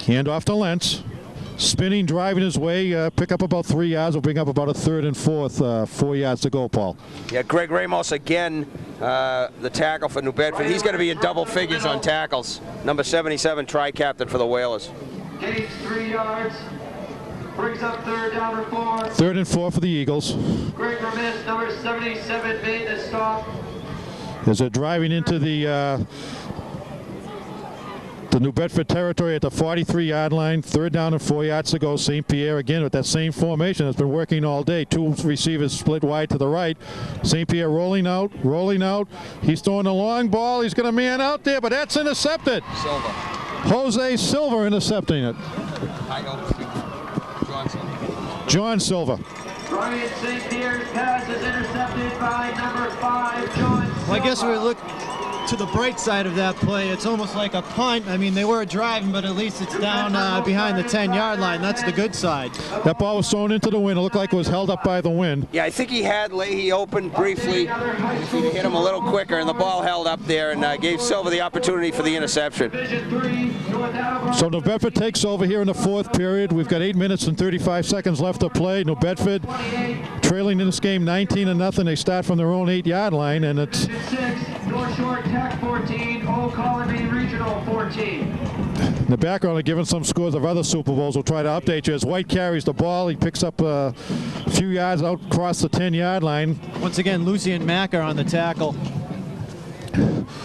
Hand off to Lentz. Spinning, driving his way, pick up about 3 yards. Will bring up about a 3rd and 4th, 4 yards to go, Paul. Yeah, Greg Ramos again, the tackle for New Bedford. He's going to be in double figures on tackles. Number 77, tri-captain for the Whalers. Gains 3 yards. Brings up 3rd down and 4. 3rd and 4 for the Eagles. Greg Ramos, number 77, made the stop. As they're driving into the New Bedford territory at the 43-yard line. 3rd down and 4 yards to go. St. Pierre again with that same formation that's been working all day. 2 receivers split wide to the right. St. Pierre rolling out. He's throwing a long ball. He's going to man out there, but that's intercepted. Silva. Jose Silva intercepting it. John Silva. Ryan St. Pierre's pass is intercepted by number 5, John Silva. Well, I guess we look to the bright side of that play. It's almost like a punt. I mean, they were driving, but at least it's down behind the 10-yard line. That's the good side. That ball was thrown into the wind. It looked like it was held up by the wind. Yeah, I think he had Leahy open briefly. If he'd hit him a little quicker, and the ball held up there and gave Silva the opportunity for the interception. So New Bedford takes over here in the 4th period. We've got 8 minutes and 35 seconds left to play. New Bedford trailing in this game 19-0. They start from their own 8-yard line, and it's North Shore Tech 14, Old Colony Regional 14. in the background. They're giving some scores of other Super Bowls. We'll try to update you as White carries the ball. He picks up a few yards out across the 10-yard line. Once again, Lucy and Mack are on the tackle.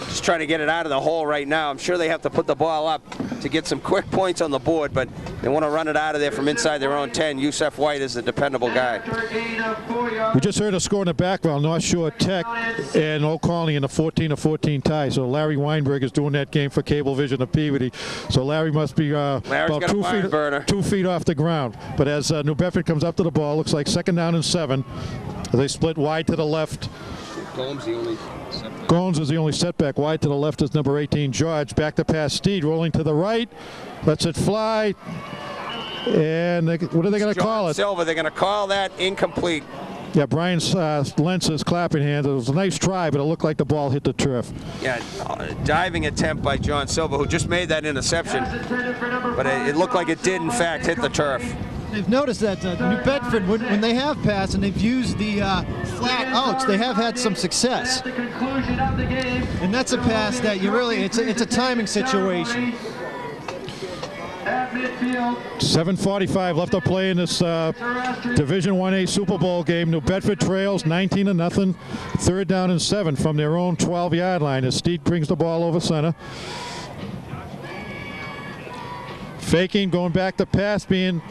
Just trying to get it out of the hole right now. I'm sure they have to put the ball up to get some quick points on the board, but they want to run it out of there from inside their own 10. Yusef White is the dependable guy. We just heard a score in the background. North Shore Tech and Old Colony in a 14-14 tie. So Larry Weinberg is doing that game for Cablevision of Peabody. So Larry must be about 2 feet off the ground. But as New Bedford comes up to the ball, looks like 2nd down and 7. They split wide to the left. Gomes is the only setback. Wide to the left is number 18, George. Back to pass, Steed rolling to the right. Lets it fly. And what are they going to call it? Silva, they're going to call that incomplete. Yeah, Brian Lentz's clapping hands. It was a nice try, but it looked like the ball hit the turf. Yeah, diving attempt by John Silva, who just made that interception. But it looked like it did, in fact, hit the turf. They've noticed that New Bedford, when they have passed and they've used the flat outs, they have had some success. And that's a pass that you really, it's a timing situation. 7:45 left to play in this Division 1A Super Bowl game. New Bedford trails 19-0. 3rd down and 7 from their own 12-yard line as Steed brings the ball over center. Faking, going back to pass, being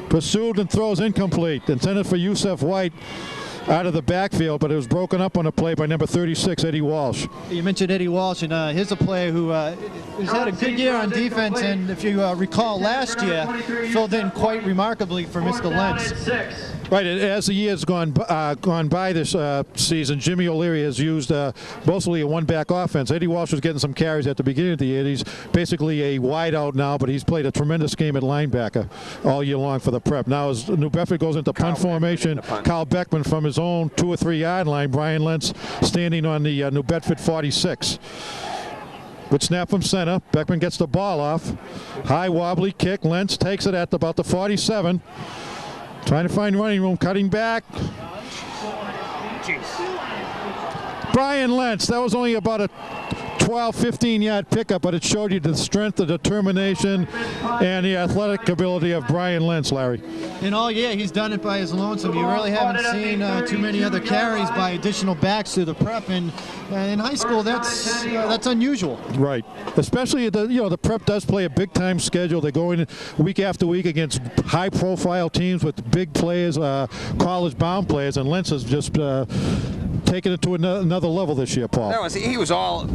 pursued and throws incomplete. Intended for Yusef White out of the backfield, but it was broken up on a play by number 36, Eddie Walsh. You mentioned Eddie Walsh, and here's a player who has had a good year on defense, and if you recall last year, filled in quite remarkably for Mr. Lentz. Right, as the years gone by this season, Jimmy O'Leary has used mostly a one-back offense. Eddie Walsh was getting some carries at the beginning of the year. He's basically a wide-out now, but he's played a tremendous game at linebacker all year long for the prep. Now as New Bedford goes into punt formation, Kyle Beckman from his own 2 or 3 yard line, Brian Lentz standing on the New Bedford 46. Good snap from center. Beckman gets the ball off. High wobbly kick. Lentz takes it at about the 47. Trying to find running room, cutting back. Brian Lentz, that was only about a 12, 15-yard pickup, but it showed you the strength, the determination, and the athletic ability of Brian Lentz, Larry. And all year, he's done it by his lonesome. You really haven't seen too many other carries by additional backs through the prep, and in high school, that's unusual. Right, especially the prep does play a big-time schedule. They're going week after week against high-profile teams with big players, college-bound players, and Lentz has just taking it to another level this year, Paul. He was all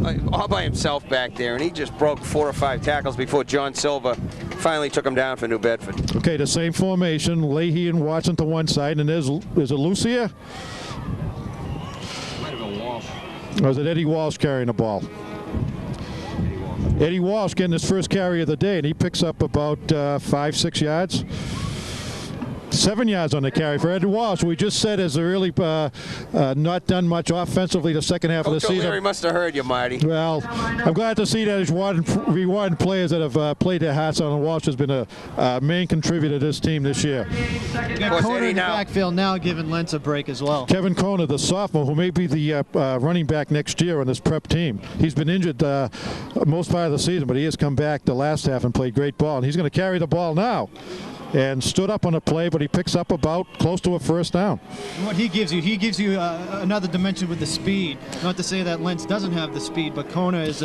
by himself back there, and he just broke 4 or 5 tackles before John Silva finally took him down for New Bedford. Okay, the same formation. Leahy and Watson to one side, and there's it Lucia? Might have been Walsh. Or is it Eddie Walsh carrying the ball? Eddie Walsh getting his first carry of the day, and he picks up about 5-6 yards. 7 yards on the carry for Eddie Walsh. We just said has really not done much offensively the second half of the season. O'Leary must have heard you, Marty. Well, I'm glad to see that he's rewarding players that have played their hats on, and Walsh has been a main contributor to this team this year. Kona in the backfield now giving Lentz a break as well. Kevin Kona, the sophomore, who may be the running back next year on this prep team. He's been injured most part of the season, but he has come back the last half and played great ball. And he's going to carry the ball now. And stood up on a play, but he picks up about close to a first down. And what he gives you another dimension with the speed. Not to say that Lentz doesn't have the speed, but Kona is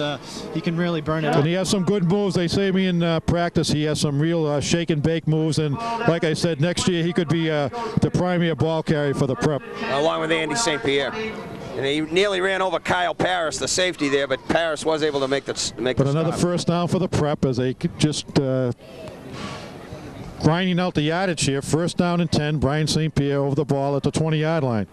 he can really burn it up. And he has some good moves. They say to me in practice he has some real shake and bake moves. And like I said, next year he could be the premier ball carrier for the prep. Along with Andy St. Pierre. And he nearly ran over Kyle Parris, the safety there, but Parris was able to make the But another first down for the prep as they just grinding out the yardage here. First down and 10. Brian St. Pierre over the ball at the 20-yard line.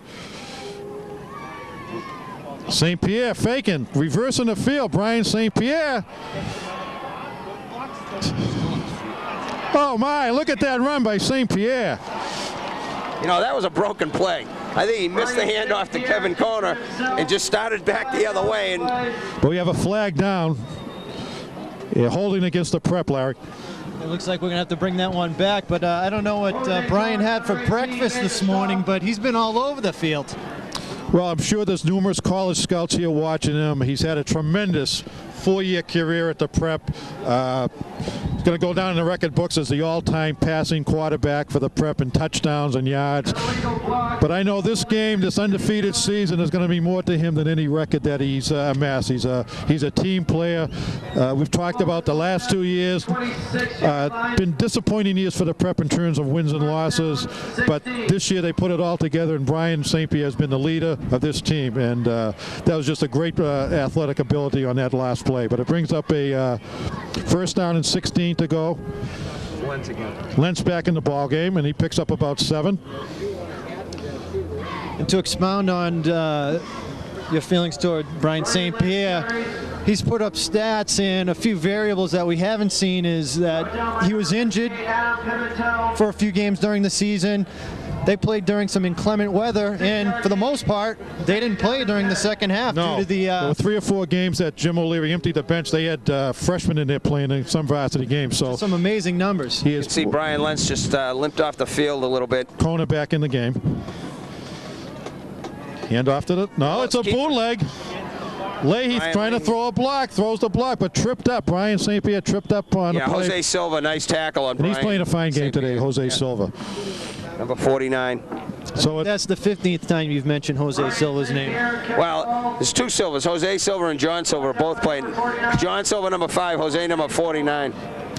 St. Pierre faking, reversing the field. Brian St. Pierre. Oh my, look at that run by St. Pierre. That was a broken play. I think he missed the handoff to Kevin Kona and just started back the other way. But we have a flag down. Yeah, holding against the prep, Larry. It looks like we're going to have to bring that one back, but I don't know what Brian had for breakfast this morning, but he's been all over the field. Well, I'm sure there's numerous college scouts here watching him. He's had a tremendous 4-year career at the prep. He's going to go down in the record books as the all-time passing quarterback for the prep in touchdowns and yards. But I know this game, this undefeated season, is going to be more to him than any record that he's amassed. He's a team player. We've talked about the last 2 years. Been disappointing years for the prep in terms of wins and losses. But this year they put it all together, and Brian St. Pierre has been the leader of this team. And that was just a great athletic ability on that last play. But it brings up a first down and 16 to go. Lentz again. Lentz back in the ball game, and he picks up about 7. And to expound on your feelings toward Brian St. Pierre, he's put up stats, and a few variables that we haven't seen is that he was injured for a few games during the season. They played during some inclement weather, and for the most part, they didn't play during the second half. No, due to the, there were 3 or 4 games that Jim O'Leary emptied the bench. They had freshmen in there playing in some varsity games. So some amazing numbers. You can see Brian Lentz just limped off the field a little bit. Kona back in the game. Hand off to the... No, it's a bootleg. Leahy trying to throw a block, throws the block, but tripped up. Brian St. Pierre tripped up on the play. Jose Silva, nice tackle on Brian. And he's playing a fine game today, Jose Silva. Number 49. So that's the 15th time you've mentioned Jose Silva's name. Well, there's 2 Silvas. Jose Silva and John Silva are both playing. John Silva, number 5. Jose, number 49.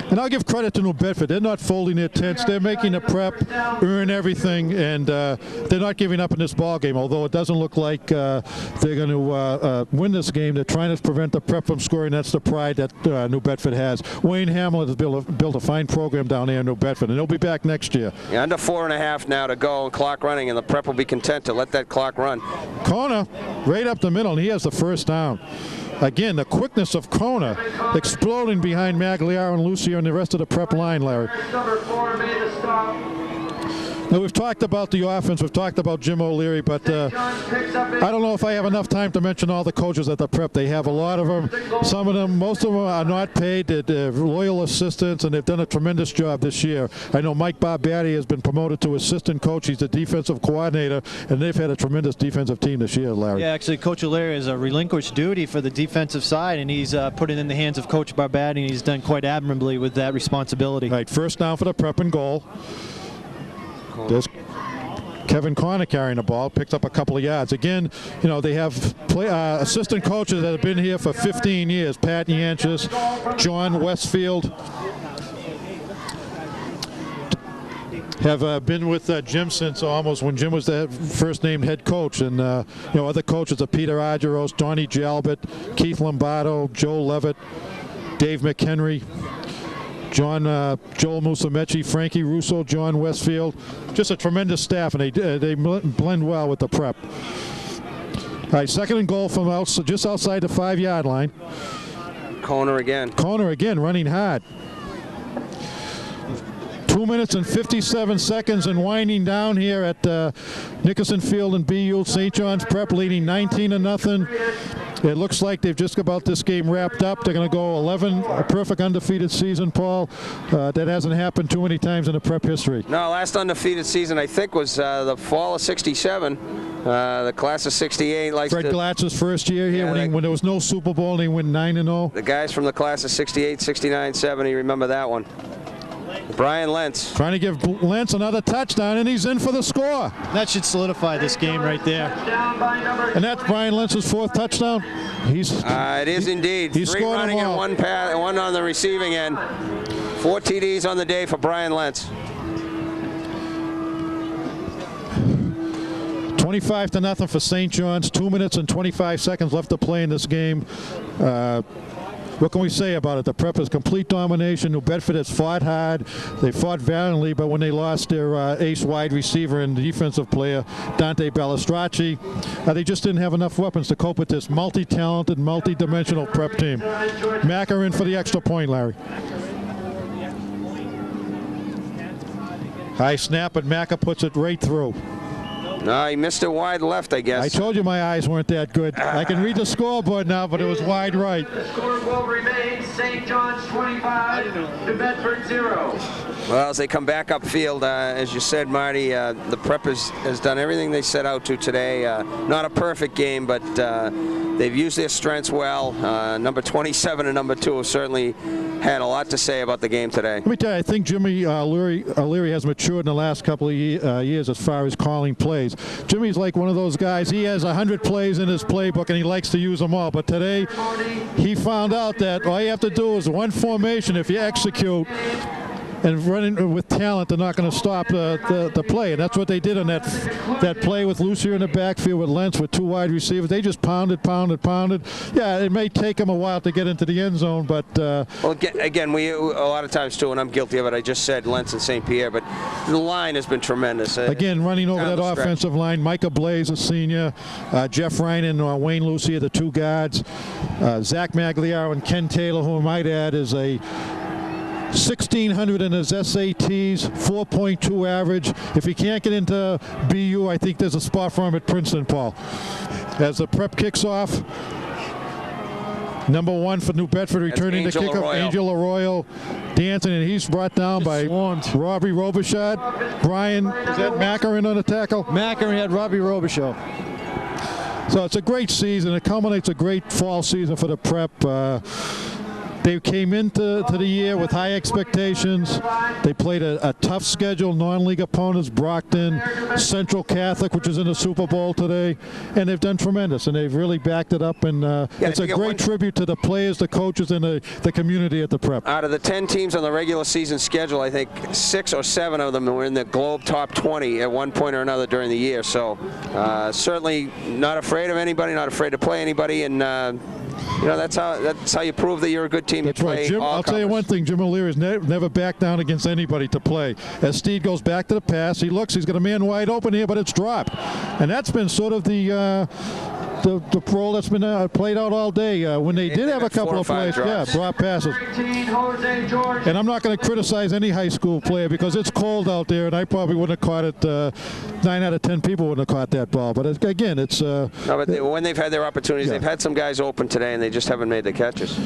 And I'll give credit to New Bedford. They're not folding their tents. They're making the prep earn everything, and they're not giving up in this ball game. Although it doesn't look like they're going to win this game, they're trying to prevent the prep from scoring. That's the pride that New Bedford has. Wayne Hamlin has built a fine program down there in New Bedford, and they'll be back next year. Yeah, under 4.5 now to go, and clock running, and the prep will be content to let that clock run. Kona right up the middle, and he has the first down. Again, the quickness of Kona exploding behind Magliaro and Lucio and the rest of the prep line, Larry. Now, we've talked about the offense, we've talked about Jim O'Leary, but I don't know if I have enough time to mention all the coaches at the Prep. They have a lot of them. Some of them, most of them are not paid. They're loyal assistants, and they've done a tremendous job this year. I know Mike Barbetti has been promoted to assistant coach. He's the defensive coordinator, and they've had a tremendous defensive team this year, Larry. Yeah, actually, Coach O'Leary has relinquished duty for the defensive side, and he's put it in the hands of Coach Barbetti, and he's done quite admirably with that responsibility. All right, first down for the Prep and goal. There's Kevin Connor carrying the ball, picked up a couple of yards. Again, you know, they have assistant coaches that have been here for 15 years. Pat Yanchis, John Westfield, have been with Jim since almost when Jim was the first named head coach. And, you know, other coaches are Peter Argyros, Donnie Jalbert, Keith Lombardo, Joe Levitt, Dave McHenry, Joel Musumeci, Frankie Russo, John Westfield. Just a tremendous staff, and they blend well with the Prep. All right, second and goal from just outside the 5-yard line. Corner again. Corner again, running hard. 2 minutes and 57 seconds and winding down here at Nickerson Field in BU. St. John's Prep leading 19-0. It looks like they've just about this game wrapped up. They're going to go 11, a perfect undefeated season, Paul. That hasn't happened too many times in the Prep history. No, last undefeated season I think was the fall of '67. The class of '68. Like Fred Glatz's first year here, when there was no Super Bowl, and they went 9-0. The guys from the class of '68, '69, '70, remember that one. Brian Lentz. Trying to give Lentz another touchdown, and he's in for the score. That should solidify this game right there. And that's Brian Lentz's 4th touchdown. It is indeed. He's 3 running and 1 pass, 1 on the receiving end. 4 TDs on the day for Brian Lentz. 25-0 for St. John's. 2 minutes and 25 seconds left to play in this game. What can we say about it? The Prep is complete domination. New Bedford has fought hard. They fought valiantly, but when they lost their ace wide receiver and defensive player, Dante Balistracci, they just didn't have enough weapons to cope with this multi-talented, multi-dimensional Prep team. Macker in for the extra point, Larry. High snap, and Macker puts it right through. No, he missed it wide left, I guess. I told you my eyes weren't that good. I can read the scoreboard now, but it was wide right. The score will remain St. John's 25, New Bedford 0. Well, as they come back upfield, as you said, Marty, the Prep has done everything they set out to today. Not a perfect game, but they've used their strengths well. Number 27 and number 2 have certainly had a lot to say about the game today. Let me tell you, I think Jimmy O'Leary has matured in the last couple of years as far as calling plays. Jimmy's like one of those guys. He has 100 plays in his playbook, and he likes to use them all. But today, he found out that all you have to do is one formation. If you execute and running with talent, they're not going to stop the play. And that's what they did on that play with Lucier in the backfield with Lentz with 2 wide receivers. They just pounded. Yeah, it may take them a while to get into the end zone, but well, again, we a lot of times too, and I'm guilty of it. I just said Lentz and St. Pierre, but the line has been tremendous. Again, running over that offensive line, Micah Blaze, a senior, Jeff Ryan and Wayne Lucier, the 2 guards, Zach Magliaro and Ken Taylor, who I might add is a 1,600 in his SATs, 4.2 average. If he can't get into BU, I think there's a spot for him at Princeton, Paul. As the Prep kicks off, number 1 for New Bedford returning the kickoff, Angel Arroyo dancing, and he's brought down by Robbie Robichaud. Brian, is that Macarin on the tackle? Macarin had Robbie Robichaud. So it's a great season. It culminates a great fall season for the Prep. They came into the year with high expectations. They played a tough schedule, non-league opponents, Brockton, Central Catholic, which is in the Super Bowl today, and they've done tremendous, and they've really backed it up, and it's a great tribute to the players, the coaches, and the community at the Prep. Out of the 10 teams on the regular season schedule, I think 6 or 7 of them were in the Globe top 20 at one point or another during the year, so certainly not afraid of anybody, not afraid to play anybody, and you know, that's how you prove that you're a good team. That's right, Jim. I'll tell you one thing: Jim O'Leary has never backed down against anybody to play. As Steve goes back to the pass, he looks. He's got a man wide open here, but it's dropped, and that's been sort of the the role that's been played out all day. When they did have a couple of plays, brought passes. And I'm not going to criticize any high school player because it's cold out there, and I probably wouldn't have caught it. 9 out of 10 people wouldn't have caught that ball. But again, it's... no, but when they've had their opportunities, they've had some guys open today, and they just haven't made the catches.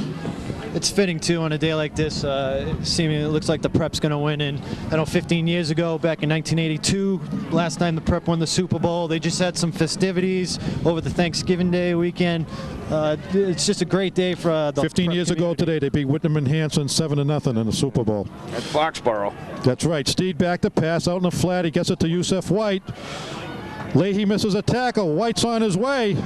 It's fitting, too, on a day like this. It looks like the Prep's going to win. And I know 15 years ago, back in 1982, last time the Prep won the Super Bowl, they just had some festivities over the Thanksgiving Day weekend. It's just a great day for the 15 years ago today, they beat Whitney Hanson 7-0 in the Super Bowl. At Foxborough. That's right. Steed back to pass out in the flat. He gets it to Yusef White. Leahy misses a tackle. White's on his way.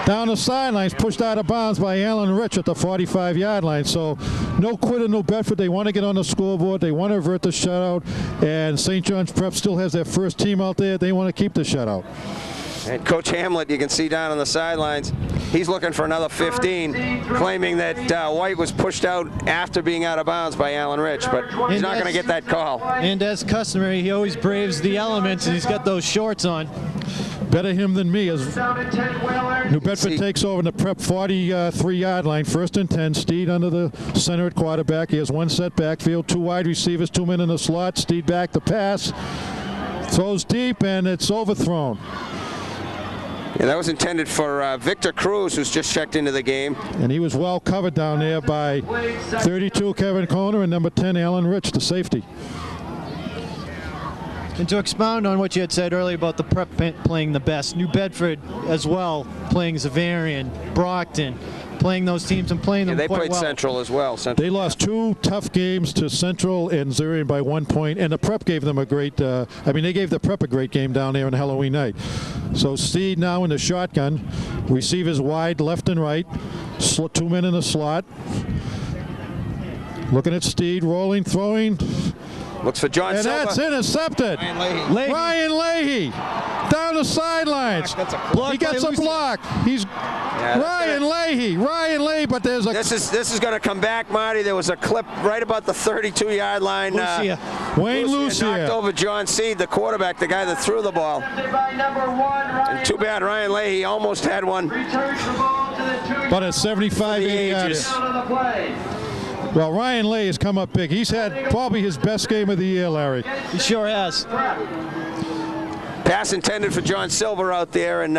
Down the sidelines, pushed out of bounds by Alan Rich at the 45-yard line. So no quit in New Bedford. They want to get on the scoreboard. They want to avert the shutout. And St. John's Prep still has their first team out there. They want to keep the shutout. And Coach Hamlet, you can see down on the sidelines, he's looking for another 15, claiming that White was pushed out after being out of bounds by Alan Rich, but he's not going to get that call. And as customary, he always braves the elements, and he's got those shorts on. Better him than me as New Bedford takes over in the Prep 43-yard line. 1st and 10. Steed under the center at quarterback. He has one set backfield, 2 wide receivers, 2 men in the slot. Steed back to pass. Throws deep, and it's overthrown. Yeah, that was intended for Victor Cruz, who's just checked into the game. And he was well covered down there by 32 Kevin Koner and number 10 Alan Rich, the safety. And to expound on what you had said earlier about the Prep playing the best, New Bedford as well playing Zavarian, Brockton, playing those teams and playing them they quite played well. Central as well. They lost 2 tough games to Central and Zavarian by 1 point, and the Prep gave them a great, they gave the Prep a great game down there on Halloween night. So Steed now in the shotgun, receivers wide left and right, 2 men in the slot. Looking at Steed, rolling, throwing. Looks for John Silva. And that's intercepted. Ryan Leahy down the sidelines. He gets a block. He's Ryan Leahy, but there's a... This is going to come back, Marty. There was a clip right about the 32-yard line. Wayne Lucia knocked over John Seed, the quarterback, the guy that threw the ball. And too bad Ryan Leahy almost had one. But at 75 yards. Well, Ryan Leahy has come up big. He's had probably his best game of the year, Larry. He sure has. Pass intended for John Silver out there, and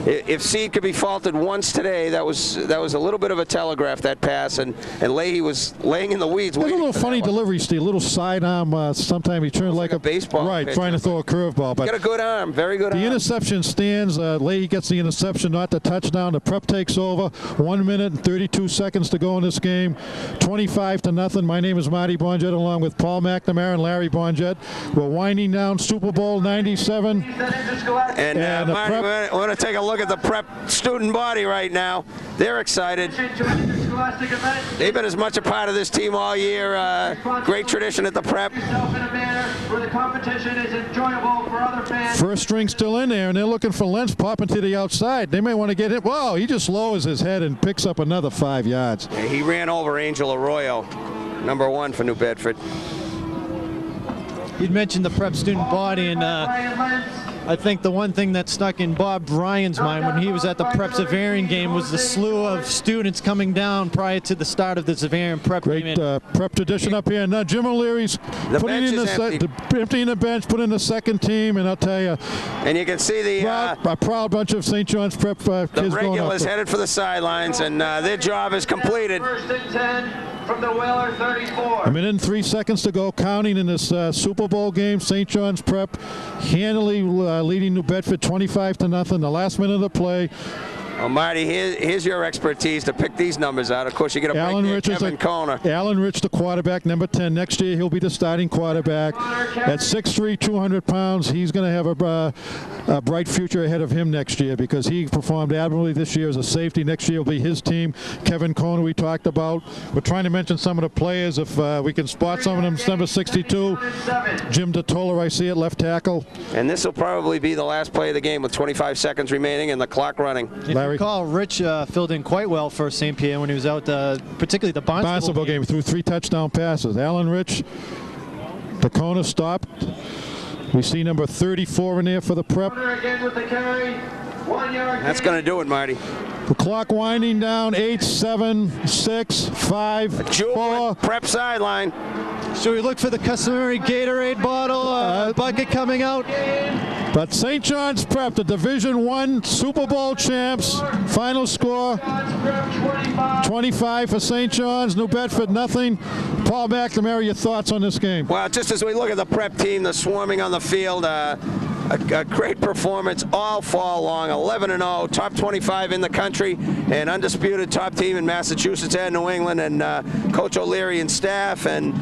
if Seed could be faulted once today, that was a little bit of a telegraph, that pass, and Leahy was laying in the weeds. There's a little funny delivery, Steve. A little sidearm. Sometimes he turns like a baseball. Right, trying to throw a curveball. But got a good arm, very good arm. The interception stands. Leahy gets the interception, not the touchdown. The Prep takes over. 1 minute and 32 seconds to go in this game. 25-0. My name is Marty Bonjet, along with Paul McNamara and Larry Bonjet. We're winding down Super Bowl 97. And Marty, we're going to take a look at the Prep student body right now. They're excited. They've been as much a part of this team all year. Great tradition at the Prep. First string still in there, and they're looking for Lentz popping to the outside. They may want to get it. Whoa, he just lowers his head and picks up another 5 yards. Yeah, he ran over Angel Arroyo, number 1 for New Bedford. You'd mentioned the Prep student body, and I think the one thing that stuck in Bob Ryan's mind when he was at the Prep Zavarian game was the slew of students coming down prior to the start of the Zavarian Prep game. Great Prep tradition up here. Now Jim O'Leary's putting in emptying the bench, putting in the second team, and I'll tell you. And you can see a proud bunch of St. John's Prep kids going up. The regulars headed for the sidelines, and their job is completed. First and 10 from the Whaler 34. A minute and 3 seconds to go, counting in this Super Bowl game. St. John's Prep handily leading New Bedford 25-0. The last minute of the play. Well, Marty, here's your expertise to pick these numbers out. Of course, you get a break there, Kevin Koner. Alan Rich, the quarterback, number 10. Next year, he'll be the starting quarterback. At 6'3", 200 pounds, he's going to have a bright future ahead of him next year because he performed admirably this year as a safety. Next year will be his team. Kevin Koner, we talked about. We're trying to mention some of the players. If we can spot some of them, number 62. Jim DeToller, I see it, left tackle. And this will probably be the last play of the game with 25 seconds remaining and the clock running. I recall Rich filled in quite well for St. Pierre when he was out, particularly the Barnstable game. Threw 3 touchdown passes. Alan Rich, the corner stopped. We see number 34 in there for the Prep. Again with the carry. 1 yard. That's going to do it, Marty. The clock winding down. 8, 7, 6, 5, 4. Prep sideline. Should we look for the customary Gatorade bottle bucket coming out? But St. John's Prep, the Division I Super Bowl champs. Final score, 25 for St. John's. New Bedford, nothing. Paul McNamara, your thoughts on this game? Well, just as we look at the Prep team, the swarming on the field, a great performance all fall long. 11-0, top 25 in the country, and undisputed top team in Massachusetts and New England. And Coach O'Leary and staff and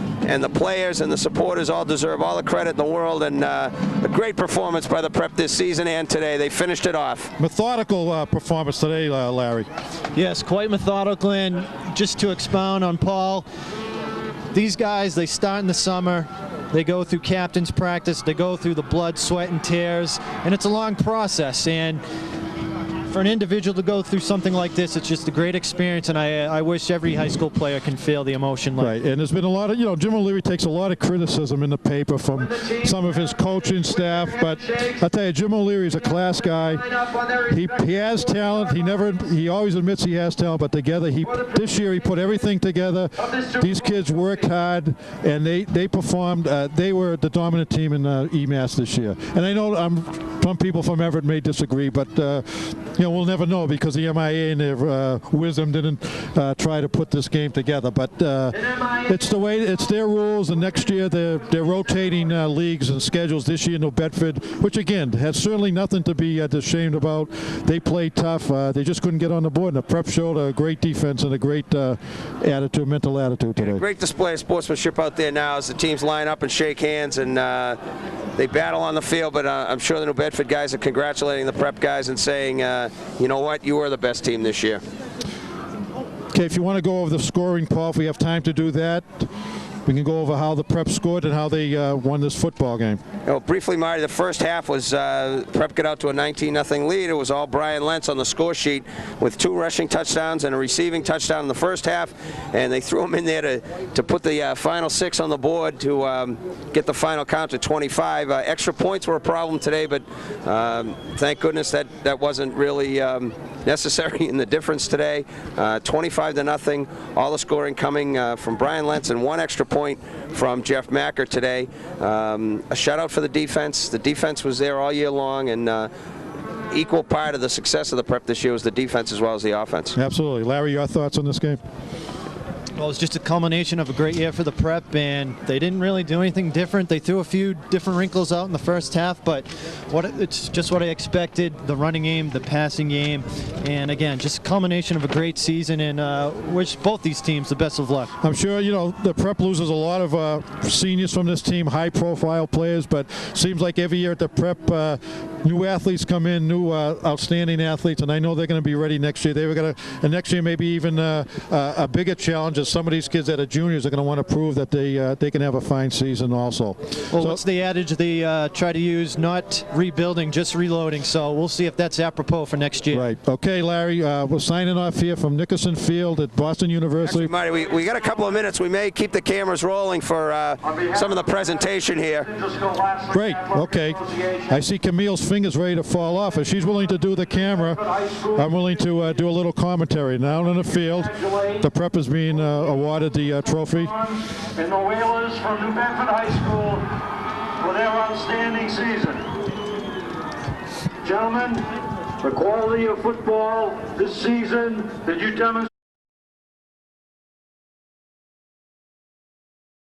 the players and the supporters all deserve all the credit in the world. And a great performance by the Prep this season and today. They finished it off. Methodical performance today, Larry. Yes, quite methodical. And just to expound on Paul, these guys, they start in the summer. They go through captain's practice. They go through the blood, sweat, and tears. And it's a long process. And for an individual to go through something like this, it's just a great experience, and I wish every high school player can feel the emotion. Right, and there's been a lot of, Jim O'Leary takes a lot of criticism in the paper from some of his coaching staff, but I'll tell you, Jim O'Leary's a class guy. He has talent. He always admits he has talent, but together, this year he put everything together. These kids worked hard, and they performed. They were the dominant team in EMAS this year. And I know some people from Everett may disagree, but we'll never know because the MIA and their wisdom didn't try to put this game together. But it's the way, it's their rules, and next year they're rotating leagues and schedules. This year, New Bedford, which again has certainly nothing to be ashamed about. They played tough. They just couldn't get on the board. And the Prep showed a great defense and a great mental attitude today. Great display of sportsmanship out there now as the teams line up and shake hands and they battle on the field. But I'm sure the New Bedford guys are congratulating the Prep guys and saying, you know what, you were the best team this year. Okay, if you want to go over the scoring, Paul, if we have time to do that, we can go over how the Prep scored and how they won this football game. Briefly, Marty, the first half was Prep got out to a 19-0 lead. It was all Brian Lentz on the score sheet with 2 rushing touchdowns and a receiving touchdown in the first half, and they threw him in there to put the final 6 on the board to get the final count to 25. Extra points were a problem today, but thank goodness that wasn't really necessary in the difference today. 25-0, all the scoring coming from Brian Lentz and 1 extra point from Jeff Macker today. A shutout for the defense. The defense was there all year long, and equal part of the success of the Prep this year was the defense as well as the offense. Absolutely. Larry, your thoughts on this game? Well, it's just a culmination of a great year for the Prep, and they didn't really do anything different. They threw a few different wrinkles out in the first half, but it's just what I expected, the running game, the passing game, and again, just a culmination of a great season, and wish both these teams the best of luck. I'm sure, the Prep loses a lot of seniors from this team, high-profile players, but seems like every year at the Prep, new athletes come in, new outstanding athletes, and I know they're going to be ready next year. And next year maybe even a bigger challenge. Some of these kids that are juniors are going to want to prove that they can have a fine season also. Well, what's the adage they try to use? Not rebuilding, just reloading. So we'll see if that's apropos for next year. Right. Okay, Larry, we're signing off here from Nickerson Field at Boston University. Actually, Marty, we got a couple of minutes. We may keep the cameras rolling for some of the presentation here. Great. Okay. I see Camille's fingers ready to fall off. If she's willing to do the camera, I'm willing to do a little commentary. Now in the field, the Prep is being awarded the trophy. And the Whalers from New Bedford High School for their outstanding season. Gentlemen, the quality of football this season that you demonstrated